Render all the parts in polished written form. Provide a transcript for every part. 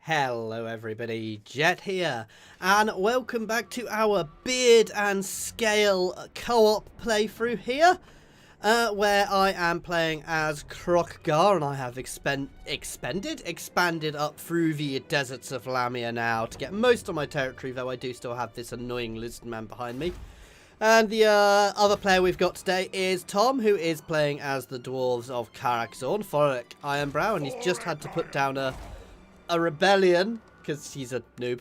Hello everybody, Jet here, and welcome back to our Beard and Scale co-op playthrough here, where I am playing as Kroq-Gar, and I have expanded up through the deserts of Lamia now to get most of my territory, though I do still have this annoying lizard man behind me. And the other player we've got today is Tom, who is playing as the dwarves of Thorek Iornbrow, and he's just had to put down a rebellion because he's a noob.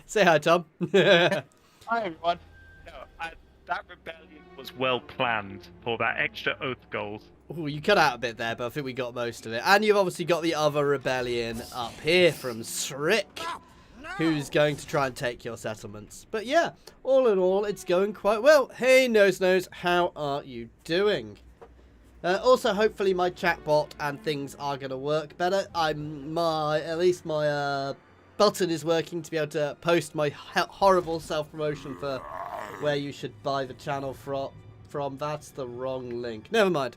Say hi, Tom. Hi everyone. No, that rebellion was well planned for that extra oath gold. Ooh, you cut out a bit there, but I think we got most of it. And you've obviously got the other rebellion up here from Thorek, who's going to try and take your settlements. But yeah, all in all, it's going quite well. Hey, Nose, how are you doing? Also, hopefully my chatbot and things are going to work better. At least my button is working to be able to post my horrible self-promotion for where you should buy the channel from. That's the wrong link. Never mind.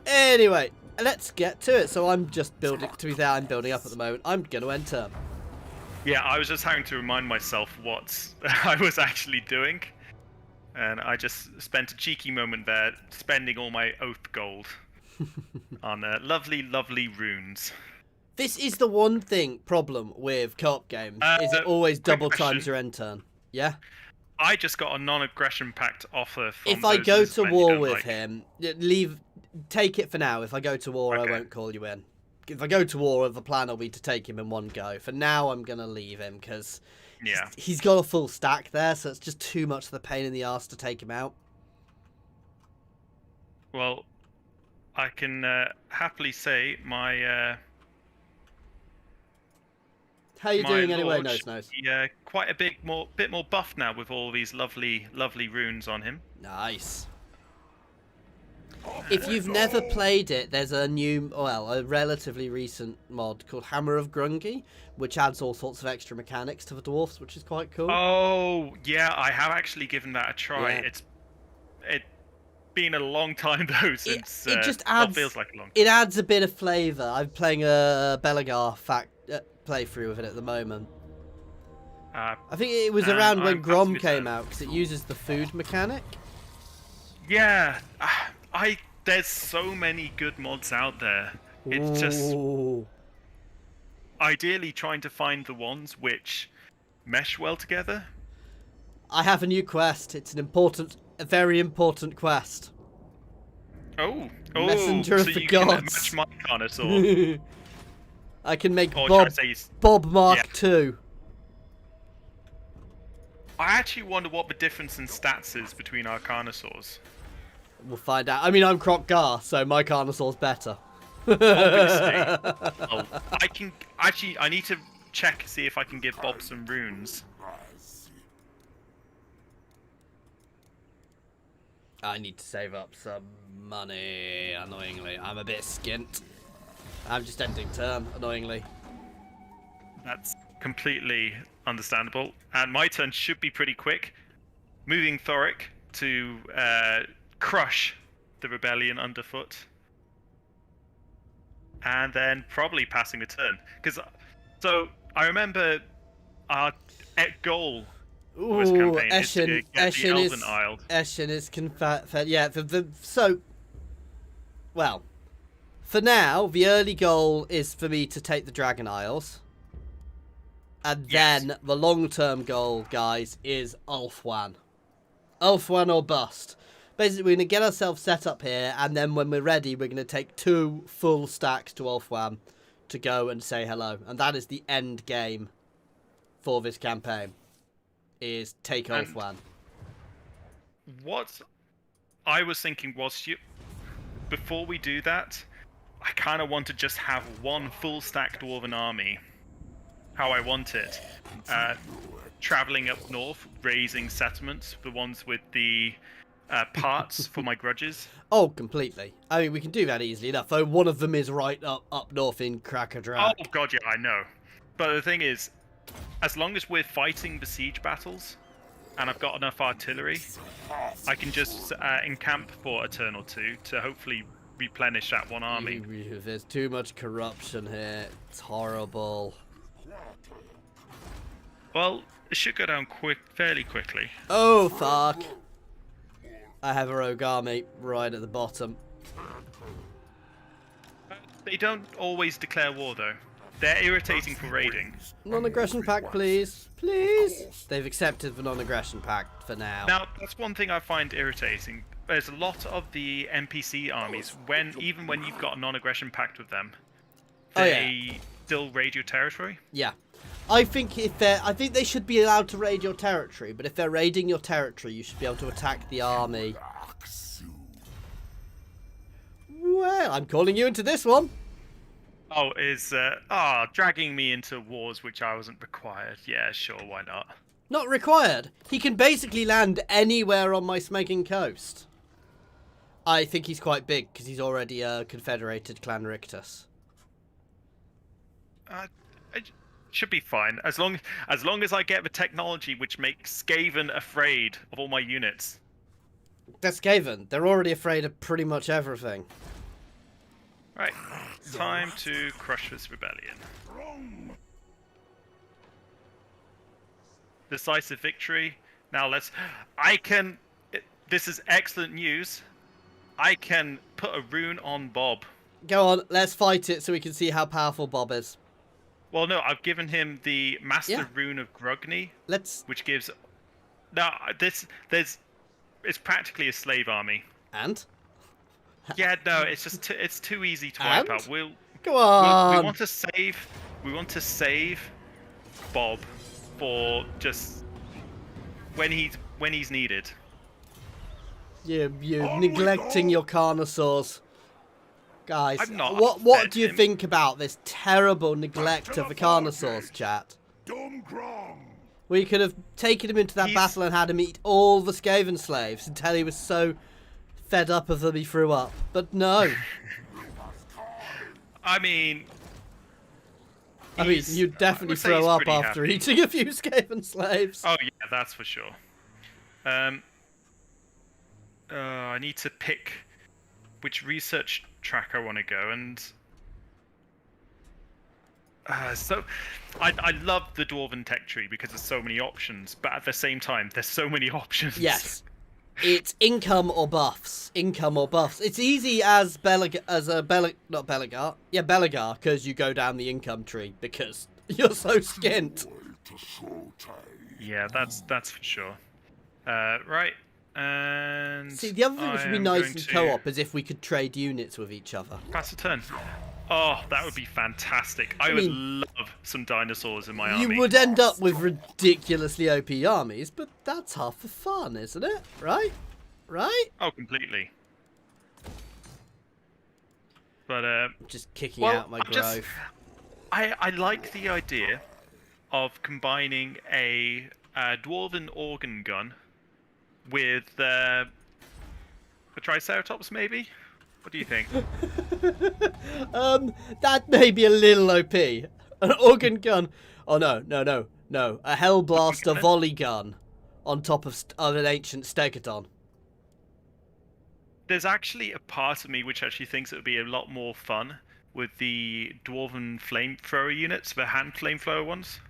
Anyway, let's get to it. So I'm just building, to be fair, I'm building up at the moment. I'm going to enter. Yeah, I was just having to remind myself what I was actually doing. And I just spent a cheeky moment there, spending all my oath gold on lovely, lovely runes. This is the one problem with co-op games, is it always double times your end turn. Yeah? I just got a non-aggression pact offer from if I go to war with him, take it for now. If I go to war, okay, I won't call you in. If I go to war, the plan will be to take him in one go. For now, I'm going to leave him, because yeah, he's got a full stack there, so it's just too much of the pain in the arse to take him out. Well, I can happily say my... How you doing anyway, Nose? Yeah, quite a bit more buff now with all these lovely, lovely runes on him. Nice. If you've never played it, there's a relatively recent mod called Hammer of Grungy, which adds all sorts of extra mechanics to the dwarfs, which is quite cool. Oh, yeah, I have actually given that a try. Yeah. It's been a long time, though, since it just adds, feels like a long time. It adds a bit of flavour. I'm playing a Belagar playthrough with it at the moment. I think it was around when Grom came out, because it uses the food mechanic. Yeah, there's so many good mods out there. It's just ideally trying to find the ones which mesh well together. I have a new quest. It's a very important quest. Messenger of the Gods. Can match my Carnosaur. I can make Bob Mark II. I actually wonder what the difference in stats is between our Carnosaurs. We'll find out. I mean, I'm Kroq-Gar, so my Carnosaur's better. Obviously. I need to check, see if I can give Bob some runes. I need to save up some money, annoyingly. I'm a bit skint. I'm just ending turn, annoyingly. That's completely understandable. And my turn should be pretty quick. Moving Thorek to crush the rebellion underfoot. And then probably passing the turn. So I remember our goal of this campaign is to get the Elven Isle. Eshin is yeah, well, for now, the early goal is for me to take the Dragon Isles. And then the long-term goal, guys, is Ulthuan. Ulthuan or bust. Basically, we're going to get ourselves set up here, and then when we're ready, we're going to take 2 full stacks to Ulthuan to go and say hello. And that is the end game for this campaign, is take Ulthuan. What I was thinking was, before we do that, I kind of want to just have one full stack Dwarven army, how I want it. Traveling up north, raising settlements, the ones with the parts for my grudges. Oh, completely. I mean, we can do that easily enough. Though one of them is right up north in Kroq-Gar. Oh god, yeah, I know. But the thing is, as long as we're fighting the siege battles, and I've got enough artillery, I can just encamp for a turn or two to hopefully replenish that one army. There's too much corruption here. It's horrible. Well, it should go down fairly quickly. Oh, fuck. I have a rogue army right at the bottom. They don't always declare war, though. They're irritating for raiding. Non-aggression pact, please. Please. They've accepted the non-aggression pact for now. Now, that's one thing I find irritating. There's a lot of the NPC armies, even when you've got a non-aggression pact with them, they still raid your territory. Yeah. I think they should be allowed to raid your territory, but if they're raiding your territory, you should be able to attack the army. Well, I'm calling you into this one. Oh, dragging me into wars which I wasn't required. Yeah, sure, why not? Not required. He can basically land anywhere on my smoking coast. I think he's quite big because he's already a confederated clan rictus. It should be fine as long as I get the technology which makes Skaven afraid of all my units. That's Skaven. They're already afraid of pretty much everything. Right, time to crush this rebellion. Decisive victory. Now this is excellent news. I can put a rune on Bob. Go on, let's fight it so we can see how powerful Bob is. Well, no, I've given him the Master Rune of Grugni, which gives. Now, it's practically a slave army. And? Yeah, no, it's too easy to wipe out. Go on. We want to save Bob for just when he's needed. You're neglecting your carnosaurs. Guys, I'm not what do you think about this terrible neglect of the carnosaurs, chat? We could have taken him into that battle and had him eat all the Skaven slaves until he was so fed up of them he threw up. But no. I mean, you'd definitely throw up after eating a few Skaven slaves. Oh yeah, that's for sure. I need to pick which research track I want to go, and so I love the Dwarven tech tree because there's so many options, but at the same time, there's so many options. Yes, it's income or buffs. Income or buffs. It's easy as Belegar, because you go down the income tree because you're so skint. Yeah, that's for sure. Right. And see, the other thing which would be nice in co-op is if we could trade units with each other. Pass a turn. Oh, that would be fantastic. I would love some dinosaurs in my army. You would end up with ridiculously OP armies, but that's half the fun, isn't it? Right? Right? Oh, completely. But just kicking out my growth. I like the idea of combining a dwarven organ gun with the Triceratops, maybe? What do you think? That may be a little OP. An organ gun. Oh, no. A Hellblaster volley gun on top of an ancient Stegodon. There's actually a part of me which actually thinks it would be a lot more fun with the Dwarven flamethrower units, the hand flamethrower ones.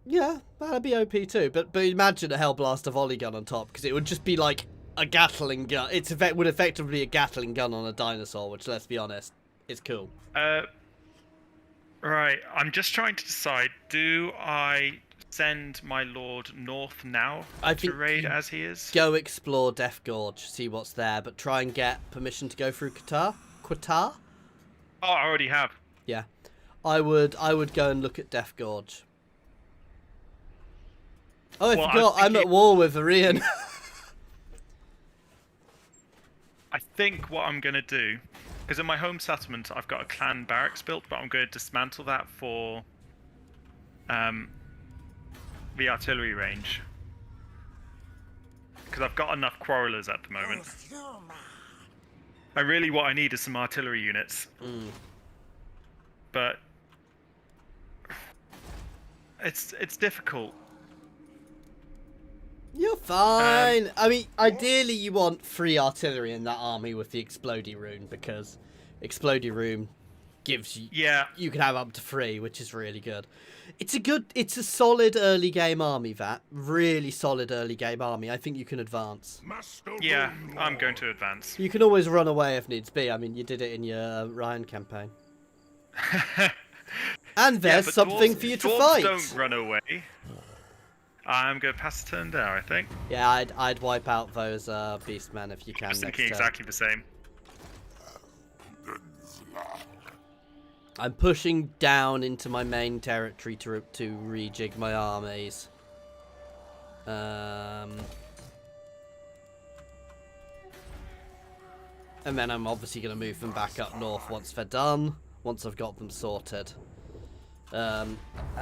Yeah, that'd be OP too. But imagine a Hellblaster volley gun on top, because it would just be like a Gatling gun. It would effectively be a Gatling gun on a dinosaur, which, let's be honest, is cool. Right, I'm just trying to decide, do I send my lord north now to raid as he is? Go explore Death Gorge, see what's there, but try and get permission to go through Qatar? Oh, I already have. Yeah. I would go and look at Death Gorge. Oh, I forgot, I'm at war with Arian. I think what I'm going to do, because in my home settlement I've got a clan barracks built, but I'm going to dismantle that for the artillery range. Because I've got enough quarrelers at the moment. What I need is some artillery units. But it's difficult. You're fine. I mean, ideally you want 3 artillery in that army with the explodey rune, because explodey rune gives you... Yeah. You can have up to 3, which is really good. It's a solid early game army, that. Really solid early game army. I think you can advance. Yeah, I'm going to advance. You can always run away if needs be. I mean, you did it in your Ryan campaign. And there's something for you to fight. Don't run away. I'm going to pass the turn down, I think. Yeah, I'd wipe out those beastmen if you can. I was thinking exactly the same. I'm pushing down into my main territory to rejig my armies. And then I'm obviously going to move them back up north once they're done. Once I've got them sorted. And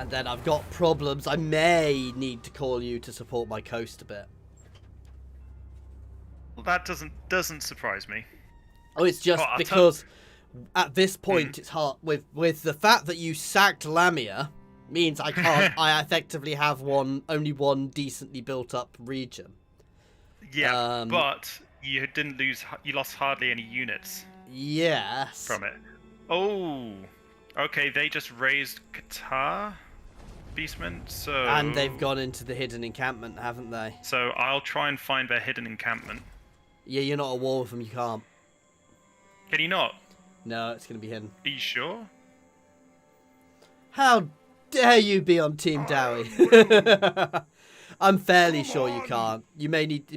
then I've got problems. I may need to call you to support my coast a bit. Well, that doesn't surprise me. Oh, it's just because at this point it's hard with the fact that you sacked Lamia means I can't. I effectively have only one decently built up region. Yeah, but you didn't lose. You lost hardly any units. Yes. From it. Oh. Okay, they just raised Qatar beastmen, so... And they've gone into the hidden encampment, haven't they? So I'll try and find their hidden encampment. Yeah, you're not at war with them, you can't. Can you not? No, it's going to be hidden. Are you sure? How dare you be on Team Dowie? I'm fairly sure you can't. It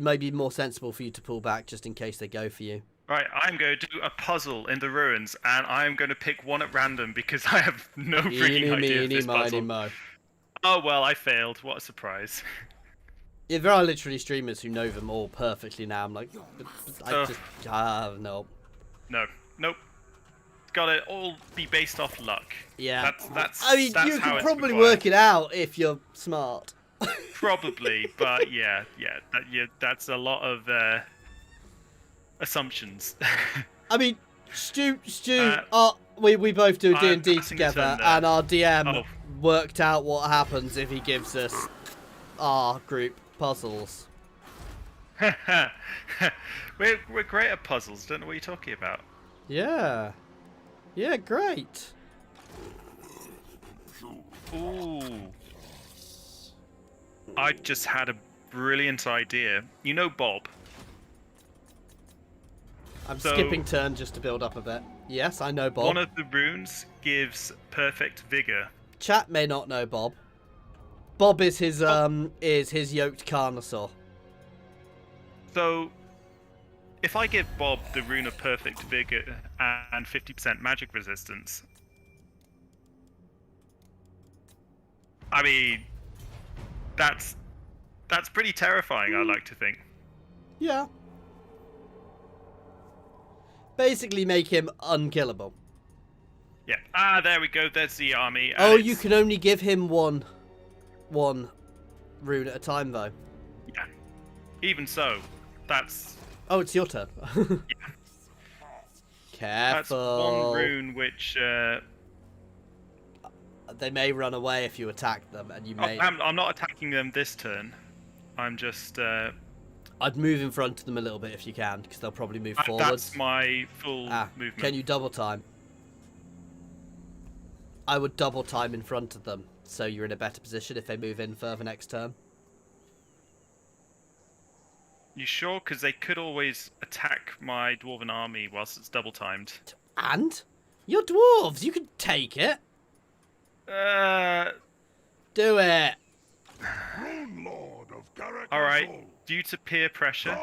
may be more sensible for you to pull back just in case they go for you. Right, I'm going to do a puzzle in the ruins, and I'm going to pick one at random because I have no freaking idea of this puzzle. Mo. Oh well, I failed. What a surprise. Yeah, there are literally streamers who know them all perfectly now. I'm like, no. No, nope. It's got to all be based off luck. Yeah. That's. I mean, that's you how can it's probably required. work it out if you're smart. Probably, but yeah, that's a lot of assumptions. I mean, Stu, we both do D&D together, and our DM worked out what happens if he gives us our group puzzles. We're great at puzzles. Don't know what you're talking about. Yeah. Yeah, great. Ooh. I just had a brilliant idea. You know Bob? I'm skipping turn just to build up a bit. Yes, I know Bob. One of the runes gives perfect vigor. Chat may not know Bob. Bob is his yoked carnosaur. So, if I give Bob the rune of perfect vigor and 50% magic resistance, I mean, that's pretty terrifying. I like to think. Yeah. Basically make him unkillable. Yeah. Ah, there we go. There's the army. Oh, you can only give him one rune at a time, though. Yeah. Even so, that's... Oh, it's your turn. Yeah. Careful. That's one rune which... They may run away if you attack them, and you may... I'm not attacking them this turn. I'm just... I'd move in front of them a little bit if you can, because they'll probably move forwards. That's my full movement. Can you double time? I would double time in front of them, so you're in a better position if they move in further next turn. You sure? Because they could always attack my dwarven army whilst it's double timed. And? You're dwarves! You can take it! Do it! Alright, due to peer pressure,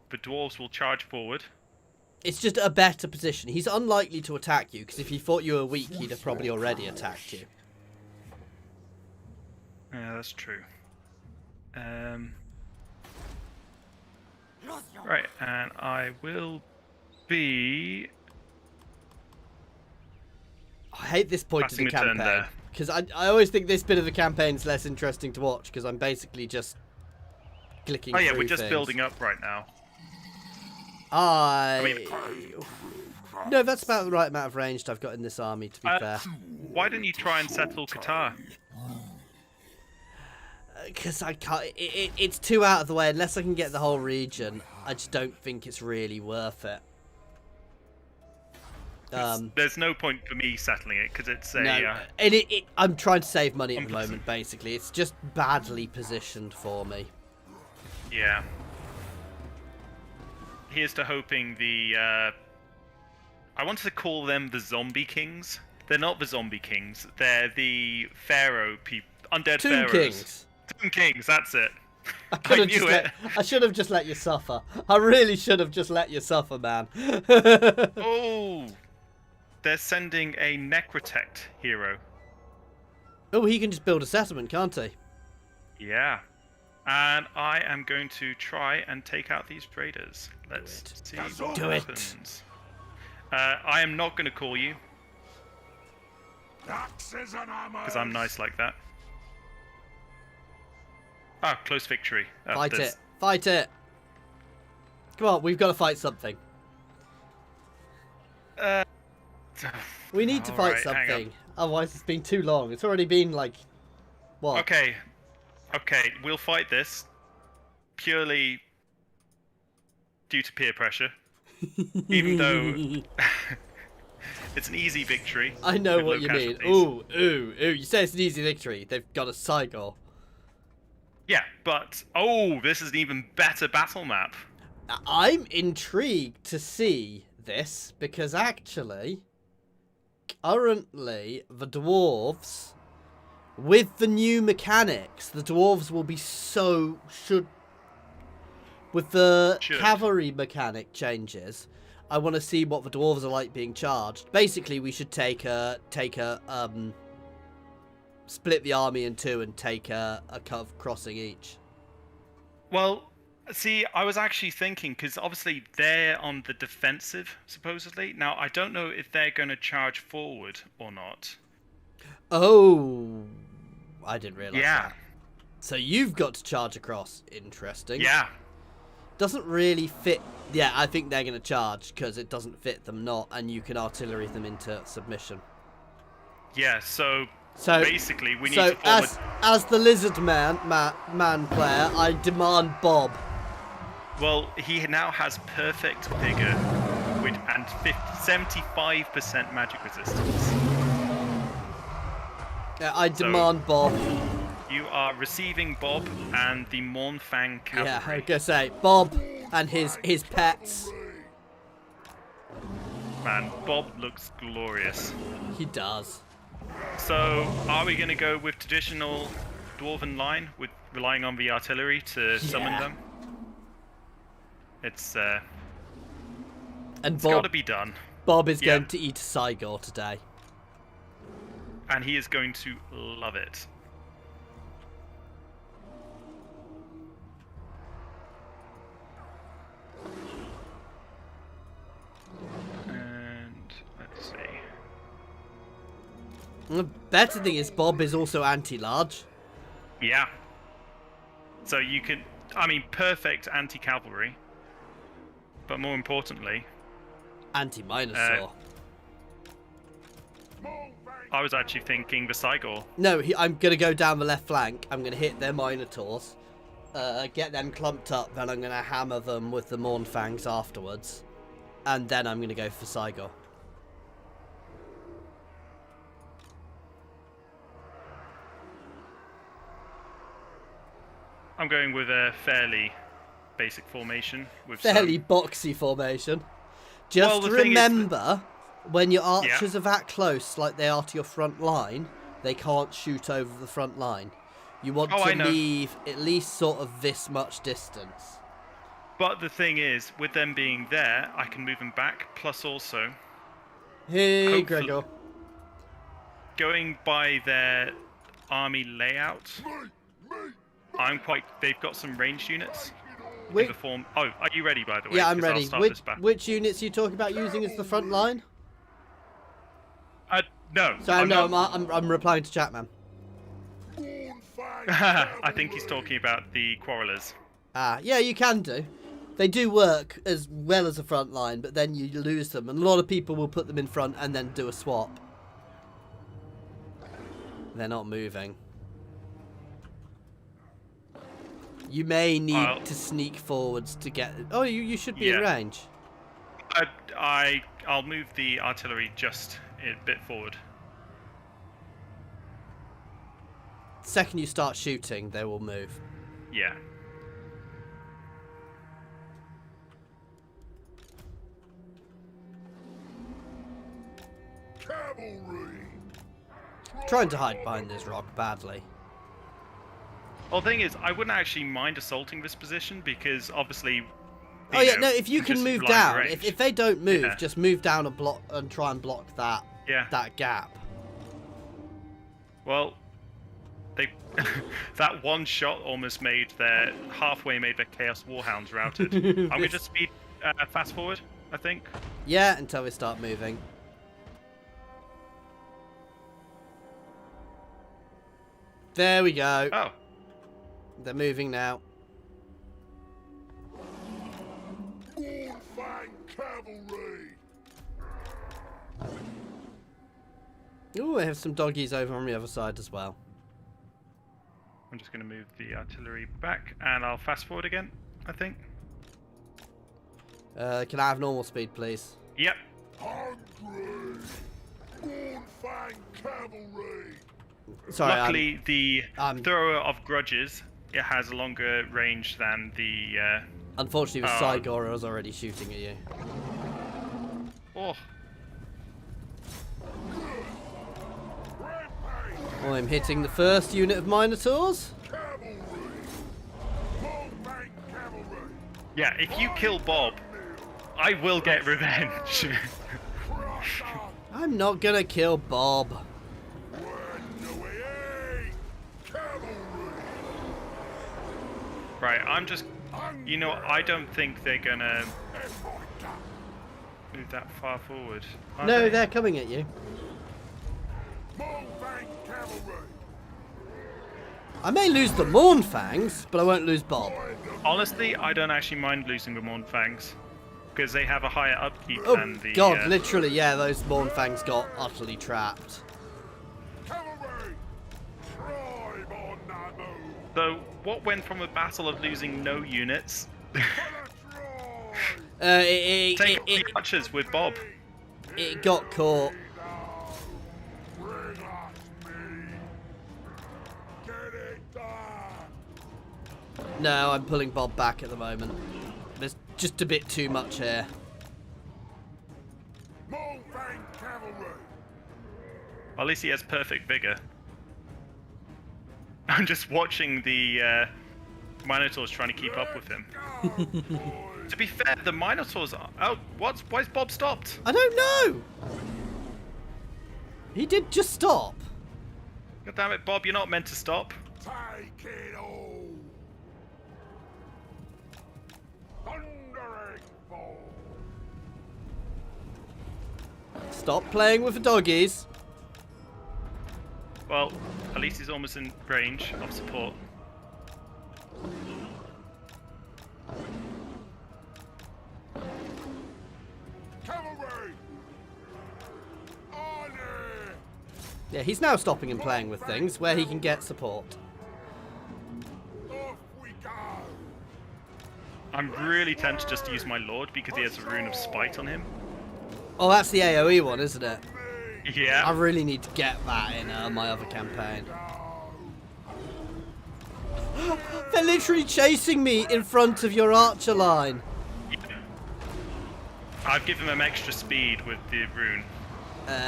the dwarves will charge forward. It's just a better position. He's unlikely to attack you, because if he thought you were weak, he'd have probably already attacked you. Yeah, that's true. Right, and I will be... I hate this point of the Passing a turn campaign. there. Because I always think this bit of the campaign is less interesting to watch, because I'm basically just clicking Oh yeah, through we're just things. building up right now. No, that's about the right amount of range I've got in this army, to be fair. Why don't you try and settle Qatar? because I can't. It's too out of the way. Unless I can get the whole region, I just don't think it's really worth it. There's no point for me settling it because it's a. No, and I'm trying to save money at the moment. Basically, it's just badly positioned for me. Yeah. Here's to hoping the. I wanted to call them the Zombie Kings. They're not the Zombie Kings. They're the Pharaoh people, undead Tomb pharaohs. Kings. Tomb Kings. That's it. I knew it. I should have just let you suffer. I really should have just let you suffer, man. Oh, they're sending a Necrotect hero. Oh, he can just build a settlement, can't he? Yeah. And I am going to try and take out these traders. Let's see what happens. I am not going to call you. Because I'm nice like that. Ah, close victory. Fight it. Fight it. Come on, we've got to fight something. We need to fight something. Otherwise it's been too long. It's already been like... What? Okay. Okay, we'll fight this. Purely due to peer pressure. Even though... It's an easy victory. I know what you mean. Ooh. You say it's an easy victory. They've got a Sigor. Yeah, but... Oh, this is an even better battle map. I'm intrigued to see this, because actually, currently, the dwarves, with the new mechanics, the dwarves will be with the cavalry mechanic changes, I want to see what the dwarves are like being charged. Basically, we should split the army in two and take a crossing each. Well, see, I was actually thinking, because obviously they're on the defensive, supposedly. Now, I don't know if they're going to charge forward or not. Oh, I didn't realise that. So you've got to charge across. Interesting. Yeah. Doesn't really fit. Yeah, I think they're going to charge because it doesn't fit them not, and you can artillery them into submission. Yeah, so basically we need to form as the lizard man player, I demand Bob. Well, he now has perfect vigor and 75% magic resistance. Yeah, I demand Bob. You are receiving Bob and the Mournfang cavalry. Yeah, I was gonna say Bob and his pets. Man, Bob looks glorious. He does. So, are we going to go with traditional dwarven line, with relying on the artillery to summon them? It's got to be done. Bob is going to eat a Sigor today. And he is going to love it. And let's see. The better thing is Bob is also anti-large. Yeah. So you can, I mean, perfect anti-cavalry. But more importantly... Anti-Minosaur. I was actually thinking the Sigor. No, I'm going to go down the left flank. I'm going to hit their Minotaurs. Get them clumped up. Then I'm going to hammer them with the Mournfangs afterwards. And then I'm going to go for Sigor. I'm going with a fairly basic formation. With fairly boxy formation. Just remember, when your archers are that close, like they are to your front line, they can't shoot over the front line. You want to leave at least sort of this much distance. But the thing is, with them being there, I can move them back. Plus also... Hey, Gregor. Going by their army layout... They've got some ranged units in the form... Oh, are you ready, by the way? Yeah, I'm ready. Which units are you talking about using as the front line? No. So I'm replying to chat, man. I think he's talking about the Quarrelers. Ah, yeah, you can do. They do work as well as a front line, but then you lose them. And a lot of people will put them in front and then do a swap. They're not moving. You may need to sneak forwards to get... Oh, you should be in range. I'll move the artillery just a bit forward. Second you start shooting, they will move. Yeah. Cavalry. Trying to hide behind this rock badly. Well, the thing is, I wouldn't actually mind assaulting this position because obviously. Oh yeah, no. If you can move down, if they don't move, just move down and block and try and block that. That gap. Well, they that one shot almost made their Chaos Warhounds routed. I'm gonna just speed fast forward, I think. Yeah, until we start moving. There we go. Oh. They're moving now. Cavalry. Ooh, they have some doggies over on the other side as well. I'm just going to move the artillery back, and I'll fast forward again, I think. Can I have normal speed, please? Yep. Hungry. Cavalry. Sorry. Luckily, the thrower of grudges has a longer range than the. Unfortunately, the Cygor was already shooting at you. Oh. I'm hitting the first unit of Minotaurs. Yeah, if you kill Bob, I will get revenge. I'm not gonna kill Bob. Right, I'm just... You know, I don't think they're gonna move that far forward. No, they're coming at you. I may lose the Mournfangs, but I won't lose Bob. Honestly, I don't actually mind losing the Mournfangs. Because they have a higher upkeep than the... Oh god, literally, yeah, those Mournfangs got utterly trapped. So, what went from a battle of losing no units... Take the archers with Bob. It got caught. No, I'm pulling Bob back at the moment. There's just a bit too much here. At least he has perfect vigor. I'm just watching the Minotaurs trying to keep up with him. To be fair, the Minotaurs are... Oh, why is Bob stopped? I don't know! He did just stop. God damn it, Bob, you're not meant to stop. Take it all. Thundering fall. Stop playing with the doggies. Well, at least he's almost in range of support. Cavalry. Yeah, he's now stopping and playing with things where he can get support. Off we go. I'm really tempted just to use my Lord because he has a rune of spite on him. Oh, that's the AoE one, isn't it? Yeah. I really need to get that in my other campaign. They're literally chasing me in front of your archer line. I've given him extra speed with the rune.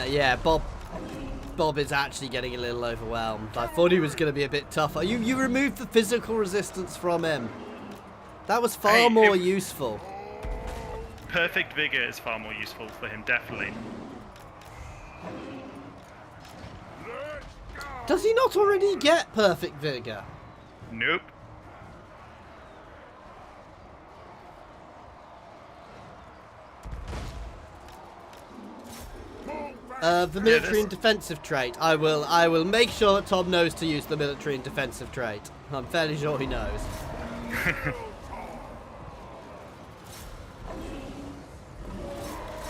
Yeah, Bob is actually getting a little overwhelmed. I thought he was going to be a bit tougher. You removed the physical resistance from him. That was far more useful. Perfect vigor is far more useful for him, definitely. Does he not already get perfect vigor? Nope. The military and defensive trait. I will make sure that Tom knows to use the military and defensive trait. I'm fairly sure he knows.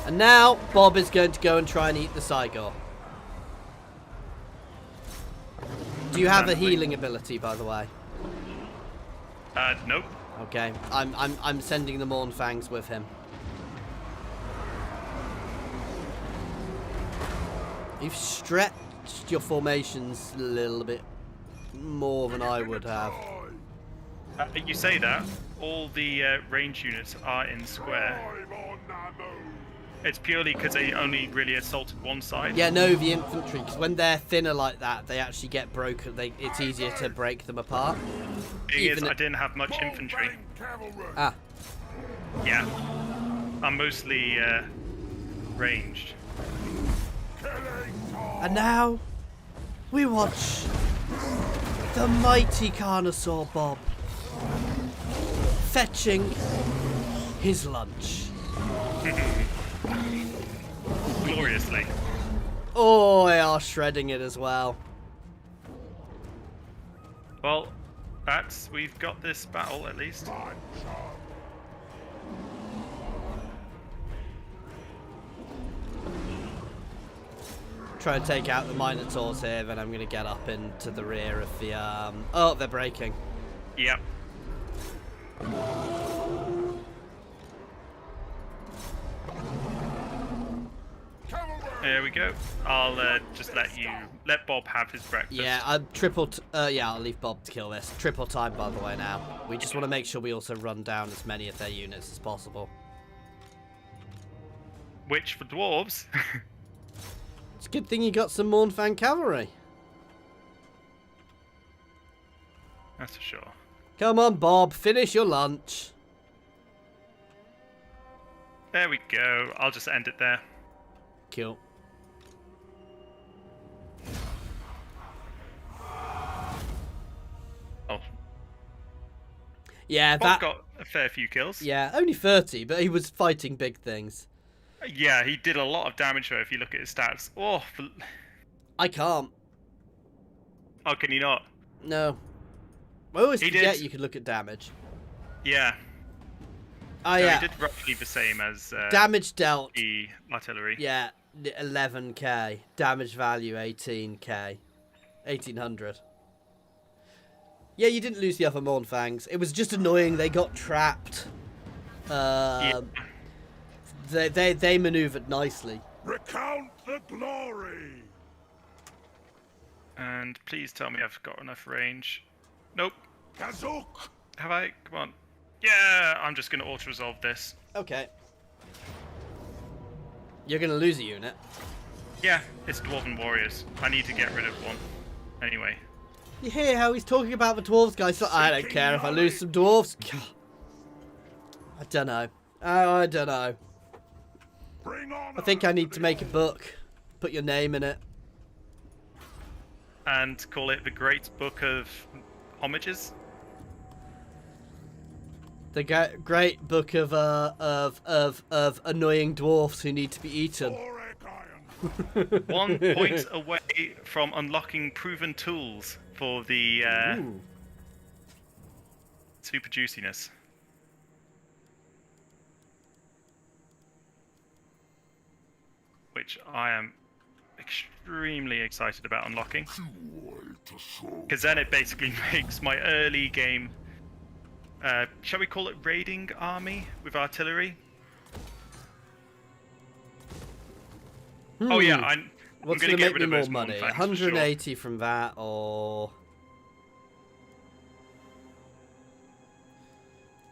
And now Bob is going to go and try and eat the Cygor. Do you have a healing ability, by the way? Nope. Okay, I'm sending the Mournfangs with him. You've stretched your formations a little bit more than I would have. You say that. All the range units are in square. I'm on the move. It's purely because they only really assaulted one side. Yeah, no, the infantry, because when they're thinner like that, they actually get broken. It's easier to break them apart. Thing is, I didn't have much infantry. Cavalry. Ah, Yeah. I'm mostly ranged. Killing time. and now we watch the mighty Carnosaur Bob fetching his lunch. Gloriously. Oh, they are shredding it as well. Well, we've got this battle at least. Try and take out the Minotaurs here, then I'm going to get up into the rear of the... Oh, they're breaking. Yep. There we go. I'll just let Bob have his breakfast. Yeah, yeah, I'll leave Bob to kill this. Triple time, by the way, now. We just want to make sure we also run down as many of their units as possible. Which, for dwarves... It's a good thing you got some Mournfang cavalry. That's for sure. Come on, Bob, finish your lunch. There we go. I'll just end it there. Cool. Oh, Yeah, Bob that... got a fair few kills. Yeah, only 30, but he was fighting big things. Yeah, he did a lot of damage though if you look at his stats. Oh, I can't. oh, can you not? No. I always He forget did- you can look at damage. Yeah. Oh, No, yeah. he did roughly the same as Damage dealt. the artillery. Yeah, 11k. Damage value 18k. 1800. Yeah, you didn't lose the other Mournfangs. It was just annoying. They got trapped. Yeah. They maneuvered nicely. Recount the glory. And please tell me I've got enough range. Nope. Kazuk. Have I? Come on. Yeah, I'm just going to auto-resolve this. Okay. You're going to lose a unit. Yeah, it's Dwarven Warriors. I need to get rid of one. Anyway. You hear how he's talking about the dwarves, guys? So I don't care if I lose some dwarves. I don't know. I don't know. Bring on. I think I need to make a book. Put your name in it. And call it the Great Book of Homages. The great book of annoying dwarfs who need to be eaten. Thorek Iron. 1 point away from unlocking proven tools for the Ooh. super juiciness. Which I am extremely excited about unlocking. Because then it basically makes my early game, shall we call it raiding army with artillery? Oh yeah, I'm What's going to going get to rid make me of more those money? Mournfangs for sure. 180 from that, or...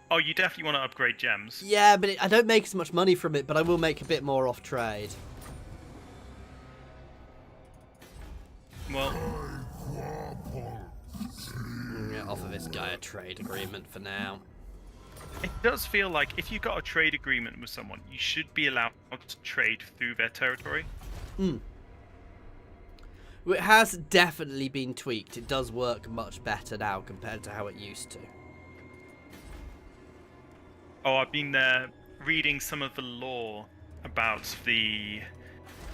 Oh, you definitely want to upgrade gems. Yeah, but I don't make as much money from it, but I will make a bit more off trade. Well, Yeah, offer this guy a trade agreement for now. it does feel like if you got a trade agreement with someone, you should be allowed to trade through their territory. Well, it has definitely been tweaked. It does work much better now compared to how it used to. Oh, I've been reading some of the lore about the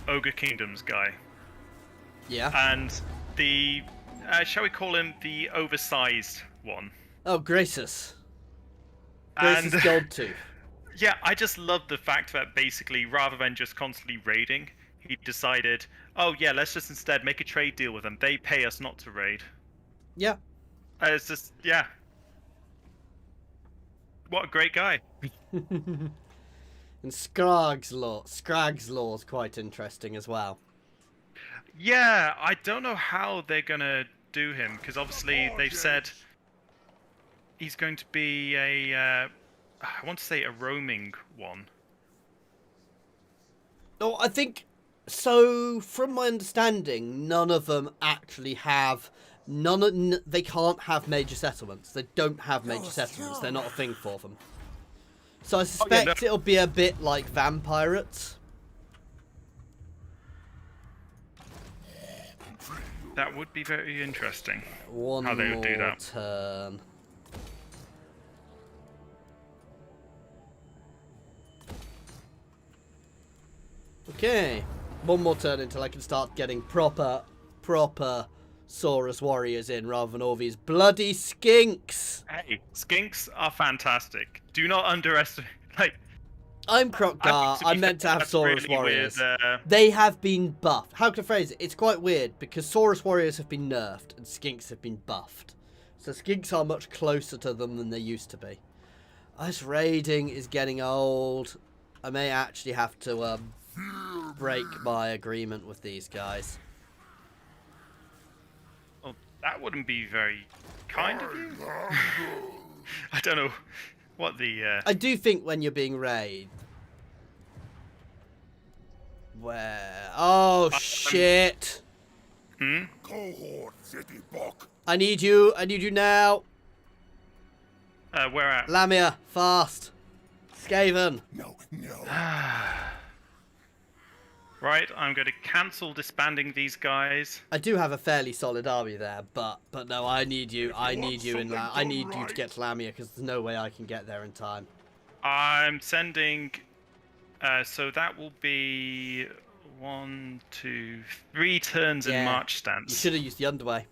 Ogre Kingdoms guy. Yeah. And the, shall we call him the oversized one? Oh, Graces. Graces And- Goldtooth. Yeah, I just love the fact that basically, rather than just constantly raiding, he decided, oh yeah, let's just instead make a trade deal with them. They pay us not to raid. Yeah. It's just, yeah. What a great guy. And Scrag's law's quite interesting as well. Yeah, I don't know how they're gonna do him, because obviously they've said he's going to be a, I want to say a roaming one. Oh, I think so. From my understanding, none of them actually have they can't have major settlements. They don't have major settlements. They're not a thing for them. So I suspect it'll be a bit like Vampirates. That would be very interesting. One how they would do more that. turn. Okay, one more turn until I can start getting proper Saurus warriors in rather than all these bloody skinks. Hey, skinks are fantastic. Do not underestimate. Like, I'm Kroq-Gar. I'm meant to have Saurus really warriors. Weird, They have been buffed. How can I phrase it? It's quite weird because Saurus warriors have been nerfed and skinks have been buffed. So skinks are much closer to them than they used to be. This raiding is getting old. I may actually have to break my agreement with these guys. well, that wouldn't be very kind of you. I don't know what the. I do think when you're being raided. Where? Oh shit! Cohort city book. I need you. I need you now. Where at? Lamia, fast. Skaven. No. Right, I'm going to cancel disbanding these guys. I do have a fairly solid army there, but no, I need you. I need you in I need you to get to Lamia because there's no way I can get there in time. I'm sending. So that will be 1, 2, 3 turns in march You stance. should have used the underway.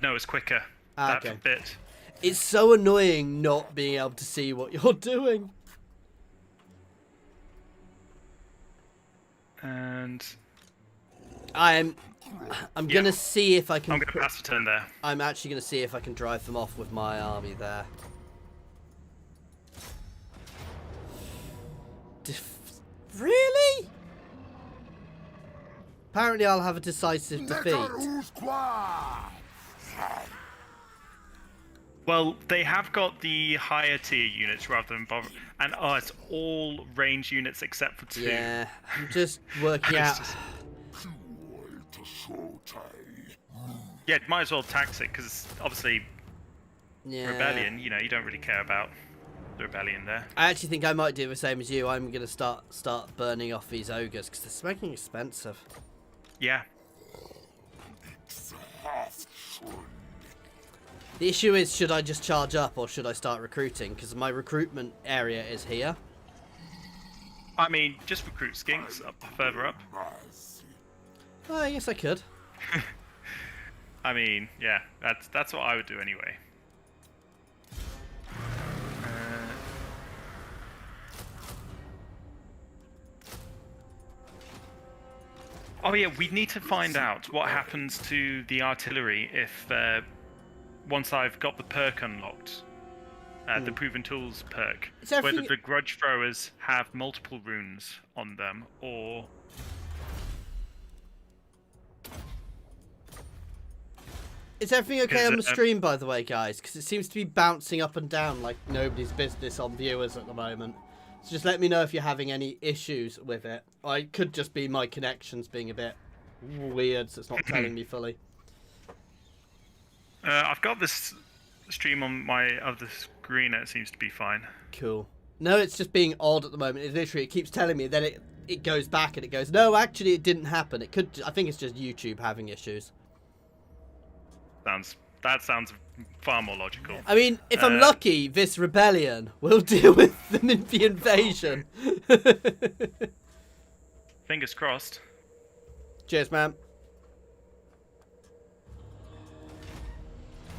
No, it's quicker. Okay. That bit. It's so annoying not being able to see what you're doing. And I'm gonna see if I can. I'm going to pass the turn there. I'm actually gonna see if I can drive them off with my army there. Really? Apparently, I'll have a decisive defeat. Well, they have got the higher tier units rather than and it's all range units except for 2. Yeah, I'm just working out. Yeah, might as well tax it because obviously Yeah. rebellion. You know, you don't really care about the rebellion there. I actually think I might do the same as you. I'm gonna start burning off these ogres because they're smoking expensive. Yeah. The issue is, should I just charge up or should I start recruiting? Because my recruitment area is here. I mean, just recruit skinks up further up. Oh, I guess I could. I mean, yeah, that's what I would do anyway. Oh yeah, we need to find out what happens to the artillery if once I've got the perk unlocked, the proven tools perk. Whether the grudge throwers have multiple runes on them or. Is everything okay on the stream, by the way, guys? Because it seems to be bouncing up and down like nobody's business on viewers at the moment. So just let me know if you're having any issues with it. Or it could just be my connections being a bit weird, so it's not telling me fully. I've got this stream on my other screen and it seems to be fine. Cool. No, it's just being odd at the moment. It keeps telling me, then it goes back and it goes, no, actually it didn't happen. It could. I think it's just YouTube having issues. That sounds far more logical. I mean, if I'm lucky, this rebellion will deal with the invasion. Fingers crossed. Cheers, man.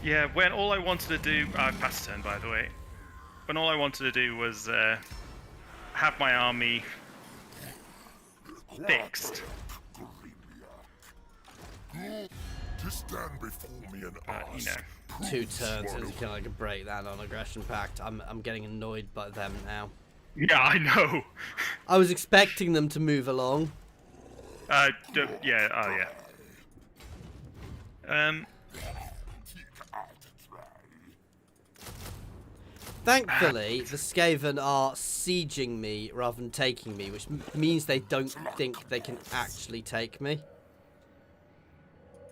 Yeah, when all I wanted to do... I passed turn, by the way. When all I wanted to do was have my army fixed. stand before me and ask. You know. 2 turns is kind of like a break that on aggression pact. I'm getting annoyed by them now. Yeah, I know. I was expecting them to move along. Yeah, oh yeah. Thankfully, the Skaven are sieging me rather than taking me, which means they don't think they can actually take me.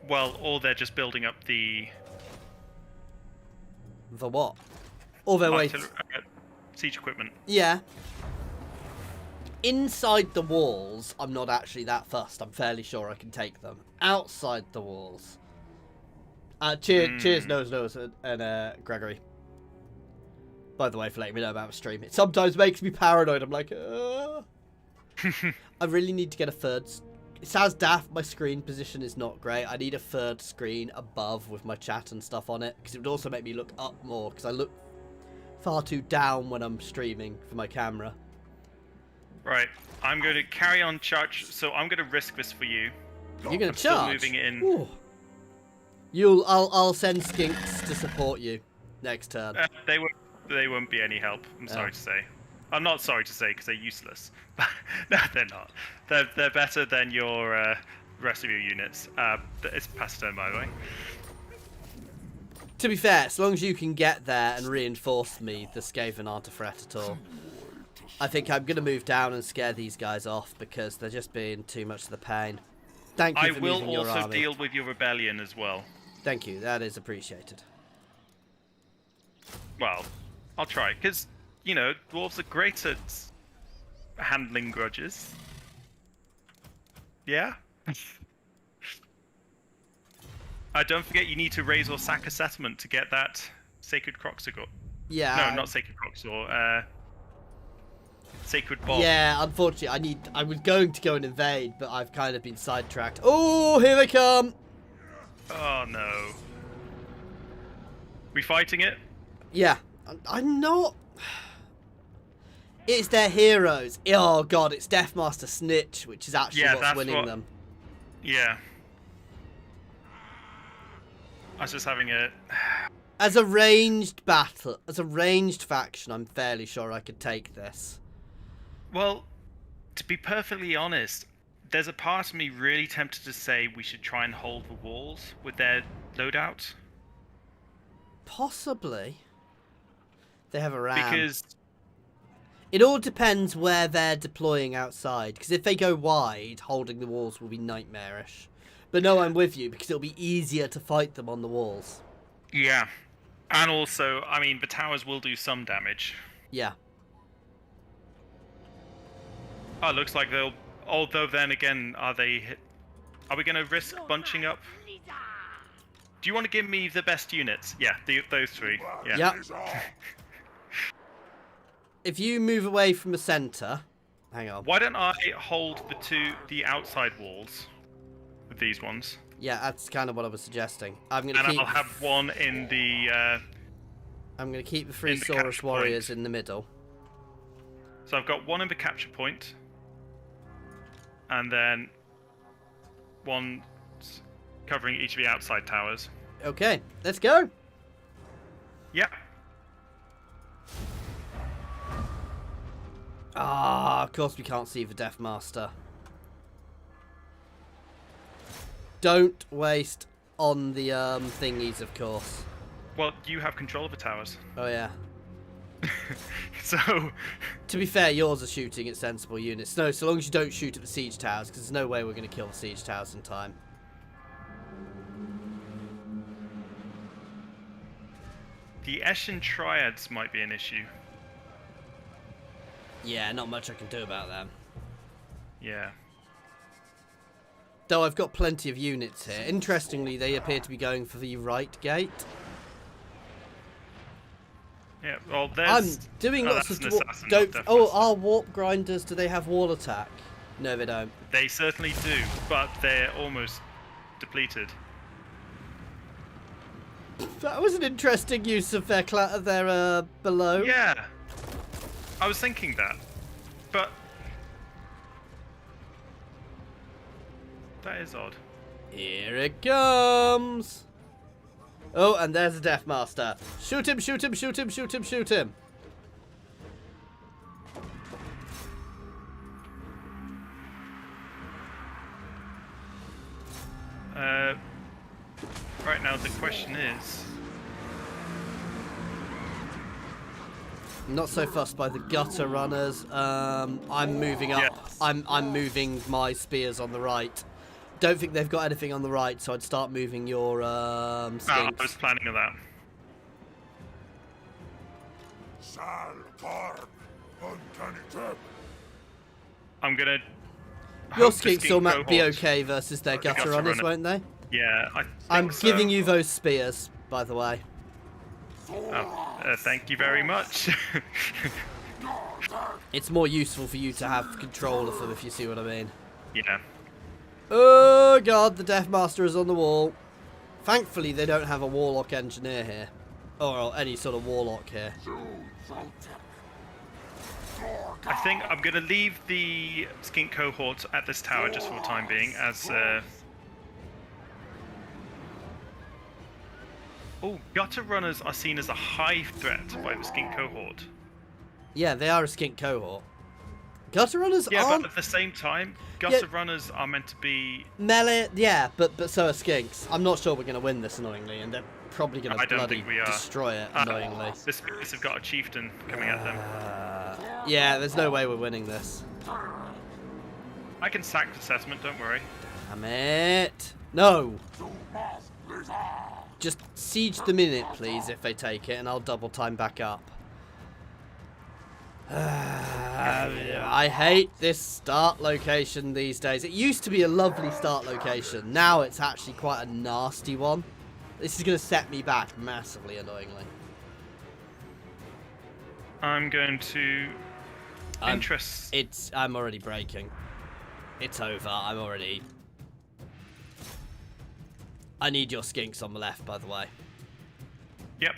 Well, or they're just building up the The what? Or they're waiting. siege equipment. Yeah. Inside the walls, I'm not actually that fussed. I'm fairly sure I can take them. Outside the walls. Cheers, Nose, and Gregory. By the way, for letting me know about the stream. It sometimes makes me paranoid. I'm like, I really need to get a third. It sounds daft. My screen position is not great. I need a third screen above with my chat and stuff on it. Because it would also make me look up more. Because I look far too down when I'm streaming for my camera. Right. I'm going to carry on charge. So I'm going to risk this for you. You're going I'm to still charge? moving in. Ooh. I'll send skinks to support you next turn. They won't be any help. I'm sorry to say. I'm not sorry to say because they're useless. No, they're not. They're better than your rest of your units. It's past turn, by the way. To be fair, as long as you can get there and reinforce me, the Skaven aren't a threat at all. I think I'm going to move down and scare these guys off because they're just being too much of the pain. Thank you for moving your army. I will also deal with your rebellion as well. Thank you. That is appreciated. Well, I'll try, because, you know, dwarves are great at handling grudges. Yeah? Don't forget you need to raise or sack a settlement to get that Sacred Kroq-Gar. Yeah. No, not Sacred Kroq-Gar, Sacred Bob. Yeah, unfortunately, I was going to go and invade, but I've kind of been sidetracked. Oh, here they come! Oh, no. We fighting it? Yeah. I'm not... It's their heroes. Oh, God, it's Deathmaster Snitch, which is actually what's winning them. Yeah. I was just having a... As a ranged battle, as a ranged faction, I'm fairly sure I could take this. Well, to be perfectly honest, there's a part of me really tempted to say we should try and hold the walls with their loadout. Possibly. They have a ram. Because... It all depends where they're deploying outside. Because if they go wide, holding the walls will be nightmarish. But no, I'm with you, because it'll be easier to fight them on the walls. Yeah. And also, I mean, the towers will do some damage. Yeah. Oh, looks like they'll... Although then again, are we going to risk bunching up? Do you want to give me the best units? Yeah, those three. Yeah. Yep. If you move away from the center... Hang on. Why don't I hold the outside walls with these ones? Yeah, that's kind of what I was suggesting. I'll have one in the... I'm going to keep the three Saurus warriors in the middle. So I've got one in the capture point. And then one covering each of the outside towers. Okay, let's go. Yep. Ah, of course we can't see the Deathmaster. Don't waste on the thingies, of course. Well, you have control of the towers. Oh yeah. So... To be fair, yours are shooting at sensible units. No, so long as you don't shoot at the siege towers, because there's no way we're going to kill the siege towers in time. The Eshin Triads might be an issue. Yeah, not much I can do about them. Yeah. Though I've got plenty of units here. Interestingly, they appear to be going for the right gate. Yeah, well, there's... I'm doing lots of... Assassin, our warp grinders, do they have wall attack? No, they don't. They certainly do, but they're almost depleted. That was an interesting use of their below. Yeah. I was thinking that, but... That is odd. Here it comes. Oh, and there's a Death Master. Shoot him, shoot him, shoot him, shoot him, shoot him. Right now the question is... I'm not so fussed by the gutter runners. I'm moving up. Yes. I'm moving my spears on the right. Don't think they've got anything on the right, so I'd start moving your I skinks. was planning on that. Sal, Korq, uncanny tip. I'm gonna... Your hope the skinks will skink be cohort- okay versus their gutter gutter runners, runner. won't they? Yeah, I think I'm so. giving you those spears, by the way. Oh, thank you very much. It's more useful for you to have control of them, if you see what I mean. Yeah. Oh god, the Death Master is on the wall. Thankfully, they don't have a Warlock Engineer here. Or any sort of Warlock here. I think I'm going to leave the skink cohort at this tower just for the time being, as... Oh, gutter runners are seen as a high threat by the skink cohort. Yeah, they are a skink cohort. Gutter runners Yeah, aren't but at the same time, gutter runners are meant to be... melee. Yeah, but so are skinks. I'm not sure we're going to win this, annoyingly, and they're probably going I to don't bloody think we are. destroy it, annoyingly. The spirits have got a chieftain coming at them. Yeah, there's no way we're winning this. I can sack the settlement, don't worry. Damn it. No. Just siege them in it, please, if they take it, and I'll double time back up. I hate this start location these days. It used to be a lovely start location. Now it's actually quite a nasty one. This is going to set me back massively, annoyingly. I'm going to... I'm already breaking. It's over. I'm already... I need your skinks on the left, by the way. Yep.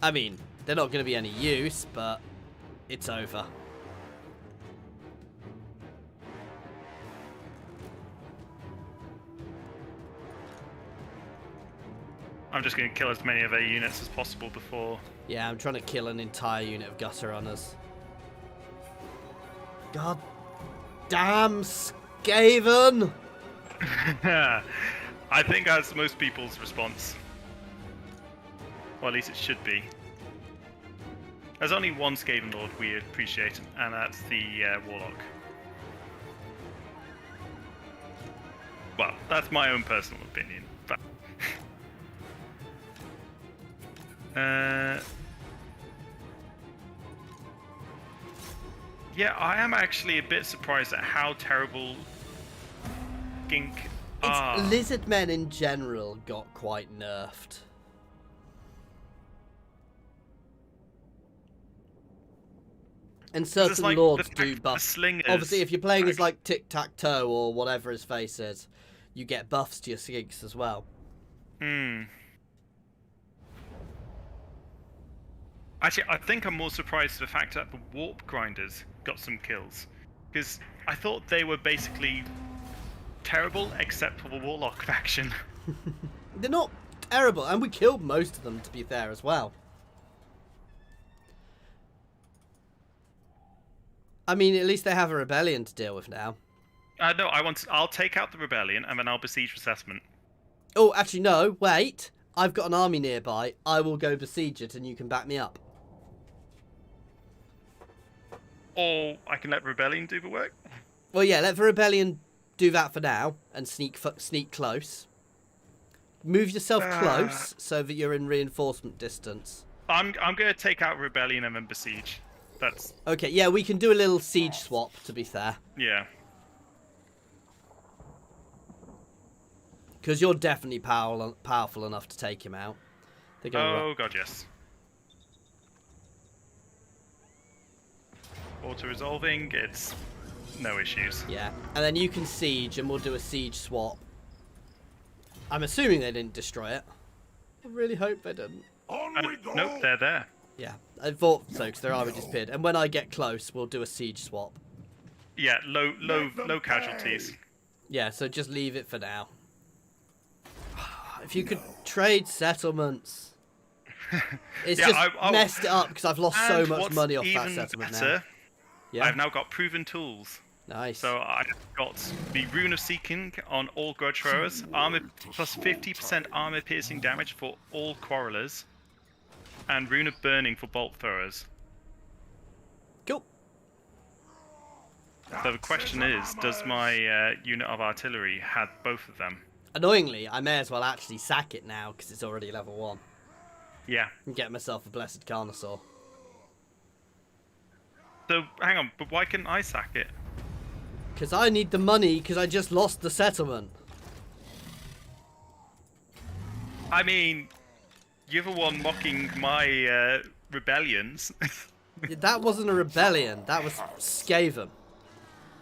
I mean, they're not going to be any use, but it's over. I'm just going to kill as many of their units as possible before... Yeah, I'm trying to kill an entire unit of gutter runners. God damn Skaven! I think that's most people's response. Or at least it should be. There's only one Skaven Lord we appreciate, and that's the Warlock. Well, that's my own personal opinion. But yeah, I am actually a bit surprised at how terrible Skink are. Lizard men in general got quite nerfed. And certain like lords the do fact buff. the slingers Obviously, if you're playing as actually- like tic-tac-toe or whatever his face is, you get buffs to your skinks as well. Actually, I think I'm more surprised at the fact that the Warp Grinders got some kills. Because I thought they were basically terrible, except for the Warlock faction. They're not terrible, and we killed most of them, to be fair, as well. I mean, at least they have a rebellion to deal with now. No, I'll take out the rebellion, and then I'll besiege the settlement. Oh, actually, no, wait. I've got an army nearby. I will go besiege it, and you can back me up. Or I can let rebellion do the work. Well, yeah, let the rebellion do that for now, and sneak close. Move yourself close, so that you're in reinforcement distance. I'm going to take out rebellion and then besiege. That's... Okay, yeah, we can do a little siege swap, to be fair. yeah. Because you're definitely powerful enough to take him out. They're going Oh, god, yes. Auto-resolving, it's no issues. Yeah, and then you can siege, and we'll do a siege swap. I'm assuming they didn't destroy it. I really hope they didn't. On we go! Nope, they're there. Yeah, I thought so, because their army disappeared. And when I get close, we'll do a siege swap. Yeah, low casualties. Yeah, so just leave it for now. If you could trade settlements. It's just messed it up because I've lost so much money off that settlement now. Yeah. I've now got proven tools. Nice. So I've got the Rune of Seeking on all grudge throwers, armor plus 50% armor piercing damage for all quarrelers, and Rune of Burning for bolt throwers. Cool. So the question is, does my unit of artillery have both of them? Annoyingly, I may as well actually sack it now because it's already level 1. Yeah. And get myself a Blessed Carnosaur. So, hang on, but why couldn't I sack it? Because I need the money because I just lost the settlement. I mean, you're the one mocking my rebellions. That wasn't a rebellion. That was Skaven.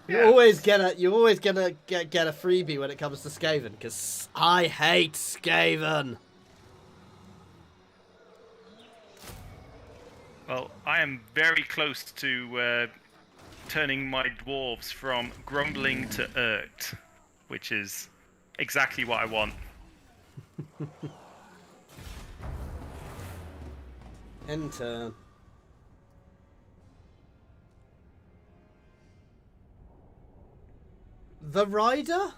You Yeah. always get a freebie when it comes to Skaven because I hate Skaven. Well, I am very close to turning my dwarves from grumbling to irked, which is exactly what I want. Enter. The Rider?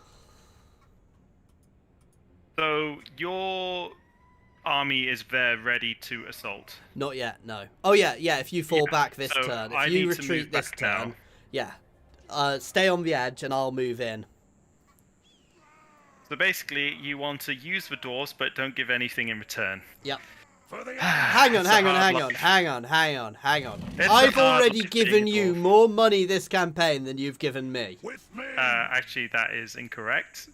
So, your army is there ready to assault. Not yet, no. Oh yeah, if you fall back this so turn. I If you need to retreat move this back now. turn, yeah. Stay on the edge and I'll move in. So basically, you want to use the dwarves, but don't give anything in return. Yep. For the Hang on. It's a hard life. It's a I've hard already life given being a you dwarf. more money this campaign than you've given me. with me. Actually, that is incorrect.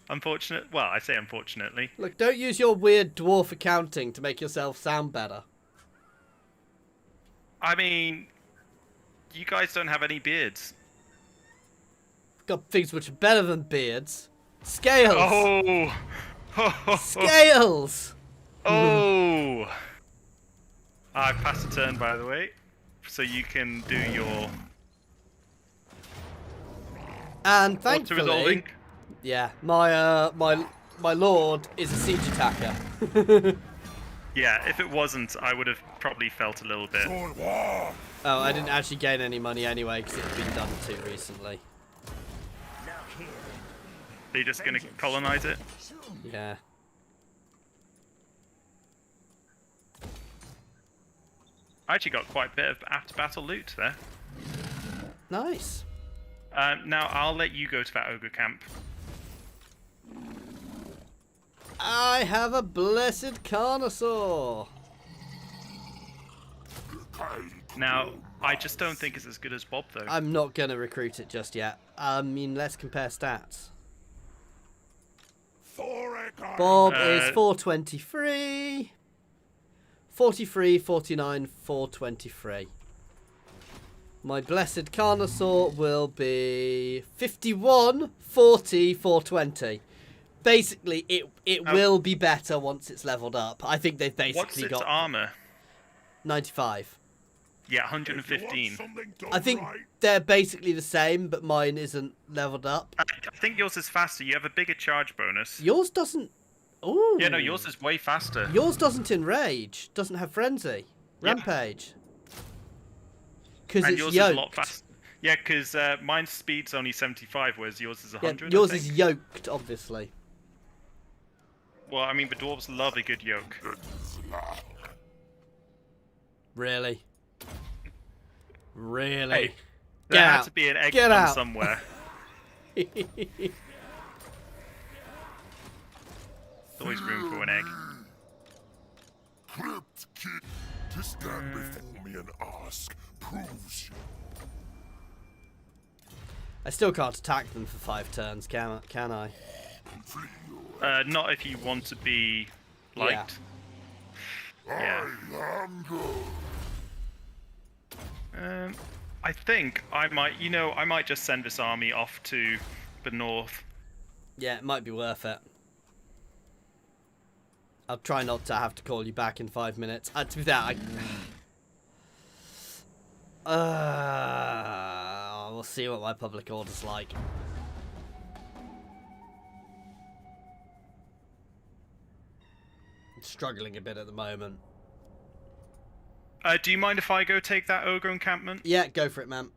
Well, I say unfortunately. Look, don't use your weird dwarf accounting to make yourself sound better. I mean, you guys don't have any beards. Got things which are better than beards. Scales! Oh! Scales! Oh! I passed a turn, by the way, so you can do your And auto thankfully, resolving. yeah, my lord is a siege attacker. Yeah, if it wasn't, I would have probably felt a little bit. For war. Oh, I didn't actually gain any money anyway because it's been done too recently. Are you just gonna colonize it? Yeah. I actually got quite a bit of after battle loot there. Nice. Now I'll let you go to that ogre camp. I have a Blessed Carnosaur. Now, I just don't think it's as good as Bob, though. I'm not going to recruit it just yet. I mean, let's compare stats. Thorek. Bob is 423. 43, 49, 423. My Blessed Carnosaur will be 51, 40, 420. Basically, it will be better once it's leveled up. I think they've What's basically its got armor? 95. Yeah, 115. I think they're basically the same, but mine isn't leveled up. I think yours is faster. You have a bigger charge bonus. Yours doesn't. Ooh. Yeah, no, yours is way faster. Yours doesn't enrage. Doesn't have frenzy. Yeah. Rampage. Because And it's yours yoked. is a lot faster. Yeah, because mine's speed's only 75, whereas yours is Yeah, 100. yours I think. is yoked, obviously. Well, I mean, the dwarves love a good yoke. Really? Really? Hey, Get there had out. to be an egg Get from out. somewhere. There's always room for an egg. Crypt kid, to stand before me and ask proves you. I still can't attack them for 5 turns, can I? Not if you want to be liked. Yeah. I am good. I think I might just send this army off to the north. Yeah, it might be worth it. I'll try not to have to call you back in 5 minutes. To be fair, we'll see what my public order's like. Struggling a bit at the moment. Do you mind if I go take that ogre encampment? Yeah, go for it, man.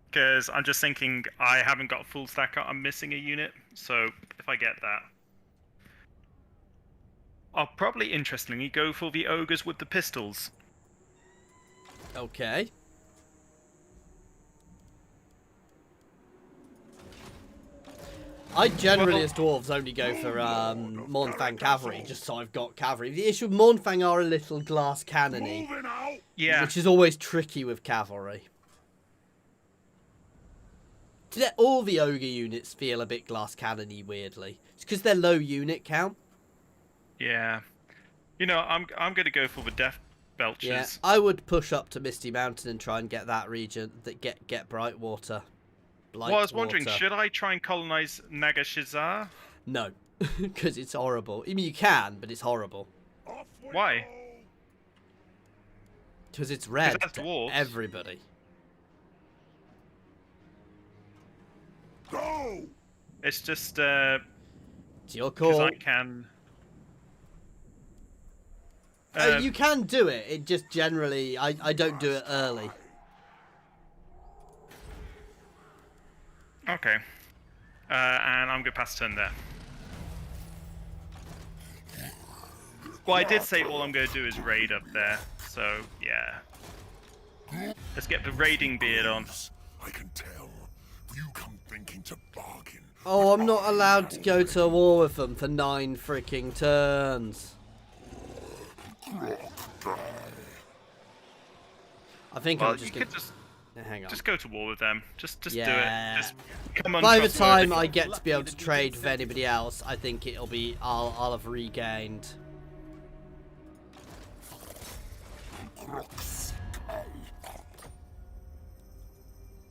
Because I'm just thinking I haven't got a full stack. I'm missing a unit, so if I get that, I'll probably, interestingly, go for the ogres with the pistols. Okay. I generally, as dwarves, only go for Mournfang cavalry, just so I've got cavalry. The issue with Mournfang are a little glass cannony, Yeah. which is always tricky with cavalry. All the ogre units feel a bit glass cannony, weirdly. It's because they're low unit count. Yeah. You know, I'm gonna go for the death belchers. Yeah, I would push up to Misty Mountain and try and get that region, that get Brightwater. Well, I was wondering, should I try and colonize Nagashizar? No, because it's horrible. I mean, you can, but it's horrible. Why? Because it's red that's to dwarves. everybody. Go! It's just, It's your because call. I can... You can do it. It just generally, I don't do it early. Okay. And I'm going to pass turn there. Well, I did say all I'm going to do is raid up there, so yeah. Let's get the raiding beard on. I can tell. You come thinking to bargain. Oh, I'm not allowed to go to war with them for 9 freaking turns. I think Well, I'm just you gonna... could just Hang on. Just go to war with them. Just do Yeah. it. Just come on. By the time I get to be able to trade with anybody else, I think it'll be... I'll have regained.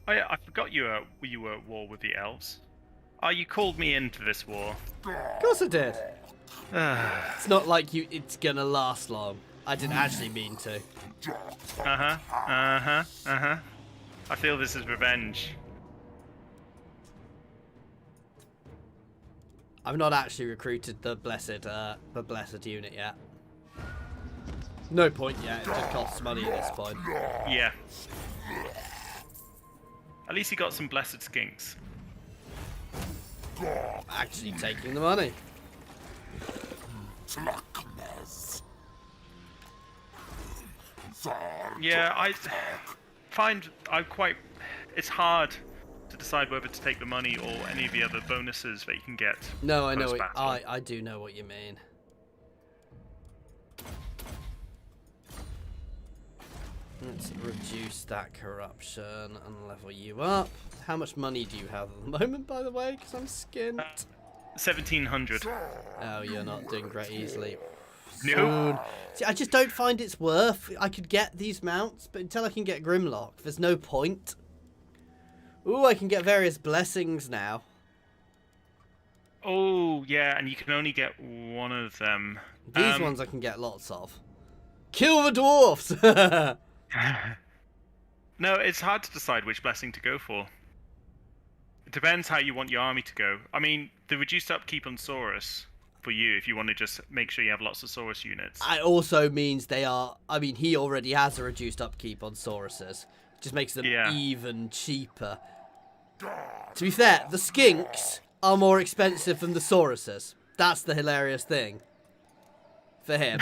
Oh yeah, I forgot you were at war with the elves. Oh, you called me into this war. Of course I did. It's not like it's gonna last long. I didn't actually mean to. I feel this is revenge. I've not actually recruited the blessed unit yet. No point yet. It just costs money at this point. Yeah. At least he got some blessed skinks. Actually taking the money. Yeah, I find it's hard to decide whether to take the money or any of the other bonuses that you can get. No, I know it. post-battle. I do know what you mean. Let's reduce that corruption and level you up. How much money do you have at the moment, by the way? Because I'm skint. 1700. Oh, you're not doing great easily. No. Soon. See, I just don't find it's worth. I could get these mounts, but until I can get Grimlock, there's no point. Ooh, I can get various blessings now. Oh yeah, and you can only get one of them. These ones I can get lots of. Kill the dwarfs! No, it's hard to decide which blessing to go for. It depends how you want your army to go. I mean, the reduced upkeep on Saurus for you, if you want to just make sure you have lots of Saurus units. It also means they are... I mean, he already has a reduced upkeep on Sauruses. Just makes them even cheaper. To be fair, the skinks are more expensive than the Sauruses. That's the hilarious thing. For him.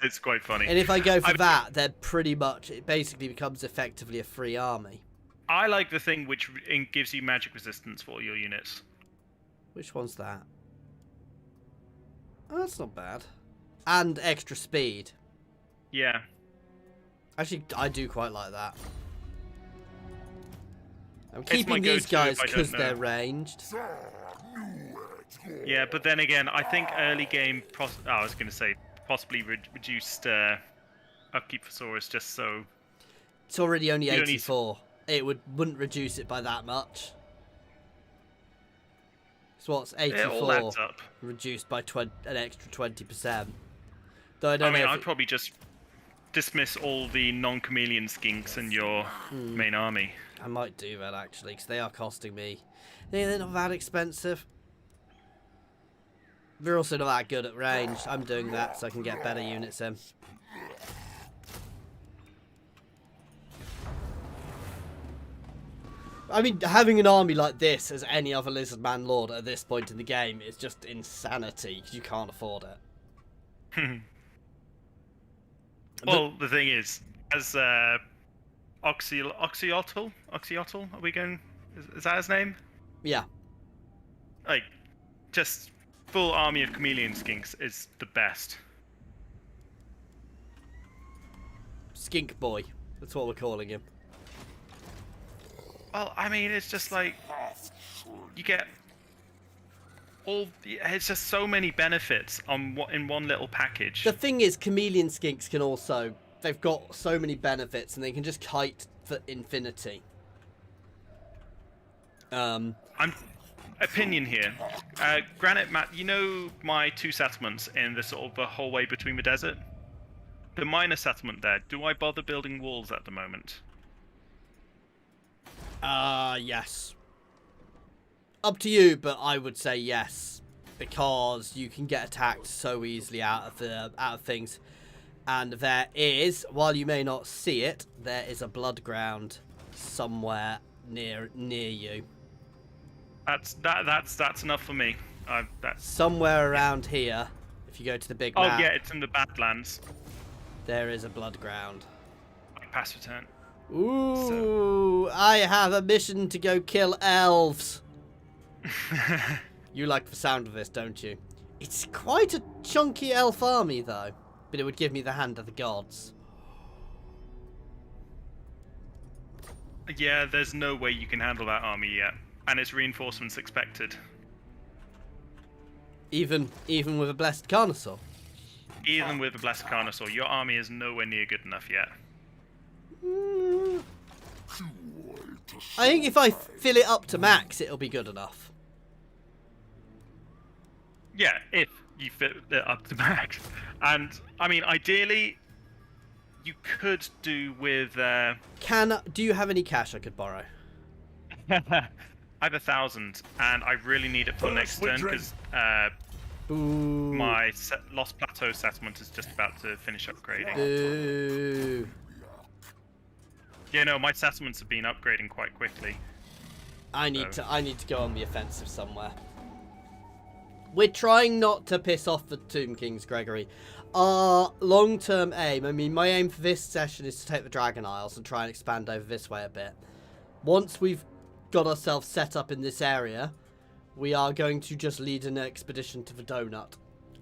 It's quite funny. And if I go for that, they're pretty much... It basically becomes effectively a free army. I like the thing which gives you magic resistance for your units. Which one's that? Oh, that's not bad. And extra speed. Yeah. Actually, I do quite like that. I'm It's my keeping these go-to guys if I don't because know. they're ranged. Yeah, but then again, I think early game... I was going to say possibly reduced upkeep for Saurus just so... It's already only You don't need 84. It wouldn't reduce it by that much. So what's It all 84 adds up. reduced by an extra 20%? Though I don't I mean, know. I'd probably just dismiss all the non-chameleon skinks in your main army. I might do that actually, because they are costing me. They're not that expensive. We're also not that good at range. I'm doing that so I can get better units in. I mean, having an army like this as any other Lizardman Lord at this point in the game is just insanity, because you can't afford it. Well, the thing is, as Oxyotl, are we going? Is that his name? Yeah. Like, just full army of chameleon skinks is the best. Skink Boy. That's what we're calling him. Well, I mean, it's just like you get all. It's just so many benefits in one little package. The thing is, chameleon skinks can also... They've got so many benefits, and they can just kite for infinity. Opinion here. Granite Matt, you know my 2 settlements in the sort of the whole way between the desert? The minor settlement there, do I bother building walls at the moment? Yes. Up to you, but I would say yes. Because you can get attacked so easily out of things. And there is, while you may not see it, there is a blood ground somewhere near you. That's enough for me. Somewhere around here, if you go to the big map. Oh yeah, it's in the Badlands. There is a blood ground. Pass return. Ooh, I have a mission to go kill elves. You like the sound of this, don't you? It's quite a chunky elf army, though. But it would give me the hand of the gods. Yeah, there's no way you can handle that army yet. And its reinforcements expected. Even with a blessed Carnosaur? Even with a blessed Carnosaur, your army is nowhere near good enough yet. I think if I fill it up to max, it'll be good enough. Yeah, if you fit it up to max. And, I mean, ideally, you could do with... Do you have any cash I could borrow? I have 1,000, and I really need it for next turn, because my Lost Plateau settlement is just about to finish upgrading. Boo. Yeah, no, my settlements have been upgrading quite quickly. I need to go on the offensive somewhere. We're trying not to piss off the Tomb Kings, Gregory. Our long-term aim, I mean, my aim for this session is to take the Dragon Isles and try and expand over this way a bit. Once we've got ourselves set up in this area, we are going to just lead an expedition to the Donut.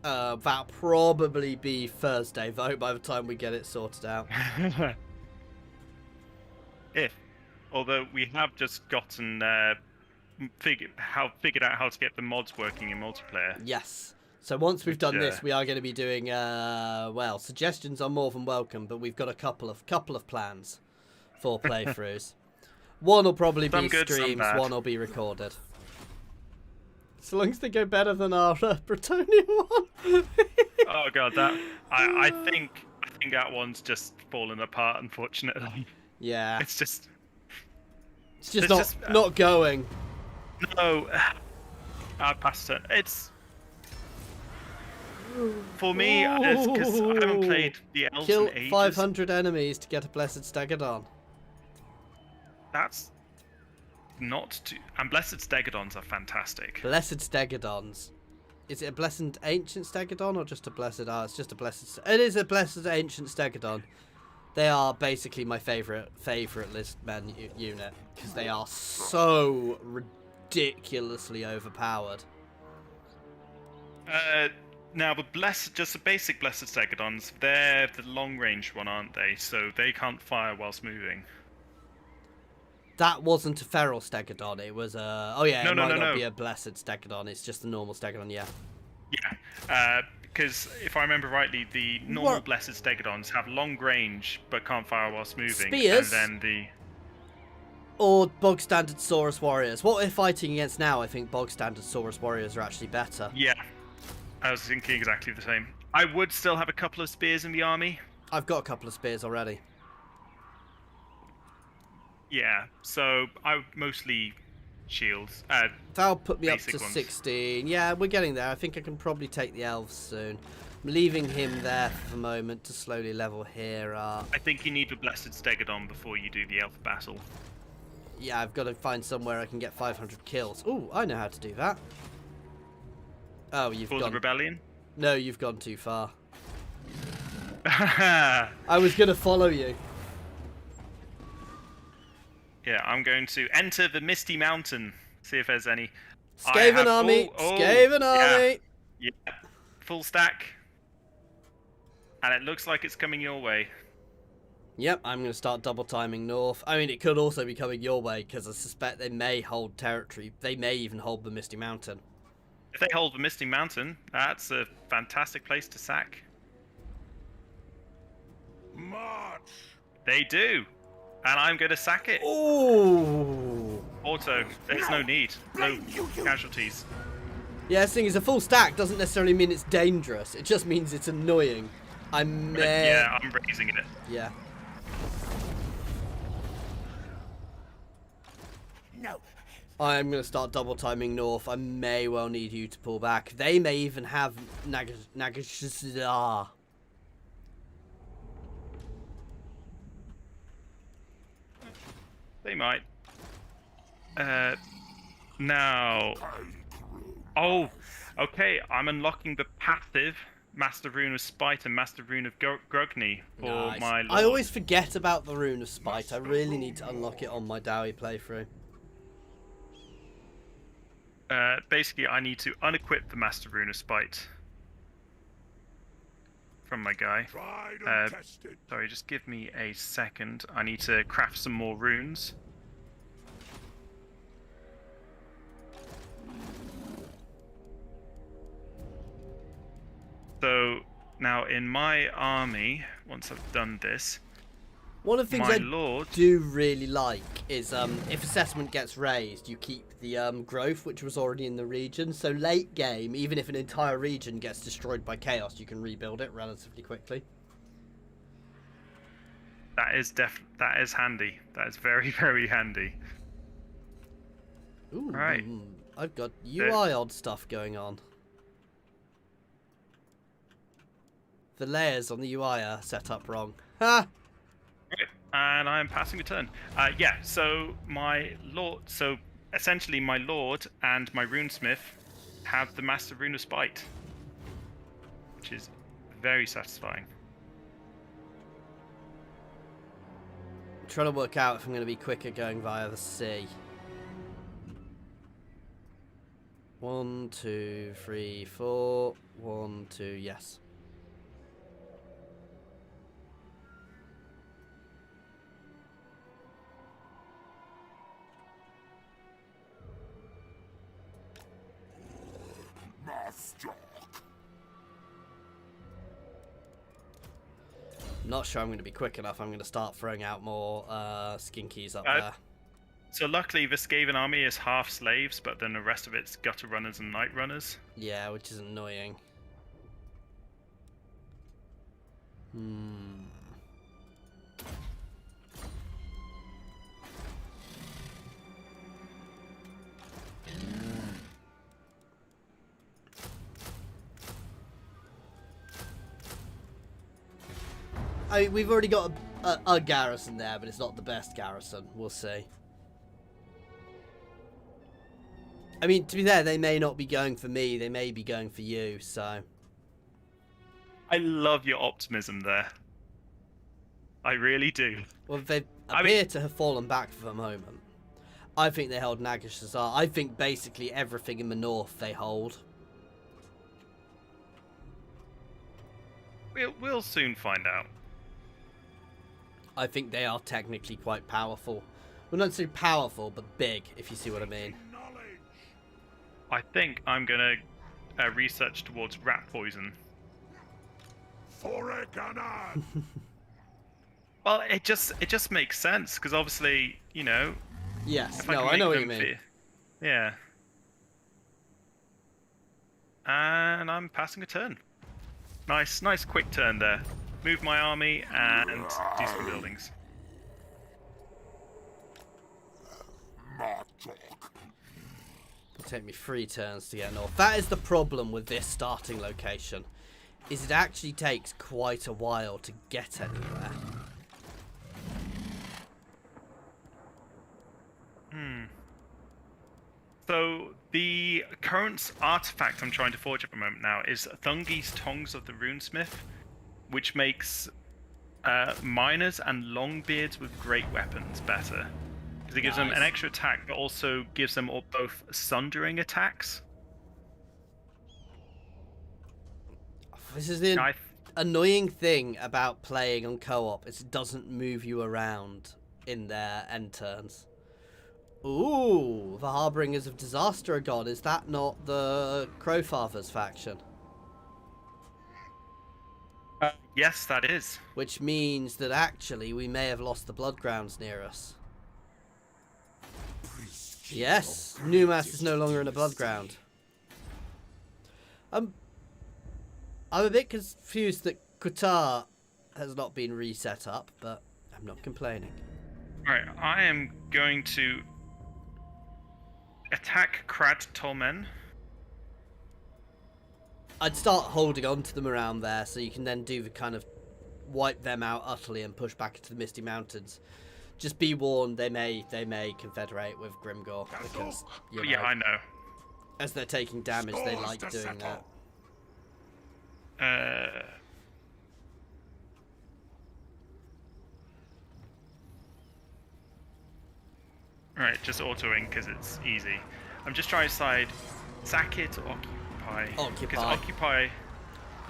That'll probably be Thursday, though, by the time we get it sorted out. Although we have just gotten figured out how to get the mods working in multiplayer. Yes. So once we've done this, we are going to be doing well, suggestions are more than welcome, but we've got a couple of plans for playthroughs. One will probably be streams, one will be recorded. So long as they go better than our Bretonian one. Oh god, that I think that one's just fallen apart, unfortunately. Yeah. It's just not going. No, I passed it. It's for me, it's because I haven't played the elves Kill in ages. 500 enemies to get a blessed Stegodon. That's not too. And blessed Stegodons are fantastic. Blessed Stegodons. Is it a blessed ancient Stegodon or just a blessed? Ah, it's just a blessed. It is a blessed ancient Stegodon. They are basically my favorite listman unit because they are so ridiculously overpowered. Now the just the basic blessed Stegodons, they're the long range one, aren't they? So they can't fire whilst moving. That wasn't a feral Stegodon. It was a. Oh yeah, it might not be a blessed Stegodon. It's just a normal Stegodon. Yeah. Yeah. Because if I remember rightly, the normal blessed Stegodons have long range but can't fire whilst moving. Spears? And then or bog standard Saurus warriors. What we're fighting against now, I think bog standard Saurus warriors are actually better. Yeah, I was thinking exactly the same. I would still have a couple of spears in the army. I've got a couple of spears already. Yeah, so I would mostly shields. That'll put me up Basic to ones. 16. Yeah, we're getting there. I think I can probably take the elves soon. I'm leaving him there for the moment to slowly level here up. I think you need the Blessed Stegodon before you do the elf battle. Yeah, I've got to find somewhere I can get 500 kills. Ooh, I know how to do that. Oh, you've For the gone... rebellion? No, you've gone too far. Yeah, I was going to follow you. I'm going to enter the Misty Mountain. See if there's any. Skaven army! Skaven army! Yeah, full stack. And it looks like it's coming your way. Yep, I'm going to start double timing north. I mean, it could also be coming your way, because I suspect they may hold territory. They may even hold the Misty Mountain. If they hold the Misty Mountain, that's a fantastic place to sack. March! They do. And I'm going to sack it. Ooh! Auto. There's no need. No casualties. Yeah, this thing is a full stack doesn't necessarily mean it's dangerous. It just means it's annoying. I may... Yeah, I'm raising it. Yeah. No. I'm going to start double timing north. I may well need you to pull back. They may even have Nagashizar. They might. Now. Oh, okay. I'm unlocking the passive Master Rune of Spite and Master Rune of Grogny for Nice. my lord. I always forget about the Rune of Spite. I really need to unlock it on my Dowie playthrough. Basically, I need to unequip the Master Rune of Spite from my guy. Tried and tested. Sorry, just give me a second. I need to craft some more runes. So now in my army, once I've done this, One of the things my I lord, do really like is if assessment gets raised, you keep the growth, which was already in the region. So late game, even if an entire region gets destroyed by chaos, you can rebuild it relatively quickly. that is handy. That is very, very handy. Ooh, Right. I've got UI odd stuff going on. The layers on the UI are set up wrong. Ha! Okay, and I'm passing a turn. Yeah, so my lord, so essentially my lord and my runesmith have the Master Rune of Spite, which is very satisfying. I'm trying to work out if I'm going to be quicker going via the sea. 1, 2, 3, 4. 1, 2, yes. Master. Not sure I'm going to be quick enough. I'm going to start throwing out more skinkies up there. So luckily the Skaven army is half slaves, but then the rest of it's gutter runners and night runners. Yeah, which is annoying. I mean, we've already got a garrison there, but it's not the best garrison. We'll see. I mean, to be fair, they may not be going for me. They may be going for you, so... I love your optimism there. I really do. Well, they appear to have fallen back for the moment. I think they hold Nagashizar. I think basically everything in the north they hold. We'll soon find out. I think they are technically quite powerful. Well, not so powerful, but big, if you see what I mean. I think I'm gonna research towards rat poison. Thorek and I. Well, it just makes sense because obviously, you know. Yes, if no, can I know make what you them mean. Yeah. And I'm passing a turn. Nice quick turn there. Move my army and do some buildings. Martok. take me 3 turns to get north. That is the problem with this starting location, is it actually takes quite a while to get anywhere. So the current artifact I'm trying to forge at the moment now is Thungi's Tongs of the Runesmith, which makes miners and longbeards with great weapons better. Because it gives them an extra attack, but also gives them both sundering attacks. This is the annoying thing about playing on co-op, is it doesn't move you around in their end turns. Ooh, the Harbingers of Disaster are gone. Is that not the Crowfathers faction? Yes, that is. Which means that actually we may have lost the Bloodgrounds near us. Yes, Numas is no longer in a Bloodground. I'm a bit confused that Qatar has not been reset up, but I'm not complaining. Alright, I am going to attack Krad Tolmen. I'd start holding on to them around there, so you can then do the kind of wipe them out utterly and push back into the Misty Mountains. Just be warned, they may confederate with Grimgor, because yeah, I know. As they're taking damage, they like doing that. Alright, just autoing because it's easy. I'm just trying to decide, sack it or occupy? Occupy. Because occupy...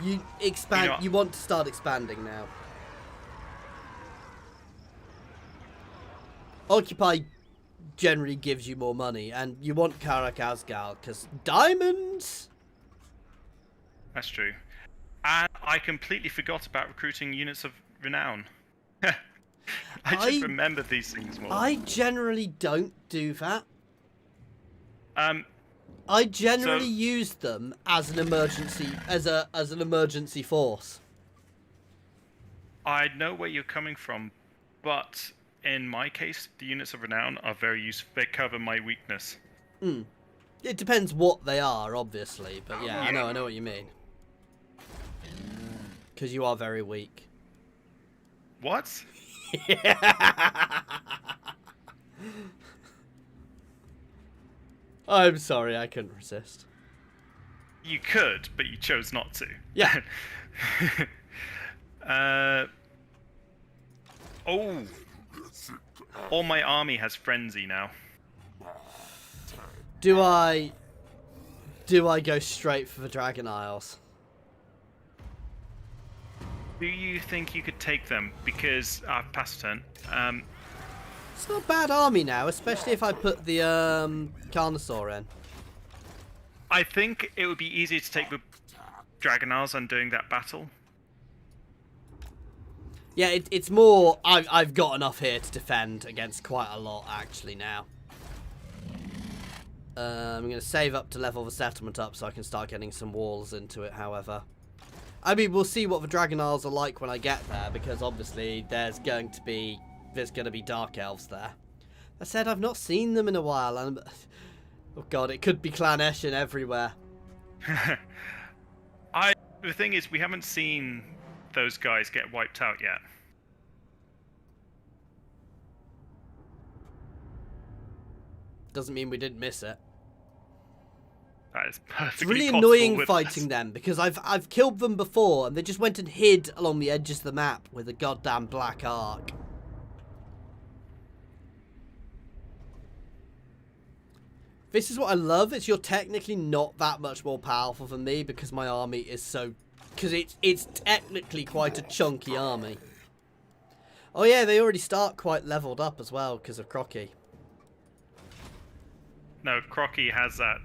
You expand. You want to start expanding now. Occupy generally gives you more money, and you want Karak Asgal because diamonds. That's true. And I completely forgot about recruiting units of renown. I should remember these things more. I generally don't do that. I generally use them as an emergency, as an emergency force. I know where you're coming from, but in my case, the units of renown are very useful. They cover my weakness. It depends what they are, obviously, but yeah, I know what you mean. Because you are very weak. What? I'm sorry, I couldn't resist. You could, but you chose not to. Yeah. Oh. All my army has frenzy now. Do I go straight for the Dragon Isles? Do you think you could take them? Because I've passed turn. It's not a bad army now, especially if I put the Carnosaur in. I think it would be easier to take the Dragonars on doing that battle. Yeah, it's more. I've got enough here to defend against quite a lot actually now. I'm going to save up to level the settlement up so I can start getting some walls into it, however. I mean, we'll see what the Dragonars are like when I get there, because obviously there's going to be Dark Elves there. I said I've not seen them in a while, and oh god, it could be Clan Eshin everywhere. The thing is, we haven't seen those guys get wiped out yet. Doesn't mean we didn't miss it. That is perfectly It's really possible annoying fighting them, because I've killed them before and they just went and hid along the edges of the map with a goddamn black arc. This is what I love, is you're technically not that much more powerful than me because my army is so... Because it's technically quite a chunky army. Oh yeah, they already start quite leveled up as well because of Kroq-Gar. No, Kroq-Gar has that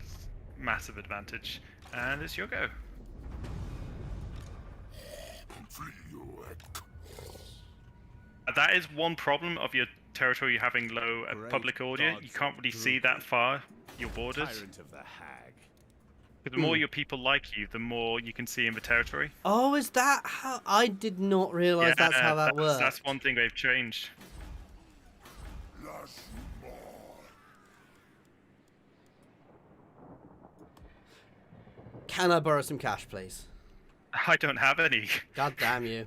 massive advantage. And it's your go. That is one problem of your territory having low public audio. You can't really see that far your borders. The more your people like you, the more you can see in the territory. Oh, is that how... I did not realise that's how that works. That's one thing they've changed. Can I borrow some cash, please? I don't have any. God damn you.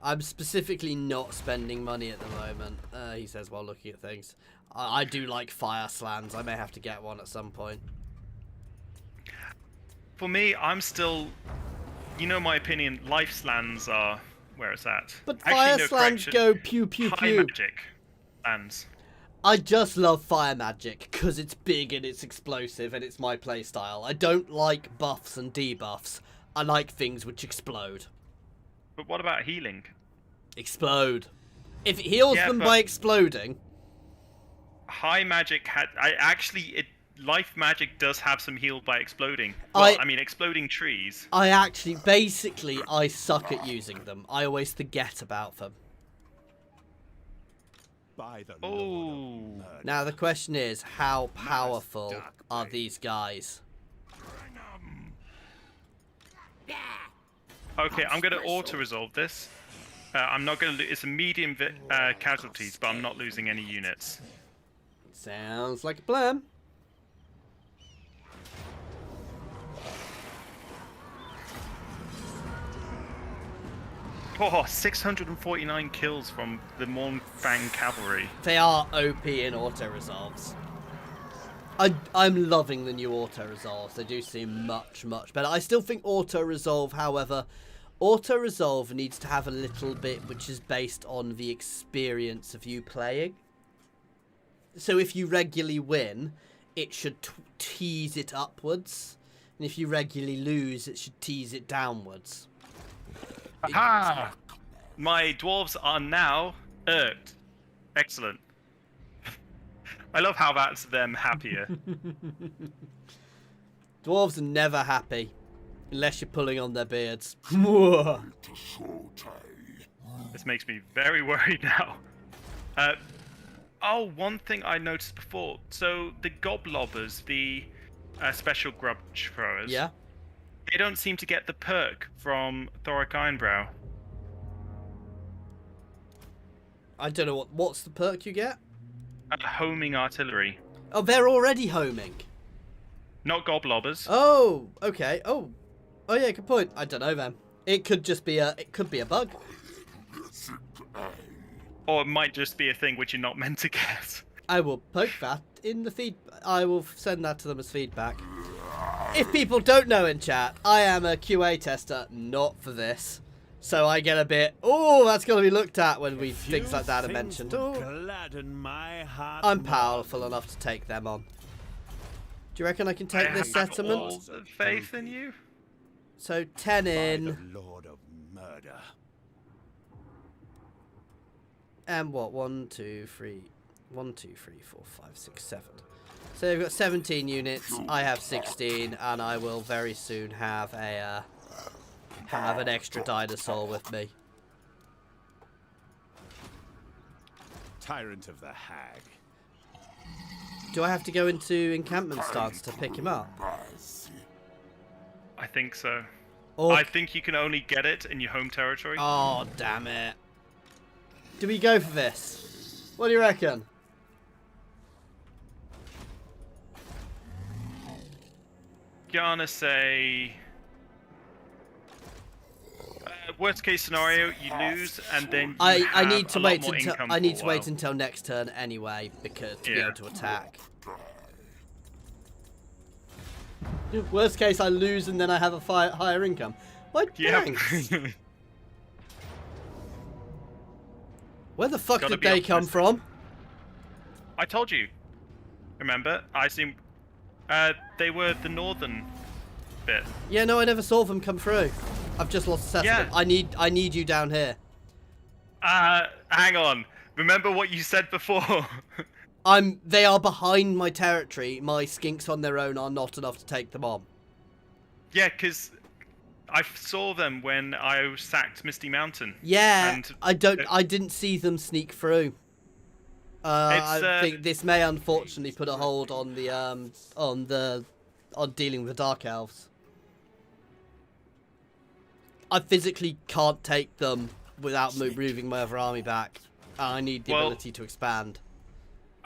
I'm specifically not spending money at the moment, he says while looking at things. I do like fire slams. I may have to get one at some point. For me, I'm still... You know my opinion, life slams are where it's at. But fire slams go pew pew High pew. magic slams. I just love fire magic because it's big and it's explosive and it's my playstyle. I don't like buffs and debuffs. I like things which explode. But what about healing? Explode. If it heals them by exploding. High magic had... life magic does have some heal by exploding. Well, I mean, exploding trees. Basically, I suck at using them. I always forget about them. Now the question is, how powerful are these guys? Okay, I'm going to auto-resolve this. I'm not going to... It's a medium casualties, but I'm not losing any units. Sounds like a plan. Oh, 649 kills from the Mornfang cavalry. They are OP in auto-resolves. I'm loving the new auto-resolves. They do seem much, much better. I still think auto-resolve, however, auto-resolve needs to have a little bit which is based on the experience of you playing. So if you regularly win, it should tease it upwards. And if you regularly lose, it should tease it downwards. Aha! My dwarves are now irked. Excellent. I love how that's them happier. Dwarves are never happy. Unless you're pulling on their beards. This makes me very worried now. One thing I noticed before. So the goblobbers, the special grudge throwers. Yeah. They don't seem to get the perk from Thorek Iornbrow. I don't know what's the perk you get? Homing artillery. Oh, they're already homing. Not goblobbers. Oh, okay. Oh yeah, good point. I don't know then. It could just be a bug. Or it might just be a thing which you're not meant to get. I will poke that in the feed. I will send that to them as feedback. If people don't know in chat, I am a QA tester, not for this. So I get a bit, oh, that's got to be looked at when things like that are mentioned. Oh, I'm powerful enough to take them on. Do you reckon I can take this settlement? All the faith in you. So 10 in. Lord of murder. And what? 1, 2, 3, 4, 5, 6, 7. So they've got 17 units. I have 16, and I will very soon have an extra dinosaur with me. Tyrant of the hag. Do I have to go into encampment stance to pick him up? I think so. Or... I think you can only get it in your home territory. Oh, damn it. Do we go for this? What do you reckon? Gonna say... worst case scenario, you lose, and then I need to wait until until next turn anyway, because to be able to attack. Worst case, I lose and then I have a higher income. What? Thanks. Where the fuck did they come from? I told you. Remember? I assume they were the northern bit. Yeah, no, I never saw them come through. I've just lost a settlement. Yeah. I need you down here. Hang on. Remember what you said before? They are behind my territory. My skinks on their own are not enough to take them on. Yeah, because I saw them when I sacked Misty Mountain. Yeah, and I didn't see them sneak through. I think this may unfortunately put a hold on the on dealing with the Dark Elves. I physically can't take them without moving my other army back. I need the ability to expand.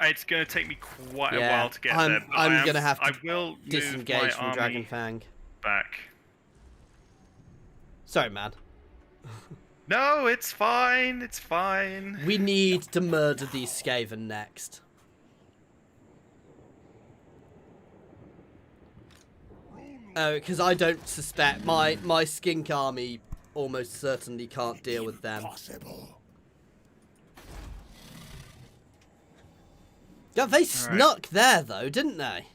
It's going to take me quite a while to get there. But I'm going to have to I will disengage from army. Dragon Fang. back. Sorry, man. No, it's fine. It's fine. We need to murder these Skaven next. Oh, because I don't suspect my skink army almost certainly can't deal with them. Impossible. Yeah, they snuck there though, didn't they?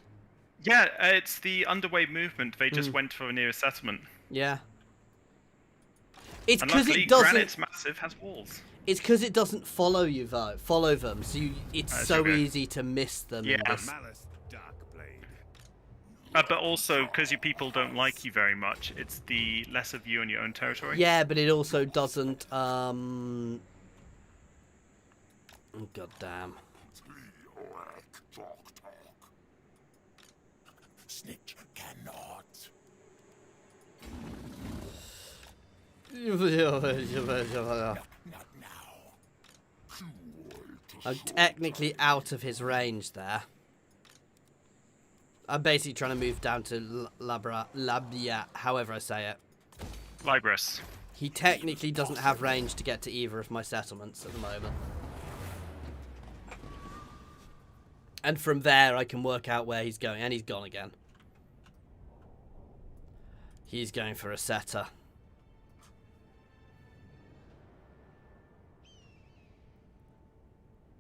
Yeah, it's the underway movement. They just went for a nearest settlement. Yeah. It's And because luckily, it doesn't. Granite's massive has walls. It's because it doesn't follow you though. Follow them, so it's That's so okay. easy to miss them. in Yeah. this. Malice Darkblade. But also, because your people don't like you very much, it's the less of you in your own territory. Yeah, but it also doesn't. Oh, God damn. Snitch cannot. Not now. I'm technically out of his range there. I'm basically trying to move down to Labia, however I say it. Libris. He technically doesn't have range to get to either of my settlements at the moment. And from there, I can work out where he's going. And he's gone again. He's going for a setter.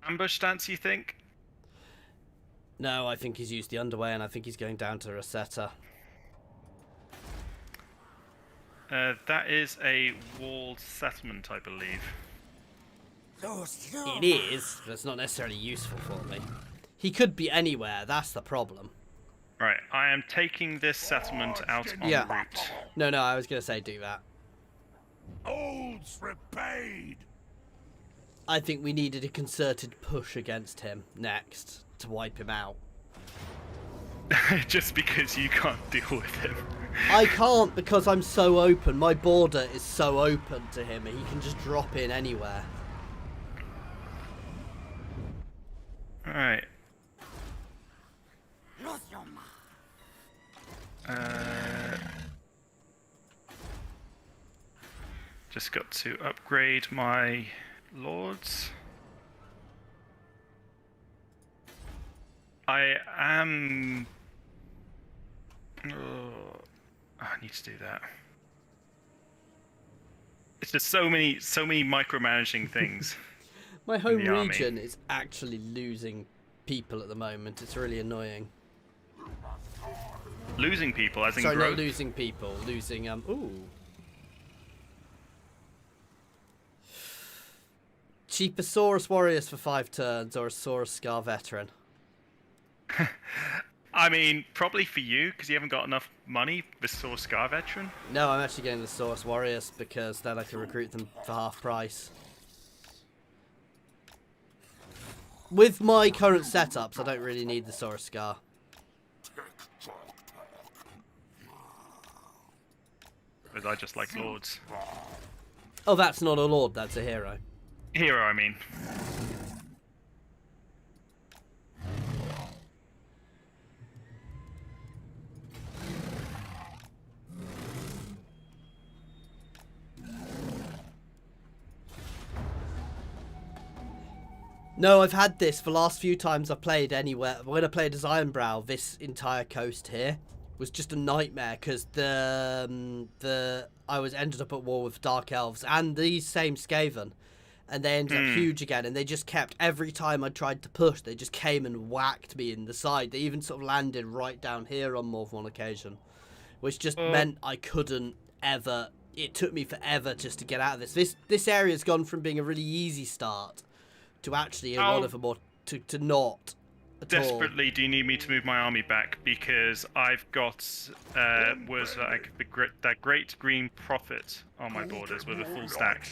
Ambush stance, you think? No, I think he's used the underway, and I think he's going down to a setter. That is a walled settlement, I believe. It is, but it's not necessarily useful for me. He could be anywhere, that's the problem. Right, I am taking this settlement out en route. No, I was going to say do that. Olds repaid. I think we needed a concerted push against him next to wipe him out. Just because you can't deal with him. I can't because I'm so open. My border is so open to him. He can just drop in anywhere. Alright. Just got to upgrade my lords. I am... Oh, I need to do that. It's just so many micromanaging things. My home the army. region is actually losing people at the moment. It's really annoying. Losing people, as in Sorry, growth. not losing people. Losing, ooh. Cheaposaurus Warriors for 5 turns or a Saurus Scar Veteran? I mean, probably for you, because you haven't got enough money, the Source Scar Veteran. No, I'm actually getting the Saurus Warriors because then I can recruit them for half price. With my current setups, I don't really need the Saurus Scar. Because I just like lords. Oh, that's not a lord, that's a hero. Hero, I mean. No, I've had this for the last few times I've played anywhere. When I played as Ironbrow, this entire coast here was just a nightmare because I was ended up at war with Dark Elves and these same Skaven, and they ended up huge again. And they just kept every time I tried to push, they just came and whacked me in the side. They even sort of landed right down here on more than one occasion, which just meant I couldn't ever. It took me forever just to get out of this. This area's gone from being a really easy start to actually one of them, or to not at all. Desperately, do you need me to move my army back? Because I've got that great green prophet on my borders with a full stack.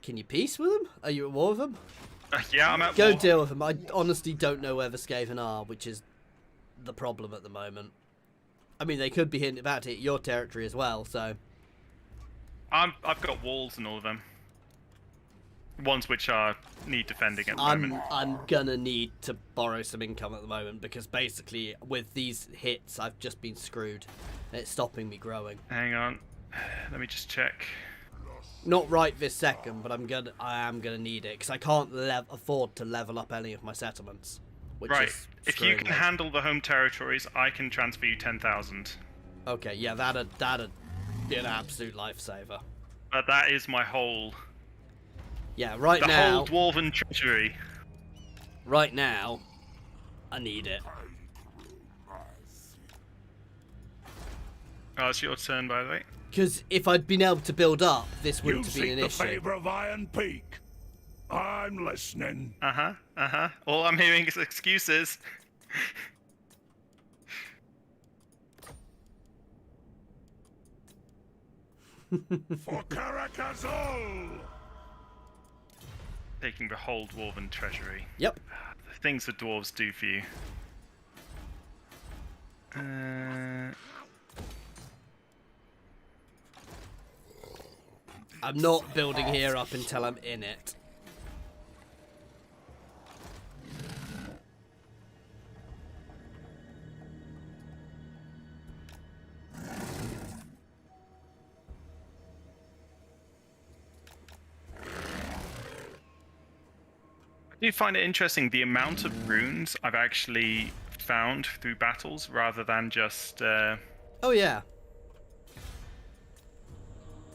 Can you peace with them? Are you at war with them? Yeah, I'm at Go war. deal with them. I honestly don't know where the Skaven are, which is the problem at the moment. I mean, they could be about to hit your territory as well, so... I've got walls and all of them. ones which are need defending at the moment. I'm gonna need to borrow some income at the moment because basically with these hits I've just been screwed. It's stopping me growing. Hang on, let me just check. Not right this second, but I am gonna need it because I can't afford to level up any of my settlements. Which Right, is if you can me. handle the home territories, I can transfer you 10,000. Okay, yeah, that'd be an absolute lifesaver. But that is my whole... Yeah, right the now... whole dwarven treasury. Right now, I need it. Oh, it's your turn, by the way. Because if I'd been able to build up, this wouldn't have been an the issue. favor of Iron Peak. I'm listening. All I'm hearing is excuses. For Caracazol! Taking the whole dwarven treasury. Yep. The things the dwarves do for you. I'm not building here up until I'm in it. I do find it interesting the amount of runes I've actually found through battles rather than just... Oh yeah.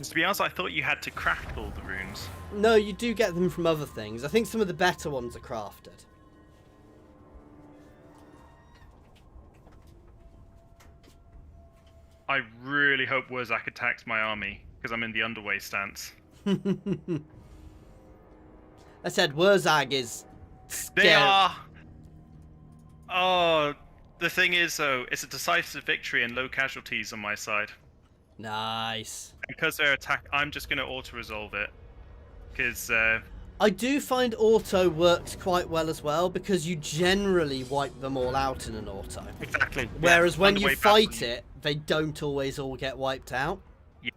To be honest, I thought you had to craft all the runes. No, you do get them from other things. I think some of the better ones are crafted. I really hope Wurzak attacks my army, because I'm in the underway stance. I said Wurzag is They are... Oh, the thing is, though, it's a decisive victory and low casualties on my side. Nice. Because they're I'm just going to auto-resolve it. Because... I do find auto works quite well as well, because you generally wipe them all out in an auto. Exactly. Whereas yeah, when you underway fight battle, it, they don't always all get wiped out. Yeah.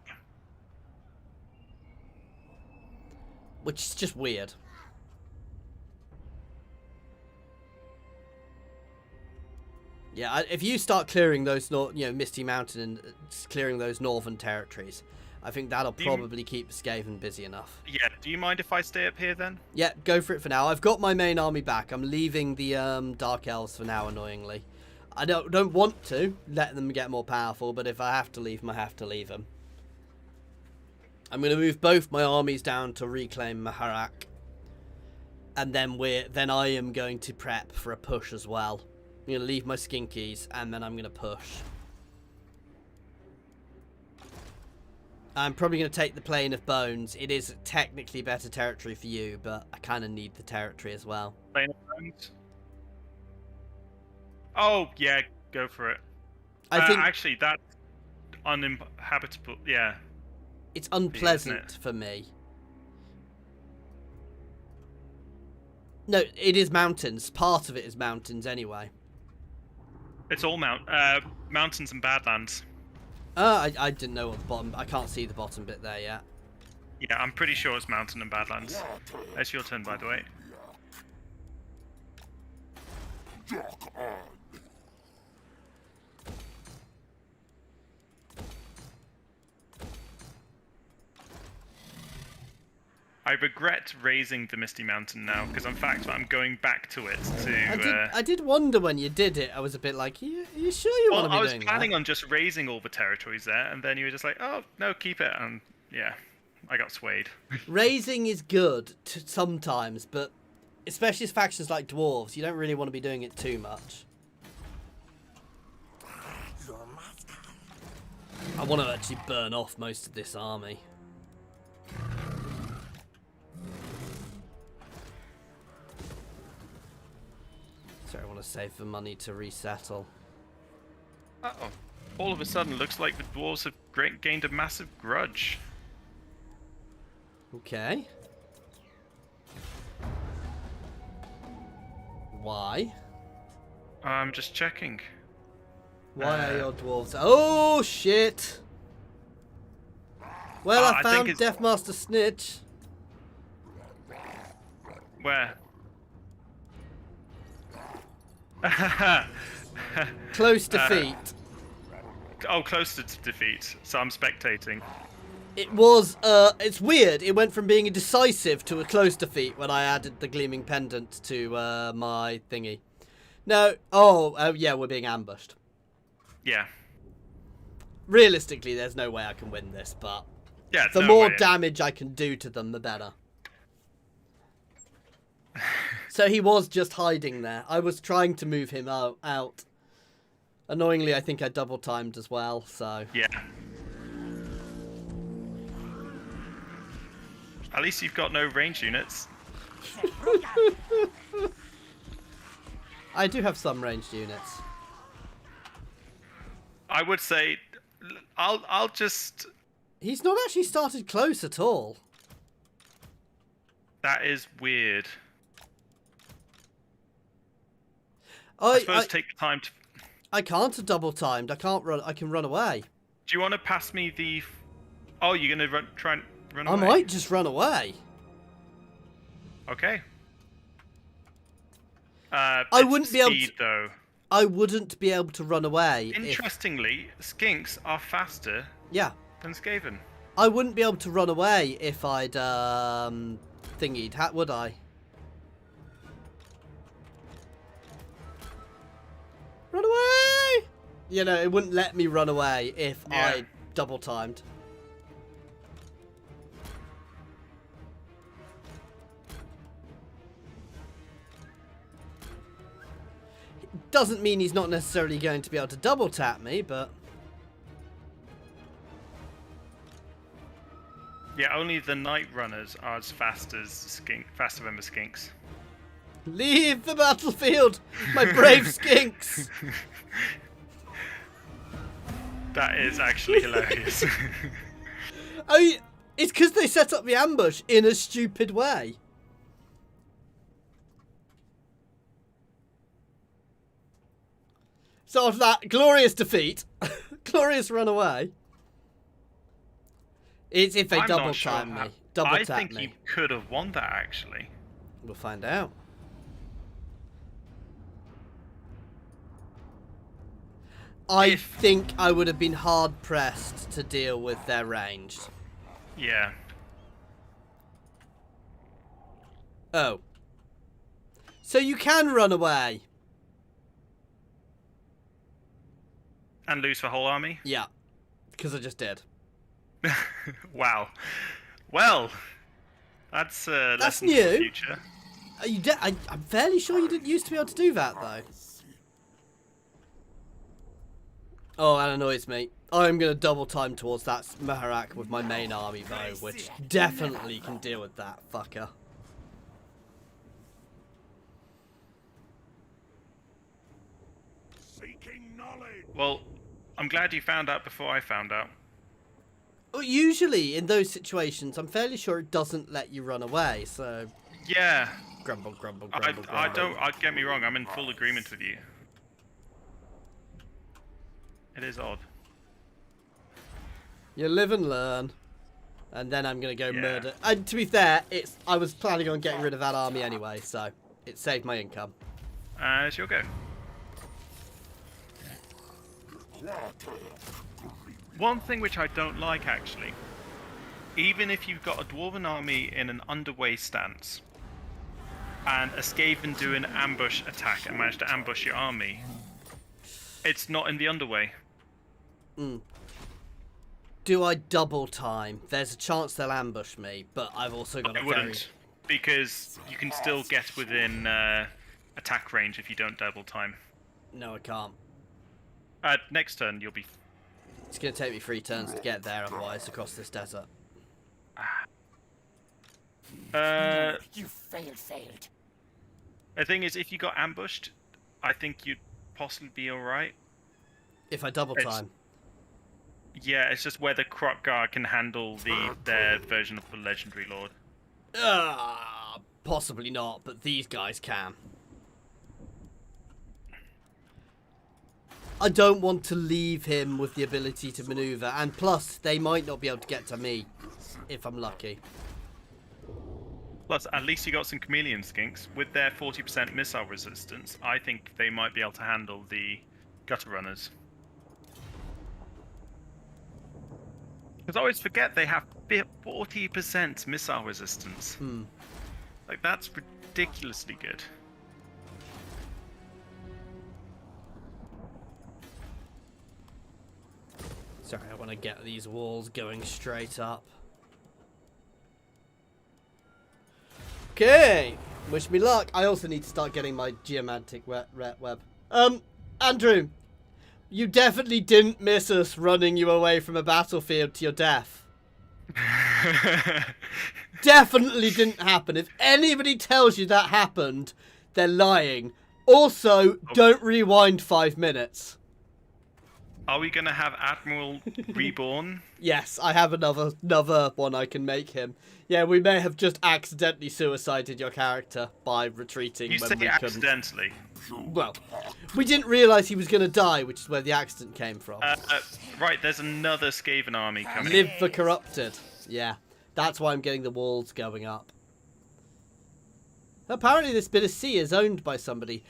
Which is just weird. Yeah, if you start clearing those, Misty Mountain and clearing those northern territories, I think that'll probably keep Skaven busy enough. Yeah, do you mind if I stay up here then? Yeah, go for it for now. I've got my main army back. I'm leaving the Dark Elves for now, annoyingly. I don't want to let them get more powerful, but if I have to leave them, I have to leave them. I'm going to move both my armies down to reclaim Maharak. And then I am going to prep for a push as well. I'm going to leave my Skinkies, and then I'm going to push. I'm probably going to take the Plain of Bones. It is technically better territory for you, but I kind of need the territory as well. Plain of Bones? Oh, yeah, go for it. I think actually, that's uninhabitable, yeah. it's unpleasant for me. No, it is mountains. Part of it is mountains anyway. It's all mountains and badlands. I didn't know what the bottom... I can't see the bottom bit there yet. Yeah, I'm pretty sure it's mountain and badlands. It's your turn, by the way. I regret raising the Misty Mountain now, because in fact I'm going back to it to... I did wonder when you did it. I was a bit like, are you sure you want to be doing that? I was planning on just raising all the territories there, and then you were just like, oh, no, keep it, and yeah, I got swayed. Raising is good sometimes, but especially as factions like dwarves, you don't really want to be doing it too much. I want to actually burn off most of this army. Sorry, I want to save the money to resettle. Uh-oh. All of a sudden, looks like the dwarves have gained a massive grudge. Okay. Why? I'm just checking. Why are your dwarves... Oh, shit! Well, I found Deathmaster Snitch. Where? Close defeat. Oh, close to defeat. So I'm spectating. It was, it's weird. It went from being a decisive to a close defeat when I added the gleaming pendant to my thingy. No. Oh, yeah, we're being ambushed. Yeah. Realistically, there's no way I can win this, but Yeah. the no more way. damage I can do to them, the better. So he was just hiding there. I was trying to move him out. Annoyingly, I think I double timed as well, so... Yeah. At least you've got no range units. I do have some ranged units. I would say, I'll just. He's not actually started close at all. That is weird. I I suppose take the time to. I can't have double timed. I can't run. I can run away. Do you want to pass me the? Oh, you're gonna try and run I away. might just run away. Okay. I it's wouldn't be able speed, to- though. I wouldn't be able to run away. Interestingly, skinks are faster Yeah. than Skaven. I wouldn't be able to run away if I'd thingied, would I? Run away! You know, it wouldn't let me run away if Yeah. I double timed. It doesn't mean he's not necessarily going to be able to double tap me, but Yeah, only the night runners are as fast as faster than the skinks. leave the battlefield, my brave skinks. That is actually hilarious. I mean, it's because they set up the ambush in a stupid way. So after that glorious defeat, glorious run away. It's if they I'm double not sure time how- me, double I tap think me. he could have won that actually. We'll find out. I think I would have been hard pressed to deal with their ranged. Yeah. Oh. So you can run away. And lose the whole army? Yeah. Because I just did. Wow. Well, that's a That's lesson for the new. future. Are you I'm fairly sure you didn't used to be able to do that, though. Oh, that annoys me. I'm going to double time towards that Maharak with my main army, though, which definitely can deal with that fucker. Seeking knowledge. Well, I'm glad you found out before I found out. Well, usually, in those situations, I'm fairly sure it doesn't let you run away, so... Yeah. Grumble, grumble, I grumble, grumble. don't. Get me wrong. I'm in full agreement with you. It is odd. You live and learn. And then I'm going to go Yeah. murder. And to be fair, I was planning on getting rid of that army anyway, so it saved my income. It's your go. One thing which I don't like, actually, even if you've got a Dwarven army in an underway stance, and a Skaven do an ambush attack and manage to ambush your army, it's not in the underway. Do I double time? There's a chance they'll ambush me, but I've also got I a wouldn't, because you can still get within attack range if you don't double time. No, I can't. Next turn, you'll be... It's going to take me 3 turns to get there otherwise across this desert. You failed. The thing is, if you got ambushed, I think you'd possibly be alright. If I double It's- time. Yeah, it's just whether Kroq-Gar can handle their version of the Legendary Lord. Possibly not, but these guys can. I don't want to leave him with the ability to maneuver, and plus, they might not be able to get to me, if I'm lucky. Plus, at least you got some chameleon skinks. With their 40% missile resistance, I think they might be able to handle the gutter runners. Because I always forget they have 40% missile resistance. Like, that's ridiculously good. Sorry, I want to get these walls going straight up. Okay, wish me luck. I also need to start getting my geomantic web. Andrew, you definitely didn't miss us running you away from a battlefield to your death. Definitely didn't happen. If anybody tells you that happened, they're lying. Also, don't rewind 5 minutes. Are we going to have Admiral Reborn? Yes, I have another one I can make him. Yeah, we may have just accidentally suicided your character by retreating You when say we couldn't. accidentally. Well, we didn't realise he was going to die, which is where the accident came from. Right, there's another Skaven army coming. Live the corrupted. Yeah, that's why I'm getting the walls going up. Apparently this bit of sea is owned by somebody.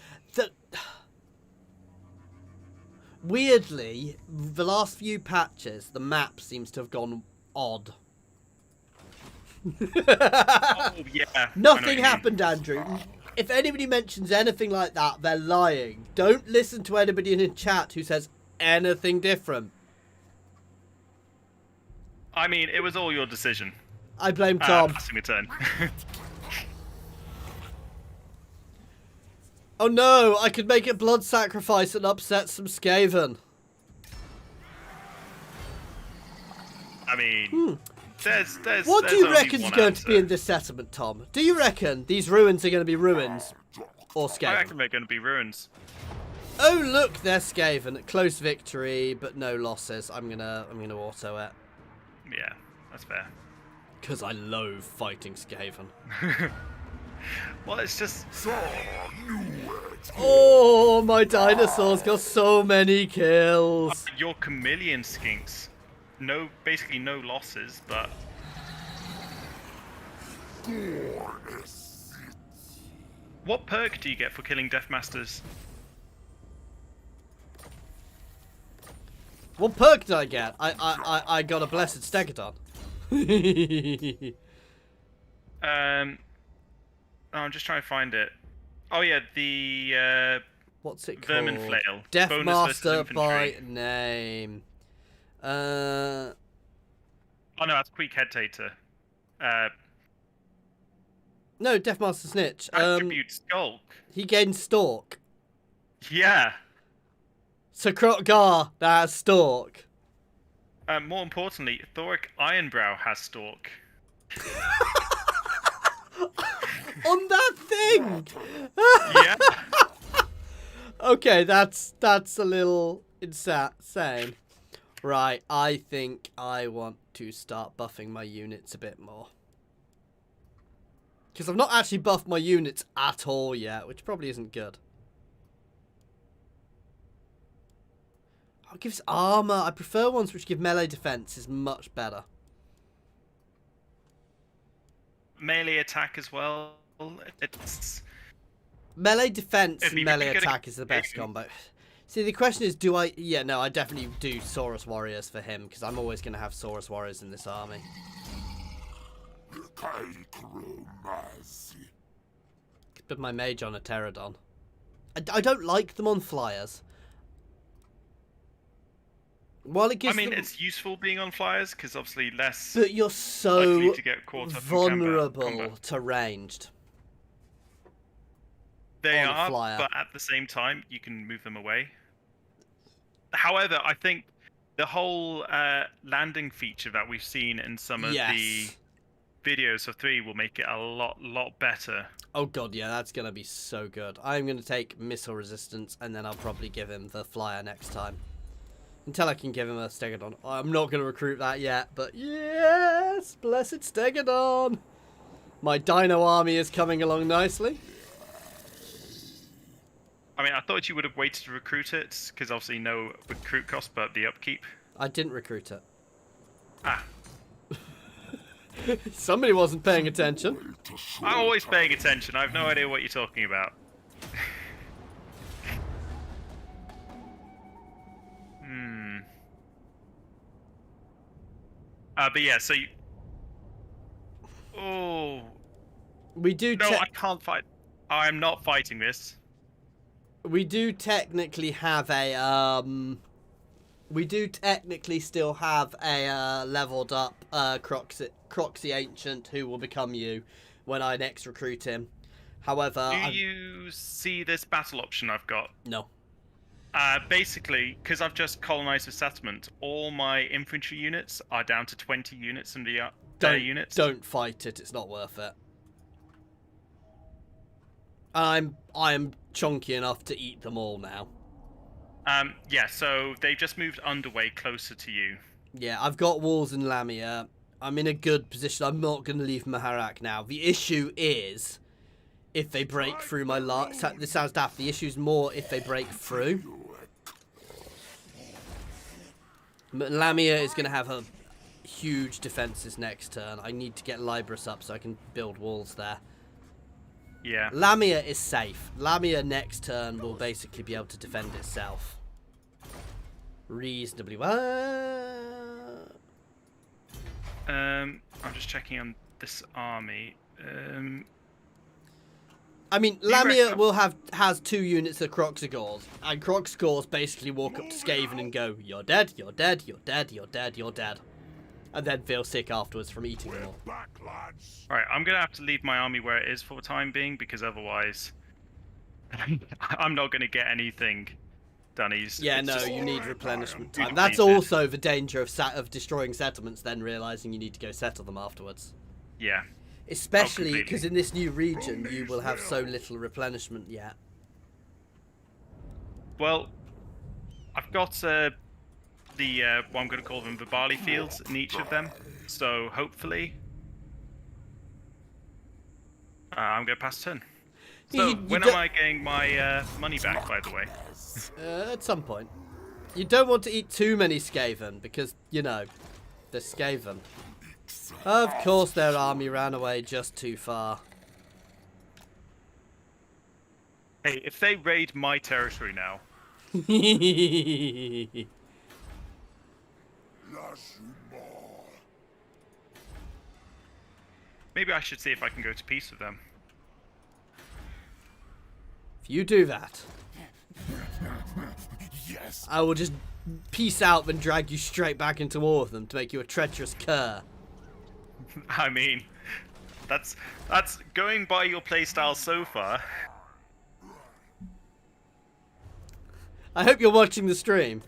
Weirdly, the last few patches, the map seems to have gone odd. Oh, yeah. Nothing happened, Andrew. If anybody mentions anything like that, they're lying. Don't listen to anybody in chat who says anything different. I mean, it was all your decision. I blame Tom. Passing a turn. Oh no, I could make a blood sacrifice and upset some Skaven. I mean, there's What do there's you only reckon's one going to be answer. in this settlement, Tom? Do you reckon these ruins are going to be ruins? Or I Skaven? reckon they're going to be ruins. Oh look, they're Skaven. Close victory, but no losses. I'm gonna auto it. Yeah, that's fair. Because I loathe fighting Skaven. Well, it's just... Oh, my dinosaurs got so many kills. Your chameleon skinks. Basically no losses, but... What perk do you get for killing Deathmasters? What perk did I get? I got a blessed Stegodon. I'm just trying to find it. Oh yeah, the What's it called? Vermin Flail. Deathmaster by name. Oh no, that's Quick Head Tater. No, Deathmaster Snitch. Attribute Skulk. He gains Stalk. Yeah. So Kroq-Gar, that has Stalk. More importantly, Thorek Iornbrow has Stalk. On that thing! Yeah. Okay, that's a little insane. Right, I think I want to start buffing my units a bit more. Because I've not actually buffed my units at all yet, which probably isn't good. Oh, it gives armor. I prefer ones which give melee defense, is much better. Melee attack as well. It's... Melee defense It'd and be melee really good attack is the best combo. See, the question is, do I... Yeah, no, I definitely do Saurus Warriors for him, because I'm always going to have Saurus Warriors in this army. Put my mage on a Pterodon. I don't like them on flyers. While it gives them... it's useful being on flyers, because obviously less... But you're so likely to get caught up in vulnerable combat. to ranged. They on a are, flyer. but at the same time, you can move them away. However, I think the whole landing feature that we've seen in some of the videos of 3 will make it a lot better. Oh god, yeah, that's going to be so good. I'm going to take missile resistance, and then I'll probably give him the flyer next time. Until I can give him a Stegodon. I'm not going to recruit that yet, but yes! Blessed Stegodon! My dino army is coming along nicely. I mean, I thought you would have waited to recruit it, because obviously no recruit cost, but the upkeep. I didn't recruit it. Ah. Somebody wasn't paying attention. I'm always paying attention. I have no idea what you're talking about. But yeah, so you... Oh... We do. No, I can't fight. I'm not fighting this. We do technically have a we do technically still have a leveled up Kroq the Ancient who will become you when I next recruit him. However, do you see this battle option I've got? No. Basically, because I've just colonized a settlement, all my infantry units are down to 20 units in their units. Don't fight it. It's not worth it. I'm chunky enough to eat them all now. Yeah, so they've just moved underway closer to you. Yeah, I've got walls in Lamia. I'm in a good position. I'm not going to leave Maharak now. The issue is if they break through my line. This sounds daft. The issue is more if they break through. Lamia is going to have a huge defenses next turn. I need to get Libris up so I can build walls there. Yeah. Lamia is safe. Lamia next turn will basically be able to defend itself reasonably well. I'm just checking on this army. I mean, Lamia has 2 units of Kroq-Gars, and Kroq-Gars basically walk up to Skaven and go, "You're dead, you're dead, you're dead, you're dead, you're dead," and then feel sick afterwards from eating them all. Alright, I'm going to have to leave my army where it is for the time being, because otherwise I'm not going to get anything done. Yeah, no, you need replenishment time. That's also the danger of destroying settlements, then realising you need to go settle them afterwards. Yeah. Especially because in this new region, you will have so little replenishment yet. Well, I've got what I'm going to call them, the barley fields in each of them. So hopefully, I'm going to pass turn. So when am I getting my money back, by the way? At some point. You don't want to eat too many Skaven because, you know, they're Skaven. Of course their army ran away just too far. Hey, if they raid my territory now... Maybe I should see if I can go to peace with them. If you do that, Yes. I will just peace out and drag you straight back into war with them to make you a treacherous cur. I mean, that's going by your playstyle so far. I hope you're watching the stream.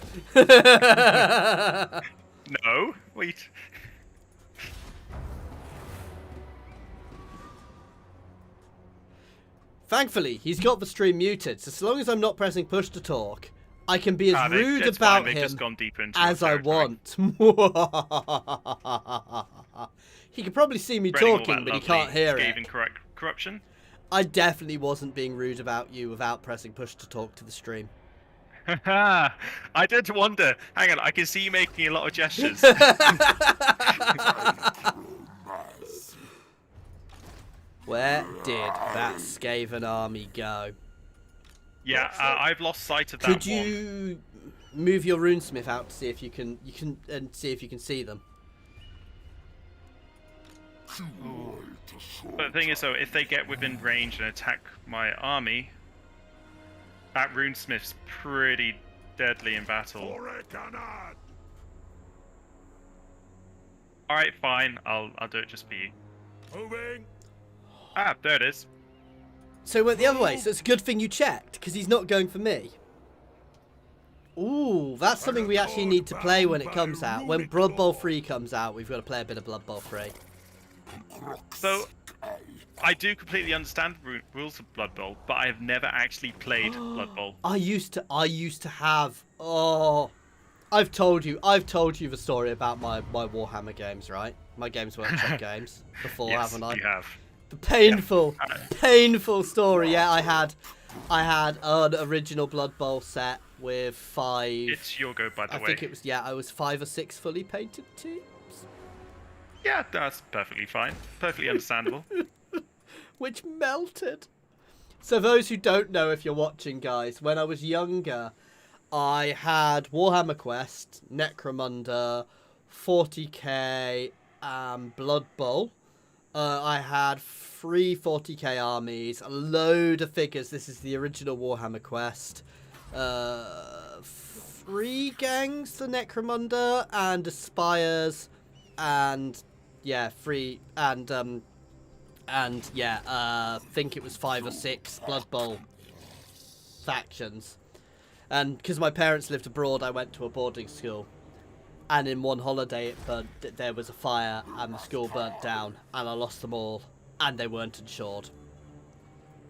No, wait. Thankfully, he's got the stream muted, so as long as I'm not pressing push to talk, I can be as rude about him just gone deeper into as I want. He could probably see me talking, but he can't hear it. Corruption. I definitely wasn't being rude about you without pressing push to talk to the stream. I did wonder. Hang on, I can see you making a lot of gestures. Where did that Skaven army go? Yeah, I've lost sight of that. Could you move your runesmith out to see if you can see if you can see them? But the thing is, though, if they get within range and attack my army, that runesmith's pretty deadly in battle. All right, fine. I'll do it just for you. Moving. Ah, there it is. So it went the other way, so it's a good thing you checked, because he's not going for me. Ooh, that's something we actually need to play when it comes out. When Blood Bowl 3 comes out, we've got to play a bit of Blood Bowl 3. So, I do completely understand the rules of Blood Bowl, but I have never actually played Blood Bowl. I used to have... Oh... I've told you the story about my Warhammer games, right? My Games Workshop games before, Yes, haven't I? you have. The painful story. Yeah, I had an original Blood Bowl set with 5. It's your go, by the way. I think it was, yeah, I was 5 or 6 fully painted teams. Yeah, that's perfectly fine. Perfectly understandable. Which melted. So those who don't know, if you're watching, guys, when I was younger, I had Warhammer Quest, Necromunda, 40k, Blood Bowl. I had 3 40k armies, a load of figures. This is the original Warhammer Quest. 3 gangs, the Necromunda, and Aspires, and yeah, 3 and yeah, I think it was 5 or 6 Blood Bowl factions. And because my parents lived abroad, I went to a boarding school. And in one holiday, there was a fire, and the school burnt down, and I lost them all, and they weren't insured.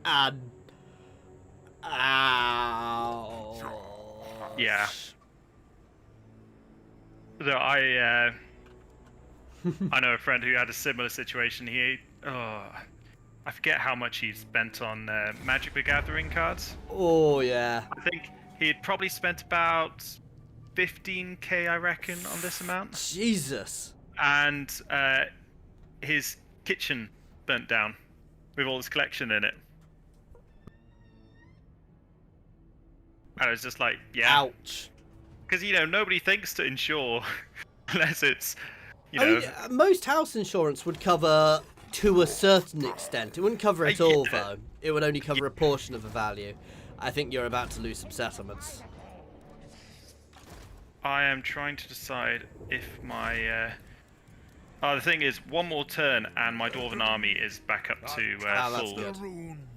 And ouch. Yeah. So I know a friend who had a similar situation. I forget how much he spent on Magic the Gathering cards. Oh yeah. I think he had probably spent about 15k, I reckon, on this amount. Jesus. And his kitchen burnt down with all his collection in it. And I was just like, yeah. Ouch. Because, nobody thinks to insure unless it's, I mean, most house insurance would cover to a certain extent. It wouldn't cover it all, though. It would only cover a portion of the value. I think you're about to lose some settlements. I am trying to decide if my... the thing is, one more turn and my Dwarven army is back up to that's good.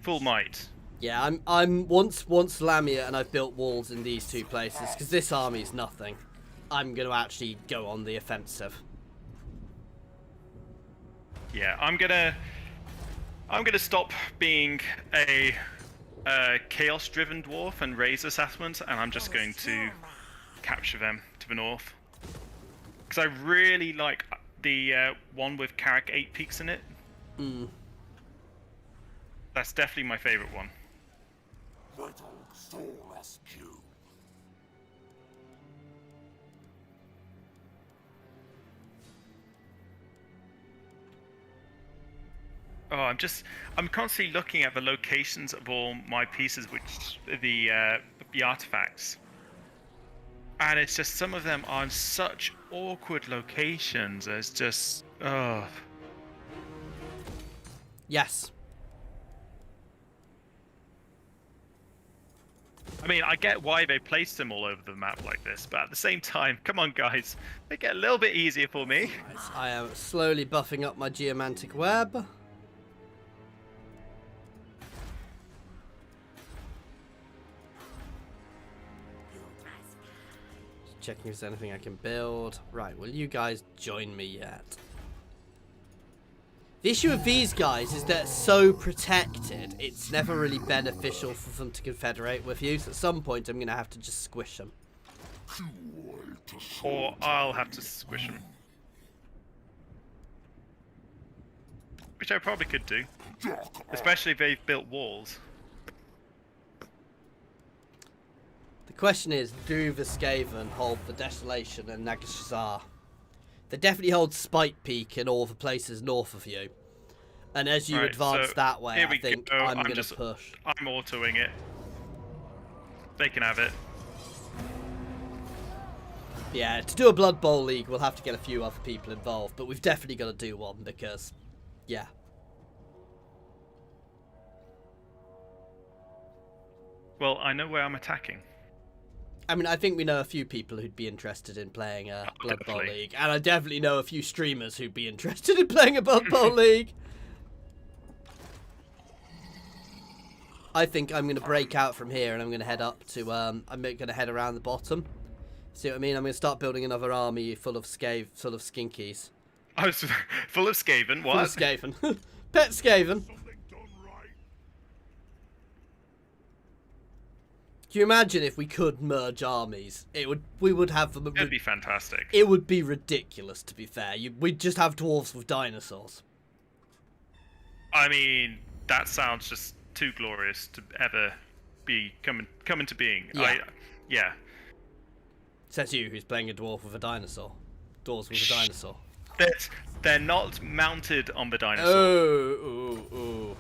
full might. Yeah, I'm once Lamia, and I've built walls in these 2 places, because this army's nothing. I'm going to actually go on the offensive. Yeah, I'm gonna stop being a chaos-driven dwarf and raise a settlement, and I'm just going to capture them to the north. Because I really like the one with Carrick 8 peaks in it. That's definitely my favourite one. Vital soul rescue. Oh, I'm constantly looking at the locations of all my pieces, which the artifacts, and it's just some of them are in such awkward locations. It's just Yes. I mean, I get why they placed them all over the map like this, but at the same time, come on, guys, make it a little bit easier for me. I am slowly buffing up my geomantic web. Checking if there's anything I can build. Right, will you guys join me yet? The issue with these guys is they're so protected, it's never really beneficial for them to confederate with you. So at some point, I'm going to have to just squish them. Or I'll have to squish them. Which I probably could do. Especially if they've built walls. The question is, do the Skaven hold the Desolation and Nagashazar? They definitely hold Spite Peak in all the places north of you. And as you advance that way, I think I'm going to push. I'm autoing it. They can have it. Yeah, to do a Blood Bowl League, we'll have to get a few other people involved. But we've definitely got to do one because, yeah. Well, I know where I'm attacking. I mean, I think we know a few people who'd be interested in playing a Blood Bowl League. And I definitely know a few streamers who'd be interested in playing a Blood Bowl League. I think I'm going to break out from here and I'm going to head up to, I'm going to head around the bottom. See what I mean? I'm going to start building another army full of skinkies. I was full of Skaven, what? Full of Skaven. Pet Skaven. Can you imagine if we could merge armies? We would have them. It'd be fantastic. It would be ridiculous, to be fair. We'd just have dwarves with dinosaurs. I mean, that sounds just too glorious to ever be come into being. Yeah. Yeah. Says you, who's playing a dwarf with a dinosaur. Dwarves with a dinosaur. they're not mounted on the dinosaur. Oh.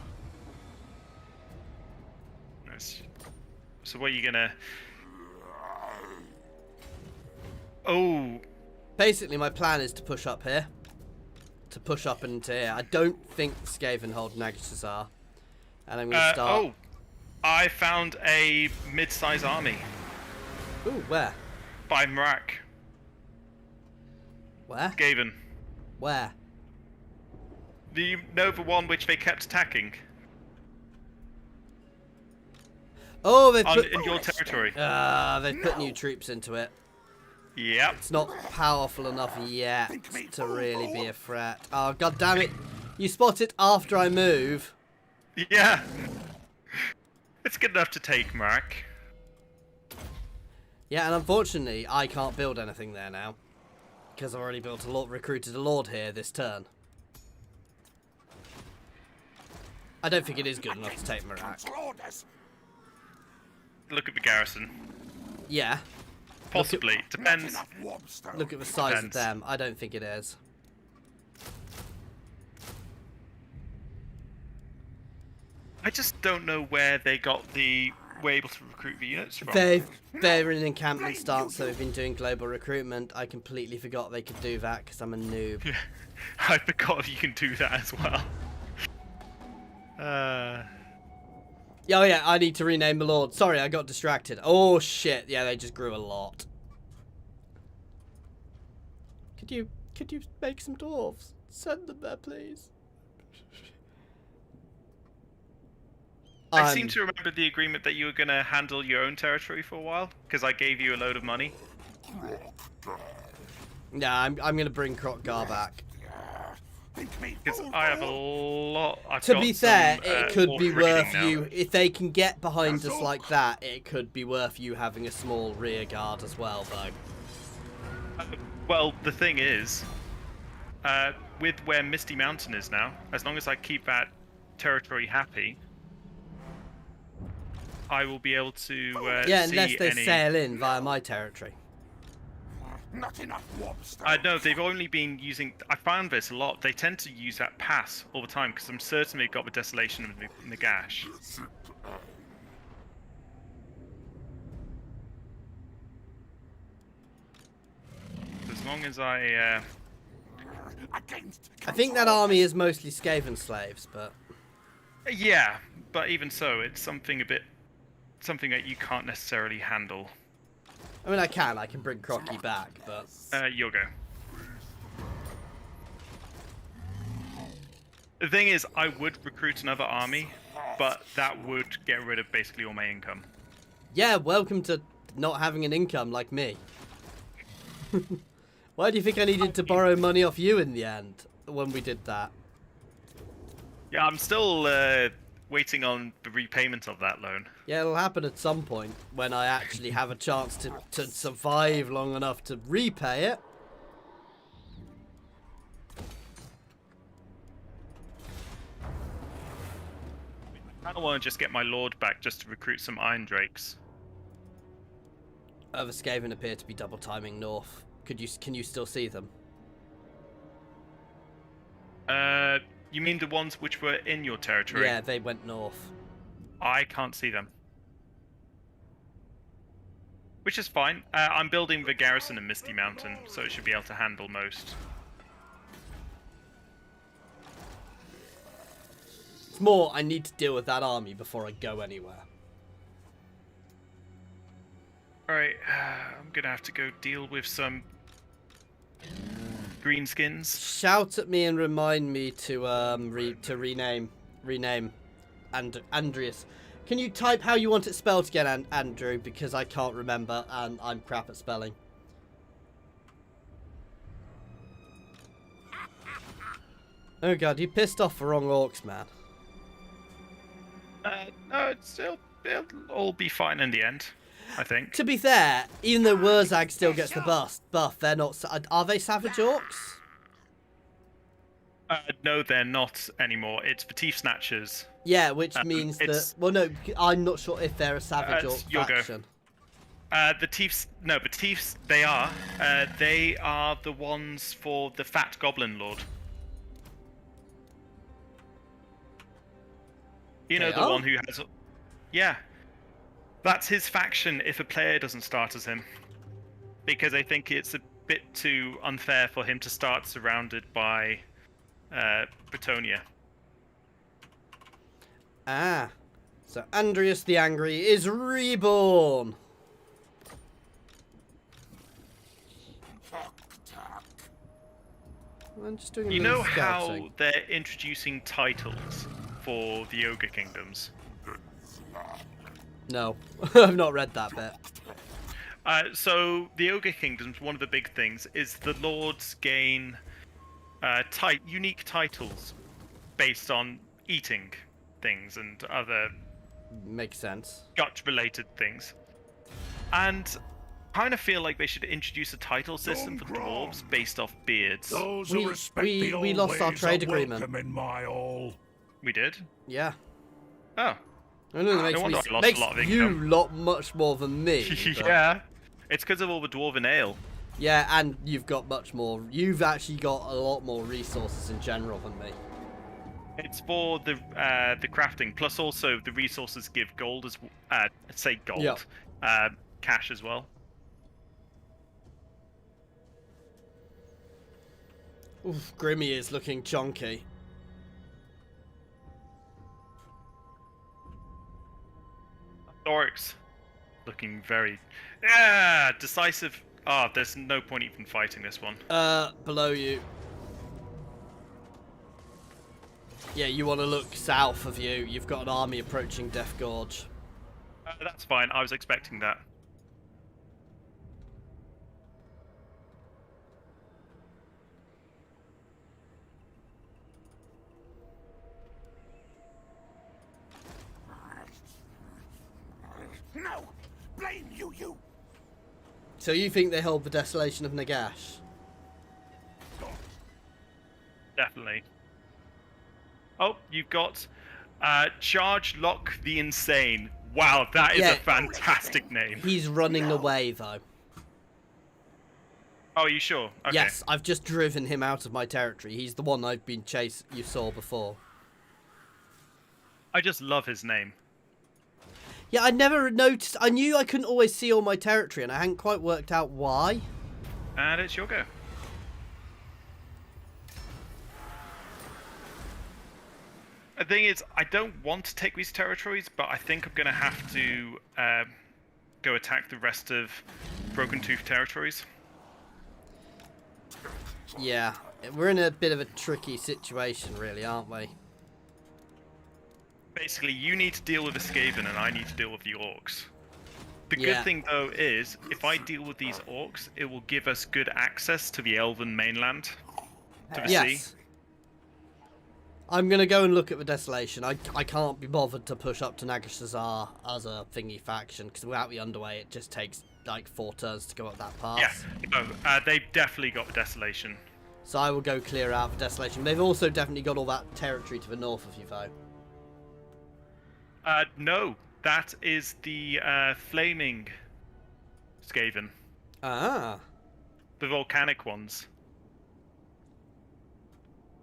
So what are you gonna? Oh. Basically, my plan is to push up here. To push up into here. I don't think Skaven hold Nagasazar. And I'm going to start... Oh, I found a mid-size army. Ooh, where? By Mrak. Where? Skaven. Where? Do you know the one which they kept attacking? Oh, they've put... In your territory. They've put new troops into it. Yep. It's not powerful enough yet to really be a threat. Oh, god damn it. You spot it after I move. Yeah. It's good enough to take, Mrak. Yeah, and unfortunately, I can't build anything there now. Because I've already recruited a lord here this turn. I don't think it is good enough to take Mrak. Look at the garrison. Yeah. Possibly. Depends. Look at the size of Depends. them. I don't think it is. I just don't know where they were able to recruit the units from. They're in an encampment stance, so they've been doing global recruitment. I completely forgot they could do that because I'm a noob. Yeah. I forgot you can do that as well. Oh yeah, I need to rename the lord. Sorry, I got distracted. Oh shit, yeah, they just grew a lot. Could you make some dwarves? Send them there, please. I seem to remember the agreement that you were going to handle your own territory for a while, because I gave you a load of money. Yeah, I'm going to bring Kroq-Gar back. Because I have a lot. To be fair, it could be worth you, if they can get behind us like that, it could be worth you having a small rear guard as well, though. Well, the thing is, with where Misty Mountain is now, as long as I keep that territory happy, I will be able to yeah, unless they sail in via my territory. Not enough warps. I know they've only been using. I found this a lot. They tend to use that pass all the time because I'm certain they've got the desolation of Nagash. As long as I think that army is mostly Skaven slaves, but yeah, but even so, it's something that you can't necessarily handle. I mean, I can bring Kroq back, but You'll go. The thing is, I would recruit another army, but that would get rid of basically all my income. yeah, welcome to not having an income like me. Why do you think I needed to borrow money off you in the end when we did that? Yeah, I'm still waiting on the repayment of that loan. Yeah, it'll happen at some point when I actually have a chance to survive long enough to repay it. I don't want to just get my lord back just to recruit some Iron Drakes. The Skaven appear to be double timing north. Can you still see them? You mean the ones which were in your territory? Yeah, they went north. I can't see them. Which is fine. I'm building the garrison in Misty Mountain, so it should be able to handle most. It's more, I need to deal with that army before I go anywhere. Alright, I'm gonna have to go deal with some greenskins. Shout at me and remind me to rename Andreas. Can you type how you want it spelled again, Andrew? Because I can't remember and I'm crap at spelling. Oh god, you pissed off the wrong orcs, man. No, it'll all be fine in the end, I think. To be fair, even though Wurzag still gets the buff, they're not. Are they savage orcs? No, they're not anymore. It's the Teeth Snatchers. Yeah, which means that. Well, no, I'm not sure if they're a savage orc You'll faction. The Tiefs, no, but Tiefs, they are the ones for the Fat Goblin Lord. You know, They the are? one who has... Yeah. That's his faction if a player doesn't start as him. Because I think it's a bit too unfair for him to start surrounded by Bretonia. Ah. So Andreas the Angry is reborn. I'm just doing a You little know scouting. how they're introducing titles for the Ogre Kingdoms? No, I've not read that bit. So the Ogre Kingdoms, one of the big things is the lords gain unique titles based on eating things and other Makes sense. gut-related things. And kind of feel like they should introduce a title system for dwarves based off beards. Those We- who respect we- the we old lost our ways trade are agreement. welcome in my all. We did? Yeah. Oh. I know, that No wonder I lost makes a lot of you income. lot much more than me. but- Yeah. It's because of all the dwarven ale. Yeah, and you've got much more. You've actually got a lot more resources in general than me. It's for the crafting, plus also the resources give gold as say gold, Yep. Cash as well. Oof, Grimmy is looking chunky. Thorek's looking very decisive. Ah, there's no point even fighting this one. Below you. Yeah, you want to look south of you. You've got an army approaching Death Gorge. That's fine. I was expecting that. No! Blame you, you! So you think they hold the desolation of Nagash? Definitely. Oh, you've got Charge Lock the Insane. Wow, that is Yeah. a fantastic name. He's running away, though. Oh, are you sure? Okay. Yes, I've just driven him out of my territory. He's the one I've been chasing. You saw before. I just love his name. Yeah, I never noticed. I knew I couldn't always see all my territory, and I hadn't quite worked out why. And it's your go. The thing is, I don't want to take these territories, but I think I'm going to have to go attack the rest of Broken Tooth territories. Yeah, we're in a bit of a tricky situation, really, aren't we? Basically, you need to deal with the Skaven, and I need to deal with the orcs. The Yeah. good thing, though, is if I deal with these orcs, it will give us good access to the Elven mainland, to the sea. Yes. I'm going to go and look at the desolation. I can't be bothered to push up to Nagashazar as a thingy faction, because without the underway, it just takes like 4 turns to go up that path. Yeah, no, they've definitely got the desolation. So I will go clear out the desolation. They've also definitely got all that territory to the north of you, though. No, that is the flaming Skaven, Ah. the volcanic ones.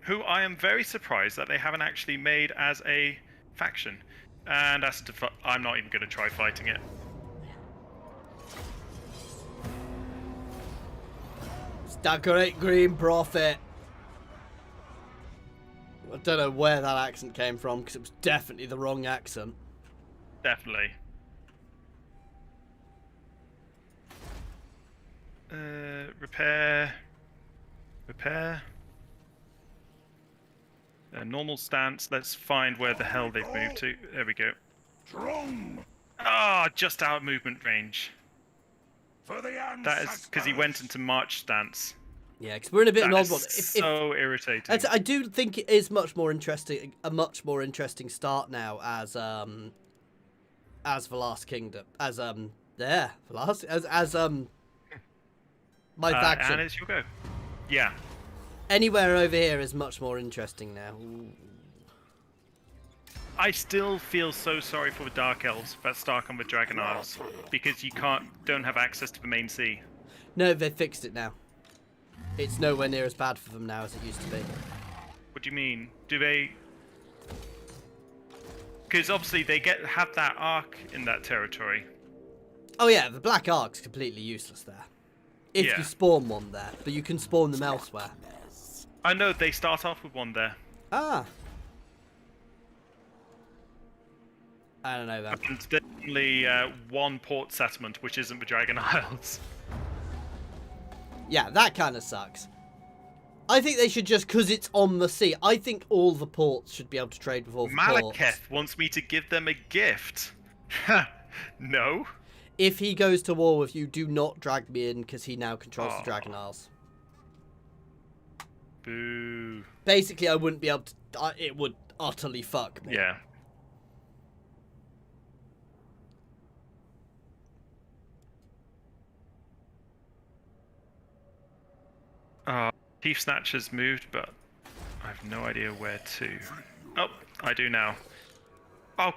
Who I am very surprised that they haven't actually made as a faction. And I'm not even going to try fighting it. It's that great green prophet. I don't know where that accent came from, because it was definitely the wrong accent. Definitely. Repair. Normal stance. Let's find where the hell they've moved to. There we go. Drum Ah, just out of movement range. for the ancestors. That is because he went into march stance. Yeah, because we're in a bit of an That odd is one. so irritating. I do think it is much more interesting, a much more interesting start now as the Last Kingdom, as my faction. And it's your go. Yeah. Anywhere over here is much more interesting now. Ooh. I still feel so sorry for the Dark Elves that start on the Dragon Isles because you don't have access to the main sea. No, they fixed it now. It's nowhere near as bad for them now as it used to be. What do you mean? Do they? Because obviously they have that arc in that territory. Oh yeah, the Black Ark's completely useless there. If Yeah. you spawn one there, but you can spawn them elsewhere. I know they start off with one there. Ah. I don't know that. And there's only one port settlement, which isn't the Dragon Isles. Yeah, that kind of sucks. I think they should just, because it's on the sea, I think all the ports should be able to trade with all the ports. Malekith wants me to give them a gift. No. If he goes to war with you, do not drag me in, because he now controls the Dragon Isles. Boo. Basically, I wouldn't be able to... it would utterly fuck me. Yeah. Thief Snatcher's moved, but I have no idea where to. Oh, I do now. Oh.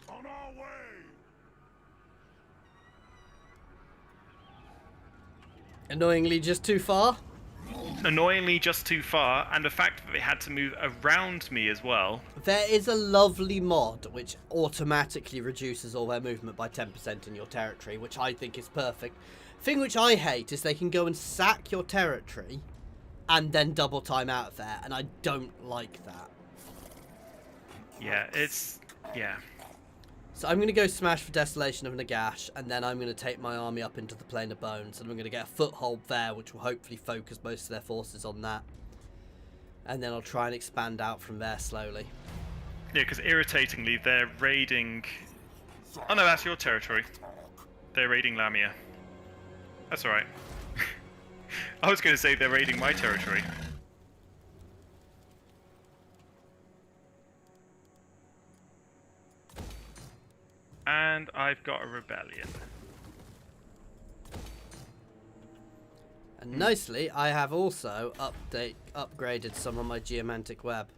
On our way! Annoyingly, just too far. Annoyingly just too far, and the fact that they had to move around me as well. There is a lovely mod which automatically reduces all their movement by 10% in your territory, which I think is perfect. Thing which I hate is they can go and sack your territory and then double time out of there, and I don't like that. Yeah, it's... yeah. So I'm going to go smash for Desolation of Nagash, and then I'm going to take my army up into the Plain of Bones, and I'm going to get a foothold there, which will hopefully focus most of their forces on that. And then I'll try and expand out from there slowly. Yeah, because irritatingly, they're raiding... Oh no, that's your territory. They're raiding Lamia. That's alright. I was going to say they're raiding my territory. And I've got a rebellion. And nicely, I have also upgraded some of my geomantic web.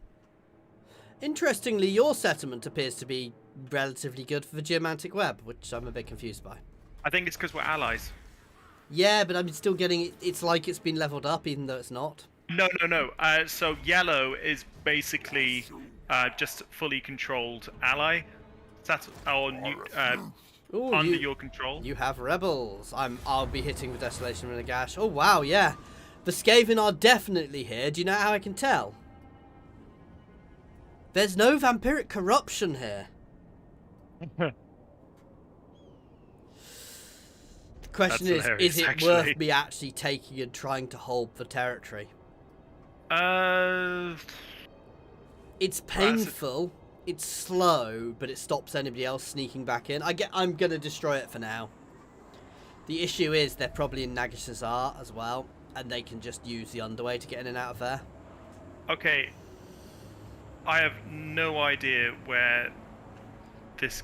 Interestingly, your settlement appears to be relatively good for the geomantic web, which I'm a bit confused by. I think it's because we're allies. Yeah, but I'm still getting it. It's like it's been leveled up, even though it's not. No. So yellow is basically just fully controlled ally. That's Ooh, under your control. You have rebels. I'll be hitting the Desolation of Nagash. Oh wow, yeah. The Skaven are definitely here. Do you know how I can tell? There's no vampiric corruption here. The question is it worth me actually taking and trying to hold the territory? It's painful. It's slow, but it stops anybody else sneaking back in. I'm gonna destroy it for now. The issue is they're probably in Nagashazar as well, and they can just use the underway to get in and out of there. Okay. I have no idea where this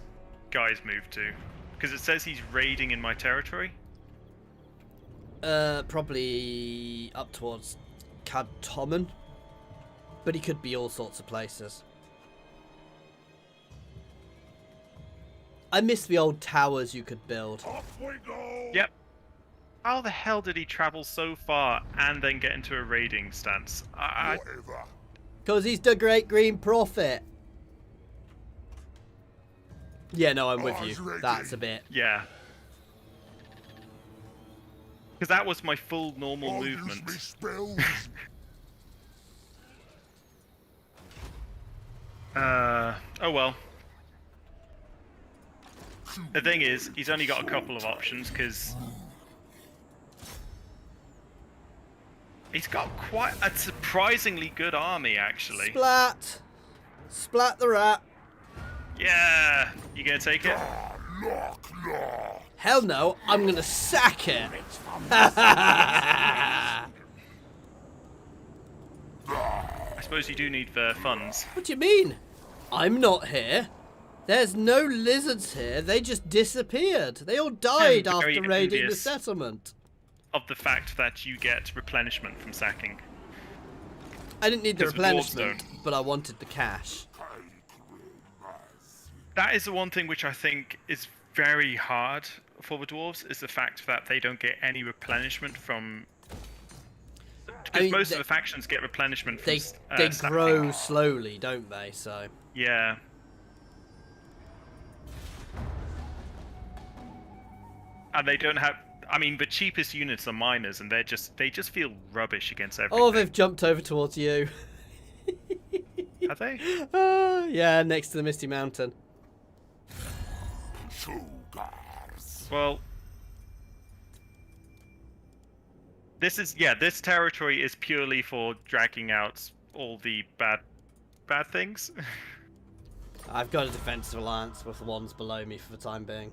guy's moved to, because it says he's raiding in my territory. Probably up towards Kadtomen, but he could be all sorts of places. I miss the old towers you could build. Off we go! Yep. How the hell did he travel so far and then get into a raiding stance? Whatever. Because he's the Great Green Prophet. Yeah, no, I'm with you. That's a bit. Yeah. Because that was my full normal I'll movement. use me spells. Oh well. The thing is, he's only got a couple of options, because he's got quite a surprisingly good army, actually. Splat! Splat the rat. Yeah! You gonna take it? Lock. Hell no, I'm gonna sack it. I suppose you do need the funds. What do you mean? I'm not here. There's no lizards here. They just disappeared. They all died Very after raiding the envious. settlement. of the fact that you get replenishment from sacking. I didn't need the 'Cause the dwarves replenishment, but I wanted the cash. That is the one thing which I think is very hard for the dwarves, is the fact that they don't get any replenishment from... Because most of the factions get replenishment from They stacking. grow slowly, don't they? So Yeah. And they don't have... I mean, the cheapest units are miners, and they just feel rubbish against everything. oh, they've jumped over towards you. Have they? Yeah, next to the Misty Mountain. Well, this territory is purely for dragging out all the bad things. I've got a defensive alliance with the ones below me for the time being.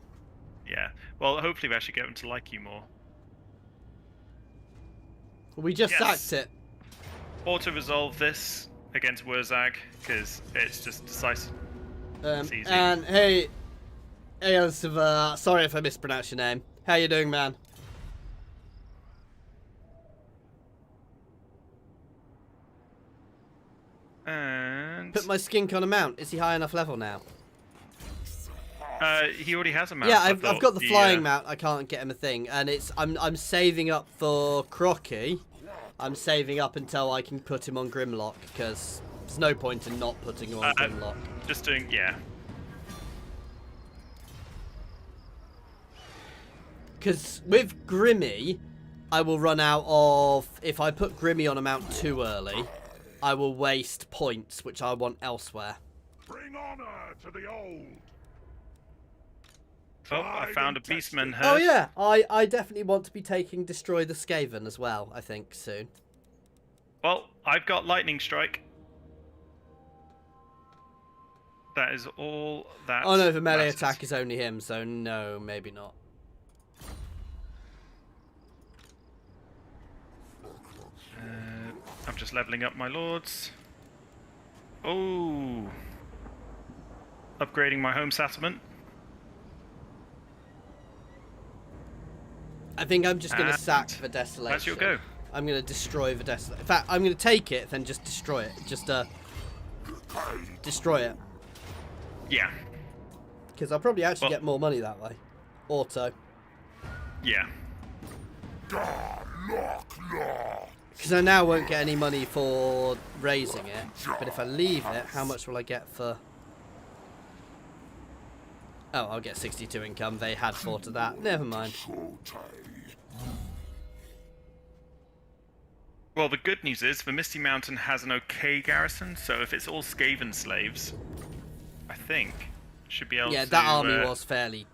Yeah. Well, hopefully we should get them to like you more. We just Yes. sacked it. Auto-resolve this against Wurzag, because it's just decisive. It's easy. And hey, Elsevier, sorry if I mispronounced your name. How you doing, man? And... Put my skink on a mount. Is he high enough level now? he already has a mount. Yeah, I I've thought got the flying mount. I can't get him a thing, and I'm saving up for Kroq-Gar. I'm saving up until I can put him on Grimlock, because there's no point in not putting him on Grimlock. Just doing, yeah. Because with Grimmy, I will run out of... If I put Grimmy on a mount too early, I will waste points, which I want elsewhere. Bring honor to the old. Oh, I found a beastman herd. Oh yeah, I definitely want to be taking Destroy the Skaven as well, I think, soon. Well, I've got lightning strike. That is all that Oh no, the melee matters. attack is only him, so no, maybe not. I'm just leveling up my lords. Oh, upgrading my home settlement. I think I'm just going to And sack the Desolation. that's your go. I'm going to destroy the Desolation. In fact, I'm going to take it, then just destroy it. Just, destroy it. Yeah. Because I'll probably actually get more money that way. Auto. Yeah. Because I now won't get any money for raising it. But if I leave it, how much will I get for... Oh, I'll get 62 income. They had thought of that. Never mind. Well, the good news is the Misty Mountain has an okay garrison, so if it's all Skaven slaves, I think should be able to... Yeah, that army was fairly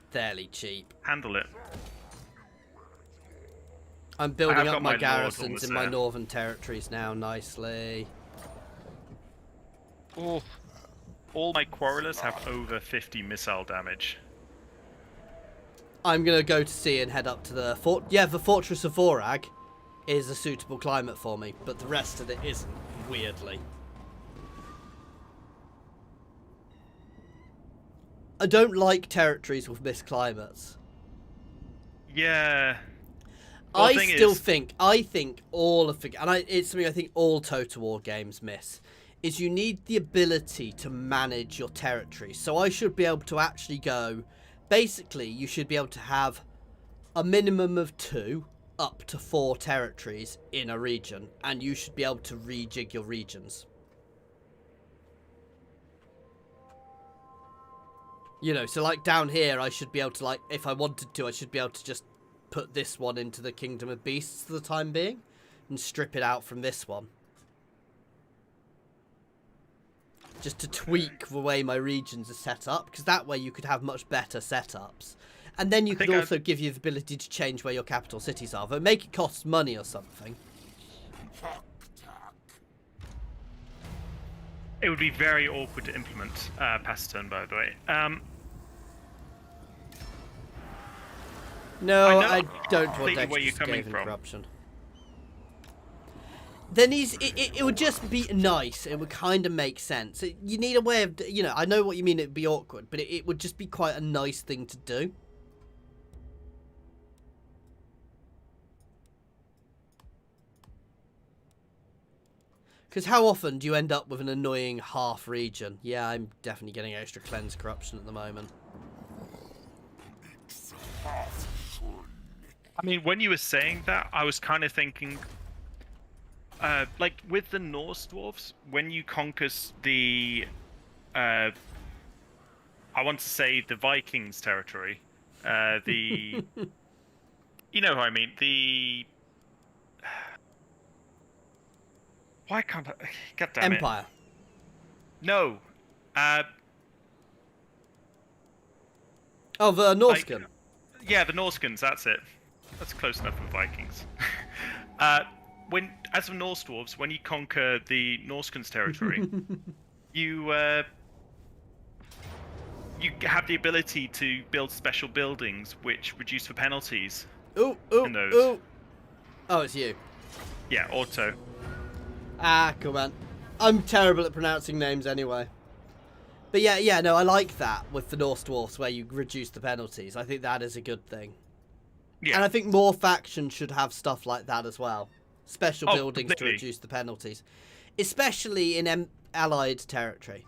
cheap. handle it. I'm building have up got my my lords garrisons almost in my there. northern territories now nicely. Oh, all my quarrelers have over 50 missile damage. I'm going to go to sea and head up to the fort. Yeah, the Fortress of Vorag is a suitable climate for me, but the rest of it isn't, weirdly. I don't like territories with missed climates. Yeah. Well, the thing I think all of the, and it's something I think all Total War games miss, is you need the ability to manage your territory. So I should be able to actually go, basically you should be able to have a minimum of 2 up to 4 territories in a region, and you should be able to rejig your regions. You know, so like down here I should be able to, like, if I wanted to, I should be able to just put this one into the Kingdom of Beasts for the time being and strip it out from this one. Just to tweak the way my regions are set up, because that way you could have much better setups. And then you could also give you the ability to change where your capital cities are, but make it cost money or something. It would be very awkward to implement past turn, by the way. No, I I know don't want completely where you're extra coming Skaven from. corruption. Then it would just be nice. It would kind of make sense. You need a way of, you know, I know what you mean, it'd be awkward, but it would just be quite a nice thing to do. Because how often do you end up with an annoying half region? Yeah, I'm definitely getting extra cleanse corruption at the moment. I mean, when you were saying that, I was kind of thinking, like with the Norse dwarves, when you conquer the, I want to say the Vikings territory, the, you know what I mean, the, why can't I, God damn it. Empire. No, Oh, the Norscan. yeah, the Norskins, that's it. That's close enough for Vikings. When, as of Norse dwarves, when you conquer the Norskins territory, you have the ability to build special buildings which reduce the penalties. Ooh. In those. Ooh. Oh, it's you. Yeah, auto. Ah, come on. I'm terrible at pronouncing names anyway. But yeah, no, I like that with the Norse dwarfs where you reduce the penalties. I think that is a good thing. Yeah. And I think more factions should have stuff like that as well. Special buildings completely. to reduce the penalties. Especially in allied territory.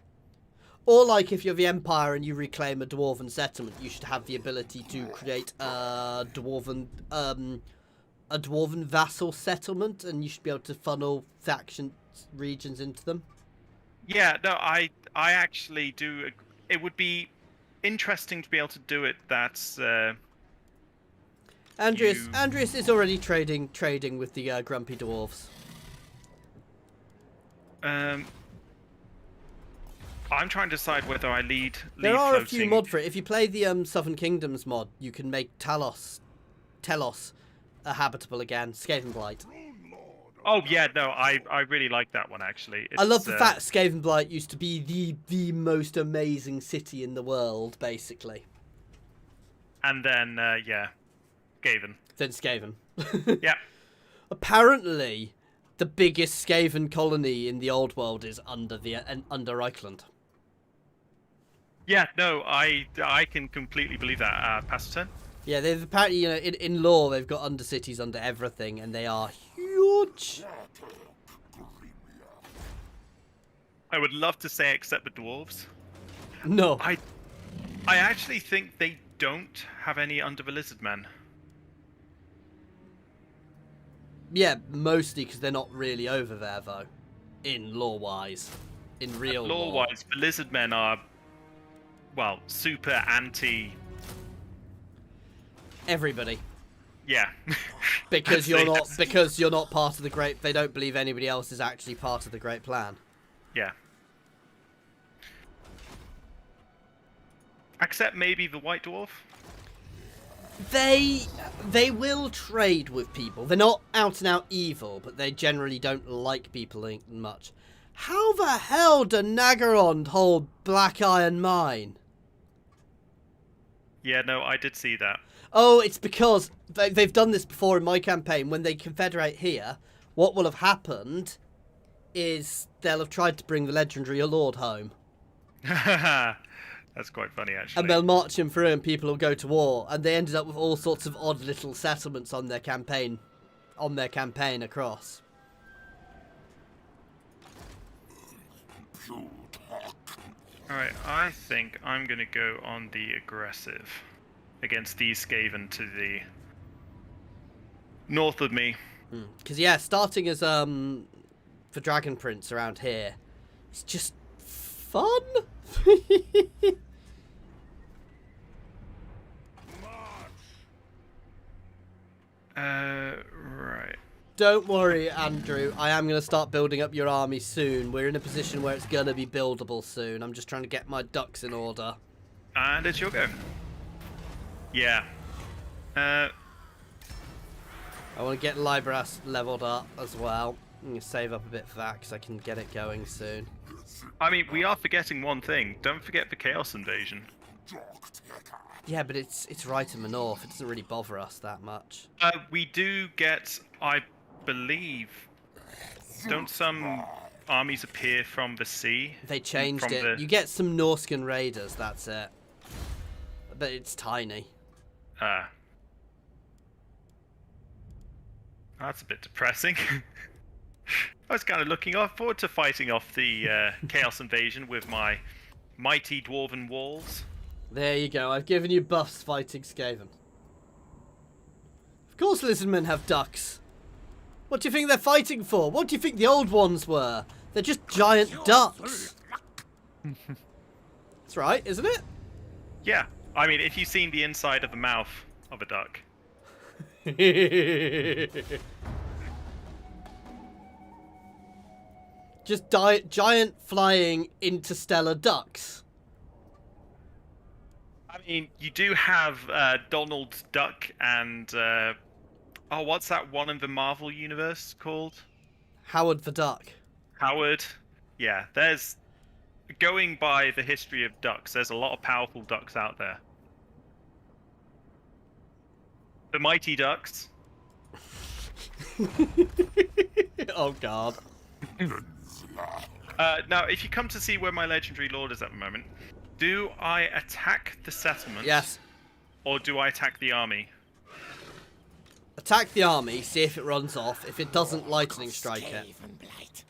Or like if you're the Empire and you reclaim a dwarven settlement, you should have the ability to create a dwarven vassal settlement, and you should be able to funnel faction regions into them. Yeah, no, I actually do. It would be interesting to be able to do it. That's Andreas is already trading with the grumpy dwarves. I'm trying to decide whether I lead There are a few floating. mod for it. If you play the Southern Kingdoms mod, you can make Telos habitable again. Skaven Blight. Oh yeah, no, I really like that one actually. I love the fact Skaven Blight used to be the most amazing city in the world, basically. And then yeah, Skaven. Then Skaven. Yeah. Apparently, the biggest Skaven colony in the old world is under Reichland. Yeah, no, I can completely believe that. Pass turn. Yeah, they've apparently, you know, in lore they've got undercities under everything, and they are huge. I would love to say except the dwarves. No. I actually think they don't have any under the lizard men. Yeah, mostly because they're not really over there, though. In lore-wise. In real lore. Lore-wise, the lizard men are, well, super anti... Everybody. Yeah. Because you're not part of the great... They don't believe anybody else is actually part of the great plan. Yeah. Except maybe the white dwarf. They will trade with people. They're not out and out evil, but they generally don't like people much. How the hell do Naggarond hold Black Iron Mine? Yeah, no, I did see that. Oh, it's because they've done this before in my campaign. When they confederate here, what will have happened is they'll have tried to bring the legendary Lord home. That's quite funny, actually. And they'll march him through and people will go to war. And they ended up with all sorts of odd little settlements on their campaign across. Alright, I think I'm going to go on the aggressive against these Skaven to the north of me. Because, yeah, starting as for Dragon Prince around here, it's just fun. Right. Don't worry, Andrew. I am going to start building up your army soon. We're in a position where it's going to be buildable soon. I'm just trying to get my ducks in order. And it's your go. Yeah. I want to get Libras leveled up as well. I'm going to save up a bit for that because I can get it going soon. I mean, we are forgetting one thing. Don't forget the Chaos Invasion. Yeah, but it's right in the north. It doesn't really bother us that much. We do get, I believe, don't some armies appear from the sea? They changed From it. the- You get some Norscan raiders, that's it. But it's tiny. That's a bit depressing. I was kind of looking forward to fighting off the Chaos Invasion with my mighty dwarven walls. There you go. I've given you buffs fighting Skaven. Of course lizardmen have ducks. What do you think they're fighting for? What do you think the old ones were? They're just giant ducks. That's right, isn't it? Yeah, I mean, if you've seen the inside of the mouth of a duck. Just giant flying interstellar ducks. I mean, you do have Donald Duck and oh, what's that one in the Marvel universe called? Howard the Duck. Howard. Yeah, there's going by the history of ducks. There's a lot of powerful ducks out there. The mighty ducks. Oh God. Now, if you come to see where my legendary lord is at the moment, do I attack the settlement? Yes. Or do I attack the army? Attack the army, see if it runs off. If it doesn't, lightning strike it. Skaven blight.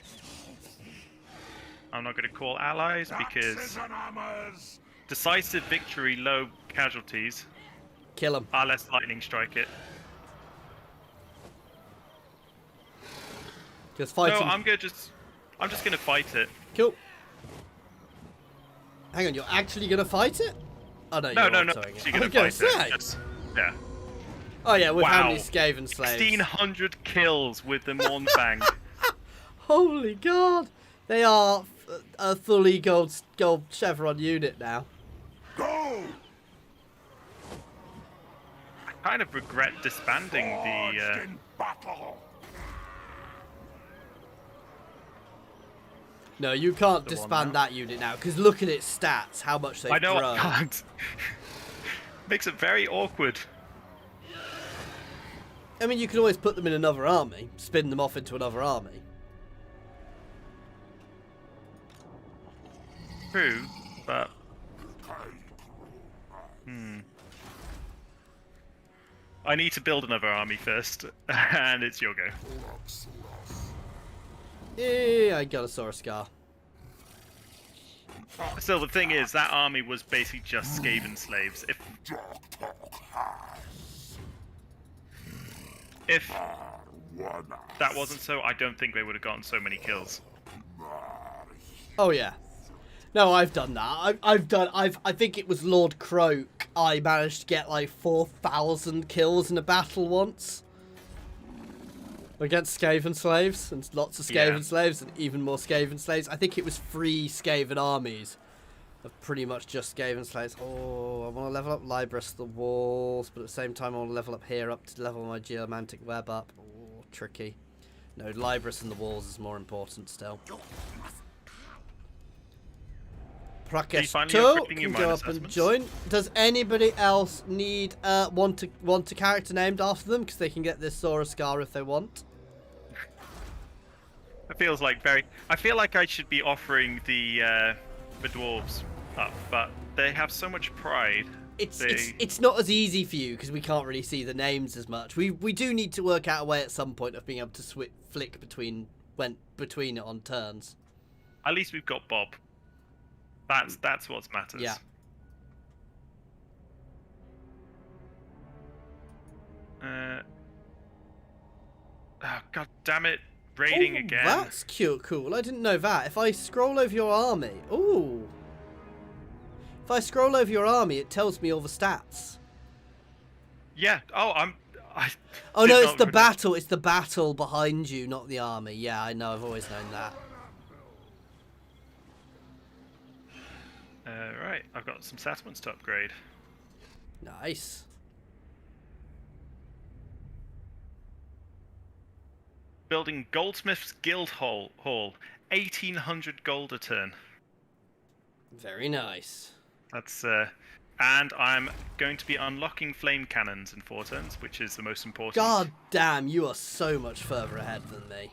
I'm not going to call allies because Axes and hammers. decisive victory, low casualties. Kill them. Let's lightning strike it. Because fighting... No, I'm just gonna fight it. Cool. Hang on, you're actually going to fight it? Oh no, No, you're no. autoing Actually it. gonna I was going fight to say. it. Just- yeah. Oh yeah, with how Wow. many Skaven slaves? 1,600 kills with the Mornfang. Holy God. They are a fully gold chevron unit now. Go! I kind of regret disbanding Forged the. in battle. No, you can't The one disband now? that unit now, because look at its stats, how much they've I know grown. I can't. Makes it very awkward. I mean, you can always put them in another army, spin them off into another army. True, but I need to build another army first, and it's your go. Yeah, I got a Sora Scar. Still, the thing is, that army was basically just Skaven slaves. If that wasn't so, I don't think they would have gotten so many kills. Oh yeah. No, I've done that. I think it was Lord Kroq. I managed to get like 4,000 kills in a battle once. Against Skaven slaves, and lots of Skaven slaves, and even more Skaven slaves. I think it was 3 Skaven armies of pretty much just Skaven slaves. Oh, I want to level up Libris the walls, but at the same time I want to level up here up to level my geomantic web up. Oh, tricky. No, Libris and the walls is more important still. Prakesh finally 2 upgrading can your go mine up and assessments? join. Does anybody else need want a character named after them, because they can get this Sora Scar if they want? It feels like I feel like I should be offering the dwarves up, but they have so much pride. It's not as easy for you because we can't really see the names as much. We do need to work out a way at some point of being able to flick between it on turns. At least we've got Bob. That's what matters. Yeah. Oh, God damn it! Raiding Oh, again. That's cute, cool. I didn't know that. If I scroll over your army, ooh. If I scroll over your army, it tells me all the stats. Yeah. Oh, Oh did no, it's not the really- battle. It's the battle behind you, not the army. Yeah, I know. I've always known that. Right. I've got some settlements to upgrade. Nice. Building Goldsmith's Guild Hall. 1,800 gold a turn. Very nice. That's and I'm going to be unlocking flame cannons in 4 turns, which is the most important. God damn, you are so much further ahead than me.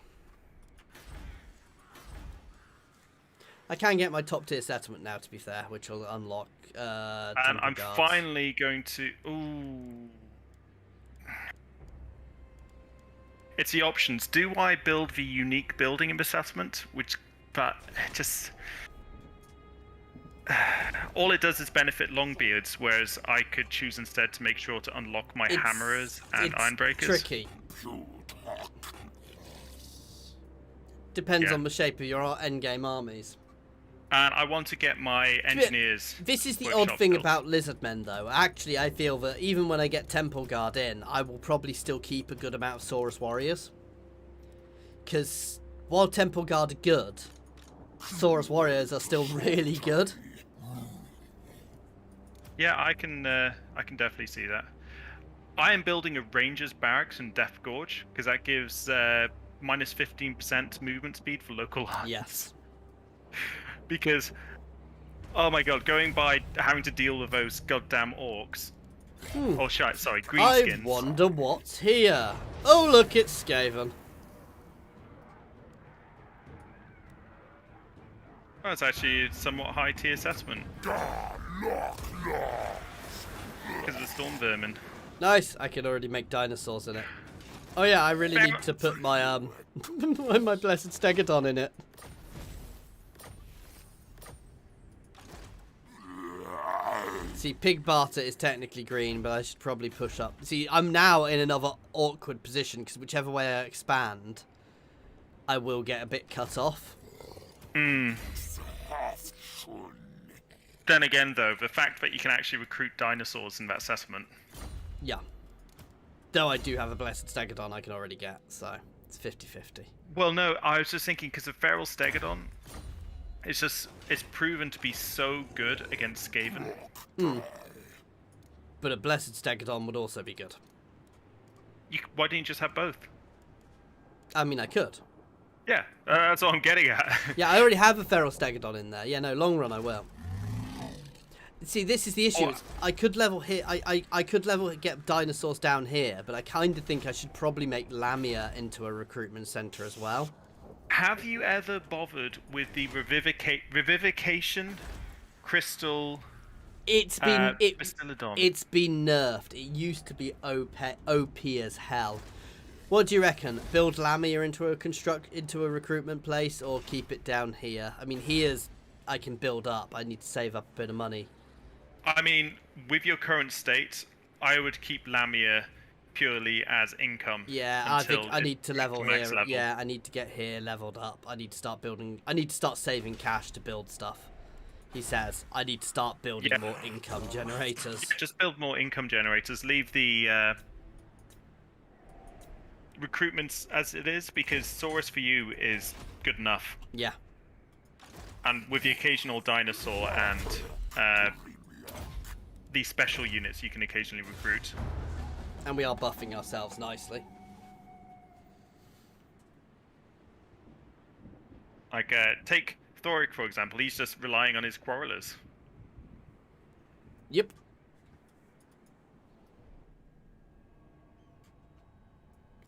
I can get my top tier settlement now, to be fair, which will unlock. And Temple I'm Guards. finally going to. Ooh. it's the options. Do I build the unique building in the settlement, but just all it does is benefit Longbeards, whereas I could choose instead to make sure to unlock my hammerers and ironbreakers. Tricky. Depends on the shape of your endgame armies. And I want to get my engineers. This is the odd thing about Lizardmen, though. Actually, I feel that even when I get Temple Guard in, I will probably still keep a good amount of Saurus Warriors. Because while Temple Guard are good, Saurus Warriors are still really good. Yeah, I can definitely see that. I am building a Rangers barracks in Death Gorge because that gives minus 15% movement speed for local armies. Yes. Because, oh my god, going by having to deal with those goddamn orcs. Oh shit, sorry, greenskins. I wonder what's here. Oh look, it's Skaven. Oh, it's actually a somewhat high tier settlement. Because of the storm vermin. Nice, I can already make dinosaurs in it. Oh yeah, I really need to put my my blessed Stegodon in it. See, Pig Barter is technically green, but I should probably push up. See, I'm now in another awkward position, because whichever way I expand, I will get a bit cut off. Then again, though, the fact that you can actually recruit dinosaurs in that settlement. Yeah. Though I do have a Blessed Stegodon I can already get, so it's 50-50. Well, no, I was just thinking, because the Feral Stegodon, it's proven to be so good against Skaven. But a Blessed Stegodon would also be good. Why didn't you just have both? I mean, I could. Yeah, that's what I'm getting at. Yeah, I already have a Feral Stegodon in there. Yeah, no, long run I will. See, this is the issue. I could level here. I could get dinosaurs down here, but I kind of think I should probably make Lamia into a recruitment center as well. Have you ever bothered with the revivification crystal? It's been Bastillodon? it's been nerfed. It used to be OP as hell. What do you reckon? Build Lamia into a recruitment place, or keep it down here? I mean, here's I can build up. I need to save up a bit of money. I mean, with your current state, I would keep Lamia purely as income. Yeah, I think I need to level here. Yeah, I need to get here leveled up. I need to start building. I need to start saving cash to build stuff. He says I need to start building more income generators. Yeah, just build more income generators. Leave the recruitments as it is, because Saurus for you is good enough. Yeah. And with the occasional dinosaur and these special units you can occasionally recruit. And we are buffing ourselves nicely. Like, take Thorek, for example. He's just relying on his quarrelers. Yep.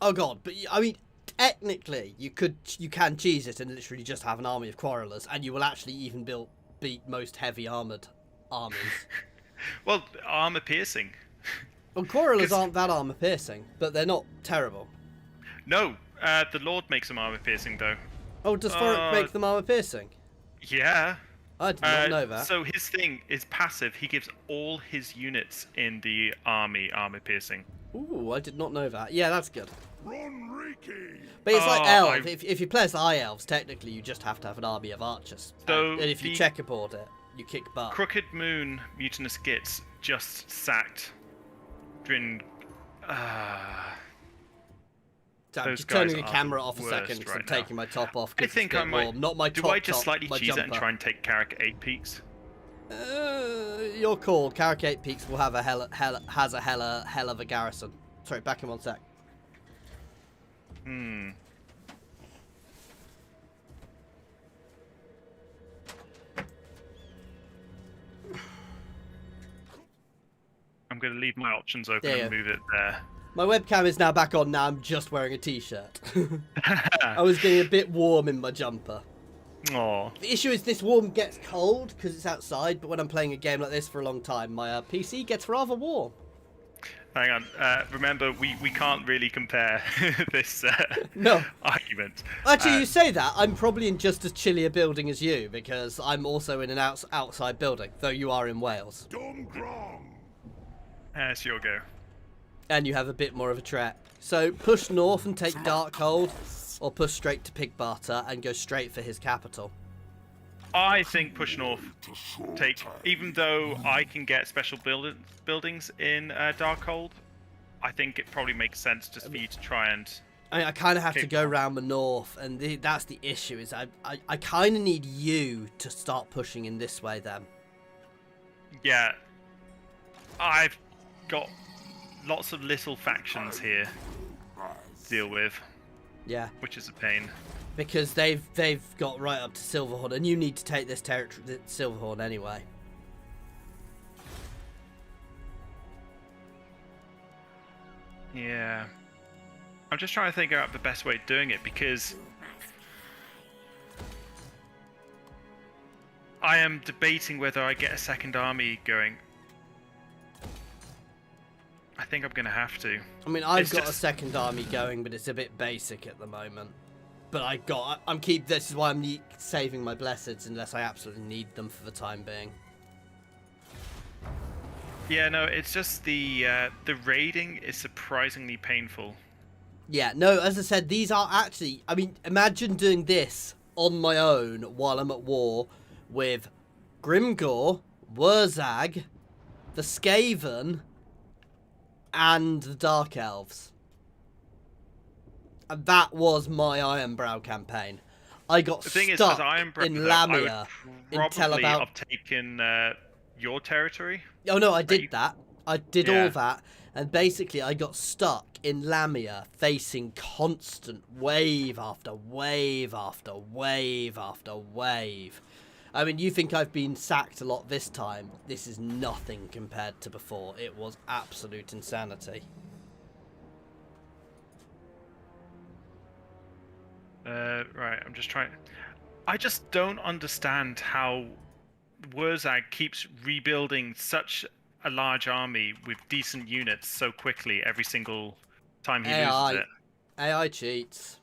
Oh god, but I mean, technically, you can cheese it and literally just have an army of quarrelers, and you will actually even beat most heavy armored armies. Well, armor piercing. Well, quarrelers aren't that armor piercing, but they're not terrible. No, the Lord makes them armor piercing though. Oh, does Thorek make them armor piercing? Yeah. I did not know that. So his thing is passive. He gives all his units in the army armor piercing. Ooh, I did not know that. Yeah, that's good. Ronriki! But it's like elves. If you play as high elves, technically you just have to have an army of archers. So and if you checkerboard it, you kick butt. Crooked Moon Mutinous Gits just sacked Drin. I'm just turning the camera off a second because I'm taking my top off. I think I might. Warm. Not my top. Do I just slightly my cheese it and jumper. try and take Carrick 8 Peaks? Your call. Carrick 8 Peaks will have a hell of a garrison. Sorry, back in one sec. I'm going to leave my options open and move it there. My webcam is now back on. Now I'm just wearing a t-shirt. I was getting a bit warm in my jumper. Aww. The issue is this warm gets cold because it's outside, but when I'm playing a game like this for a long time, my PC gets rather warm. Hang on. Remember, we can't really compare this No. argument. Actually, you say that. I'm probably in just as chilly a building as you, because I'm also in an outside building, though you are in Wales. It's your go. And you have a bit more of a trek. So push north and take Darkhold, or push straight to Pigbarter and go straight for his capital. I think push north. Even though I can get special buildings in Darkhold, I think it probably makes sense just for you to try and. I mean, I kind of have to go around the north, and that's the issue. Is I kind of need you to start pushing in this way then. Yeah, I've got lots of little factions here to deal with. Yeah. Which is a pain. Because they've got right up to Silverhorn, and you need to take this territory, Silverhorn, anyway. Yeah. I'm just trying to figure out the best way of doing it, because I am debating whether I get a second army going. I think I'm going to have to. I mean, I've got a second army going, but it's a bit basic at the moment. But this is why I'm saving my blesseds unless I absolutely need them for the time being. Yeah, no, it's just the raiding is surprisingly painful. Yeah, no, as I said, these are actually, I mean, imagine doing this on my own while I'm at war with Grimgor, Wurzag, the Skaven, and the Dark Elves. And that was my Ironbrow campaign. I got stuck in Lamia until about... I've taken your territory. Oh no, I did that. I did all that. And basically I got stuck in Lamia facing constant wave after wave after wave after wave. I mean, you think I've been sacked a lot this time. This is nothing compared to before. It was absolute insanity. Right, I'm just trying. I just don't understand how Wurzag keeps rebuilding such a large army with decent units so quickly every single time he loses it. AI cheats.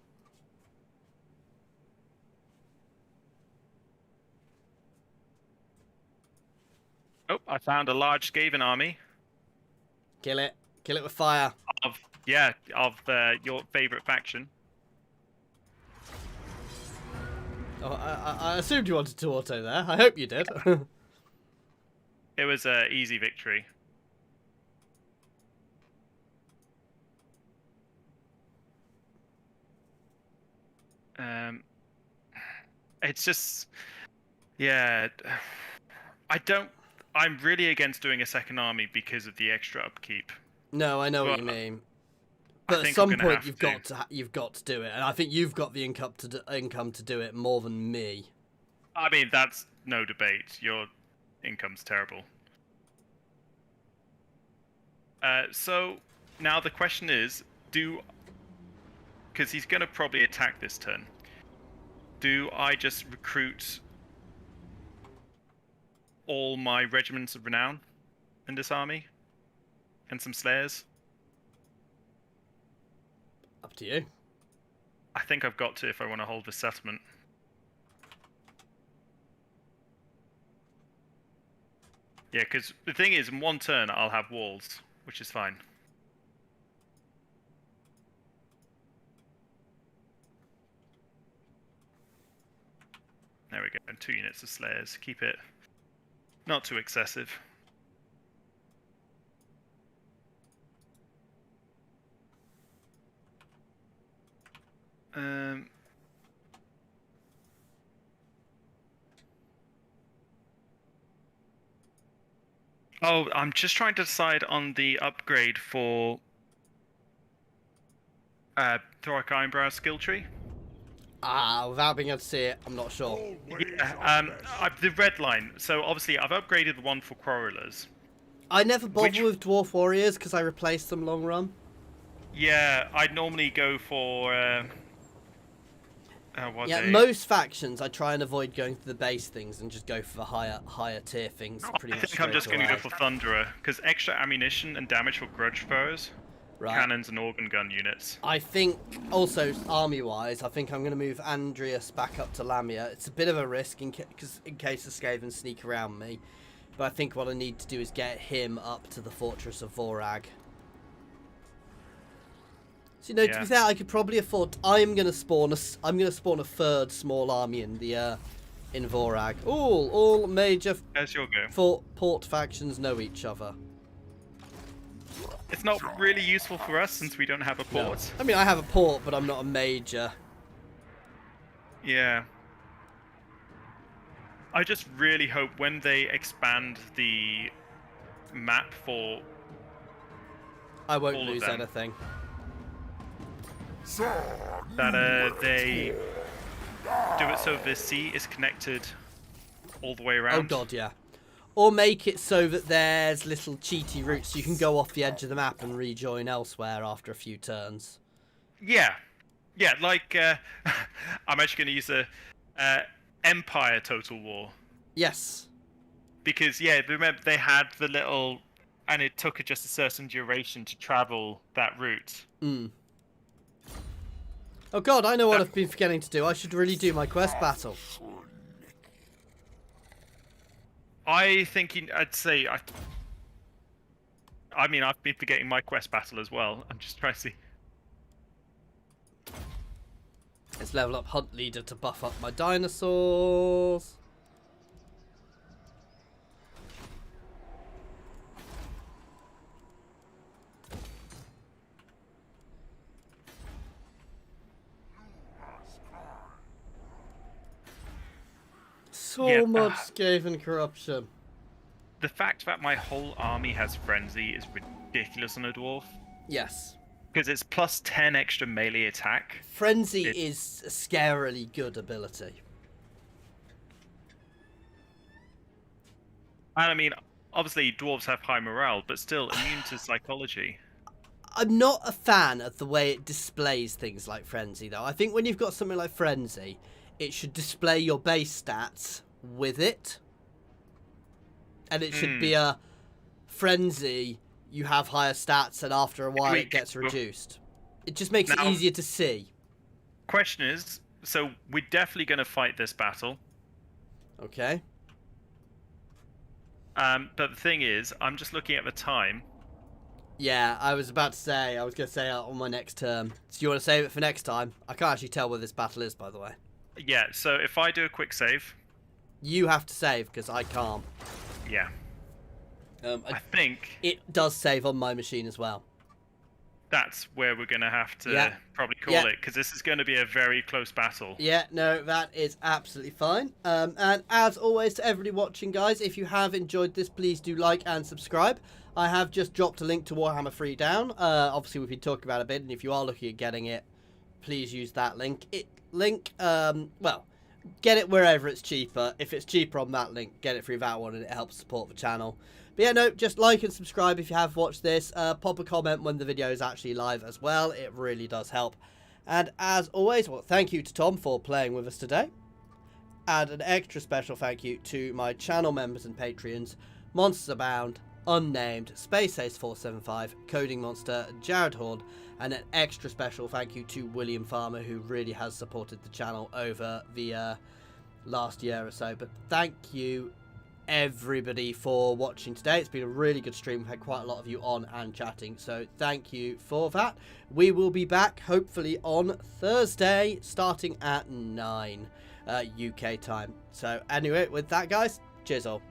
Oh, I found a large Skaven army. Kill it. Kill it with fire. Of your favourite faction. Oh, I assumed you wanted to auto there. I hope you did. It was an easy victory. It's just, yeah. I'm really against doing a second army because of the extra upkeep. No, I know what you mean. But at some point, you've got to do it, and I think you've got the income to do it more than me. I mean, that's no debate. Your income's terrible. So now the question is, because he's going to probably attack this turn, do I just recruit all my regiments of renown in this army and some slayers? Up to you. I think I've got to if I want to hold this settlement. Yeah, because the thing is, in one turn I'll have walls, which is fine. There we go, and 2 units of slayers. Keep it not too excessive. Oh, I'm just trying to decide on the upgrade for Thorek Iornbrow skill tree. Without being able to see it, I'm not sure. Yeah, the red line. So obviously I've upgraded the one for quarrelers. I never bother with dwarf warriors because I replaced them long run. Yeah, I'd normally go for What Yeah, they... most factions I try and avoid going for the base things and just go for the higher tier things pretty I much think I'm just straight going to away. go for Thunderer, because extra ammunition and damage for grudge foes, Right. cannons and organ gun units. I think also army-wise, I think I'm going to move Andreas back up to Lamia. It's a bit of a risk in case the Skaven sneak around me, but I think what I need to do is get him up to the Fortress of Vorag. So, you know, to be fair, I could probably afford. I'm gonna spawn a third small army in the in Vorag. All major As you'll go. port factions know each other. It's not really useful for us since we don't have a port. I mean, I have a port, but I'm not a major. Yeah. I just really hope when they expand the map for I won't all of lose them. anything. That they do it so the sea is connected all the way around. Oh god, yeah. Or make it so that there's little cheaty routes so you can go off the edge of the map and rejoin elsewhere after a few turns. Yeah. Yeah, like, I'm actually going to use a Empire Total War. Yes. Because, yeah, remember they had the little... And it took just a certain duration to travel that route. Mm. Oh god, I know what I've been forgetting to do. I should really do my quest battle. I'd say... I mean, I've been forgetting my quest battle as well. I'm just trying to see... Let's level up Hunt Leader to buff up my dinosaurs. So much Skaven corruption. The fact that my whole army has Frenzy is ridiculous on a dwarf. Yes. Because it's plus 10 extra melee attack. Frenzy is a scarily good ability. And I mean, obviously dwarves have high morale, but still immune to psychology. I'm not a fan of the way it displays things like Frenzy, though. I think when you've got something like Frenzy, it should display your base stats with it. And it should be a Frenzy, you have higher stats, and after a while it gets reduced. It just makes it easier to see. Question is, so we're definitely going to fight this battle. Okay. But the thing is, I'm just looking at the time. Yeah, I was going to say on my next turn. So you want to save it for next time? I can't actually tell where this battle is, by the way. Yeah, so if I do a quick save... You have to save, because I can't. Yeah. I think... It does save on my machine as well. That's where we're going to have to probably call it, because this is going to be a very close battle. Yeah, no, that is absolutely fine. And as always, to everybody watching, guys, if you have enjoyed this, please do like and subscribe. I have just dropped a link to Warhammer 3 down. Obviously, we've been talking about it a bit, and if you are looking at getting it, please use that link. Well, get it wherever it's cheaper. If it's cheaper on that link, get it through that one, and it helps support the channel. But yeah, no, just like and subscribe if you have watched this. Pop a comment when the video is actually live as well. It really does help. And as always, well, thank you to Tom for playing with us today. And an extra special thank you to my channel members and Patreons, Monsters Abound, Unnamed, Space Ace 475, Coding Monster, Jared Horn, and an extra special thank you to William Farmer, who really has supported the channel over the last year or so. But thank you everybody for watching today. It's been a really good stream. We've had quite a lot of you on and chatting, so thank you for that. We will be back hopefully on Thursday starting at 9 UK time. So anyway, with that, guys, cheers all.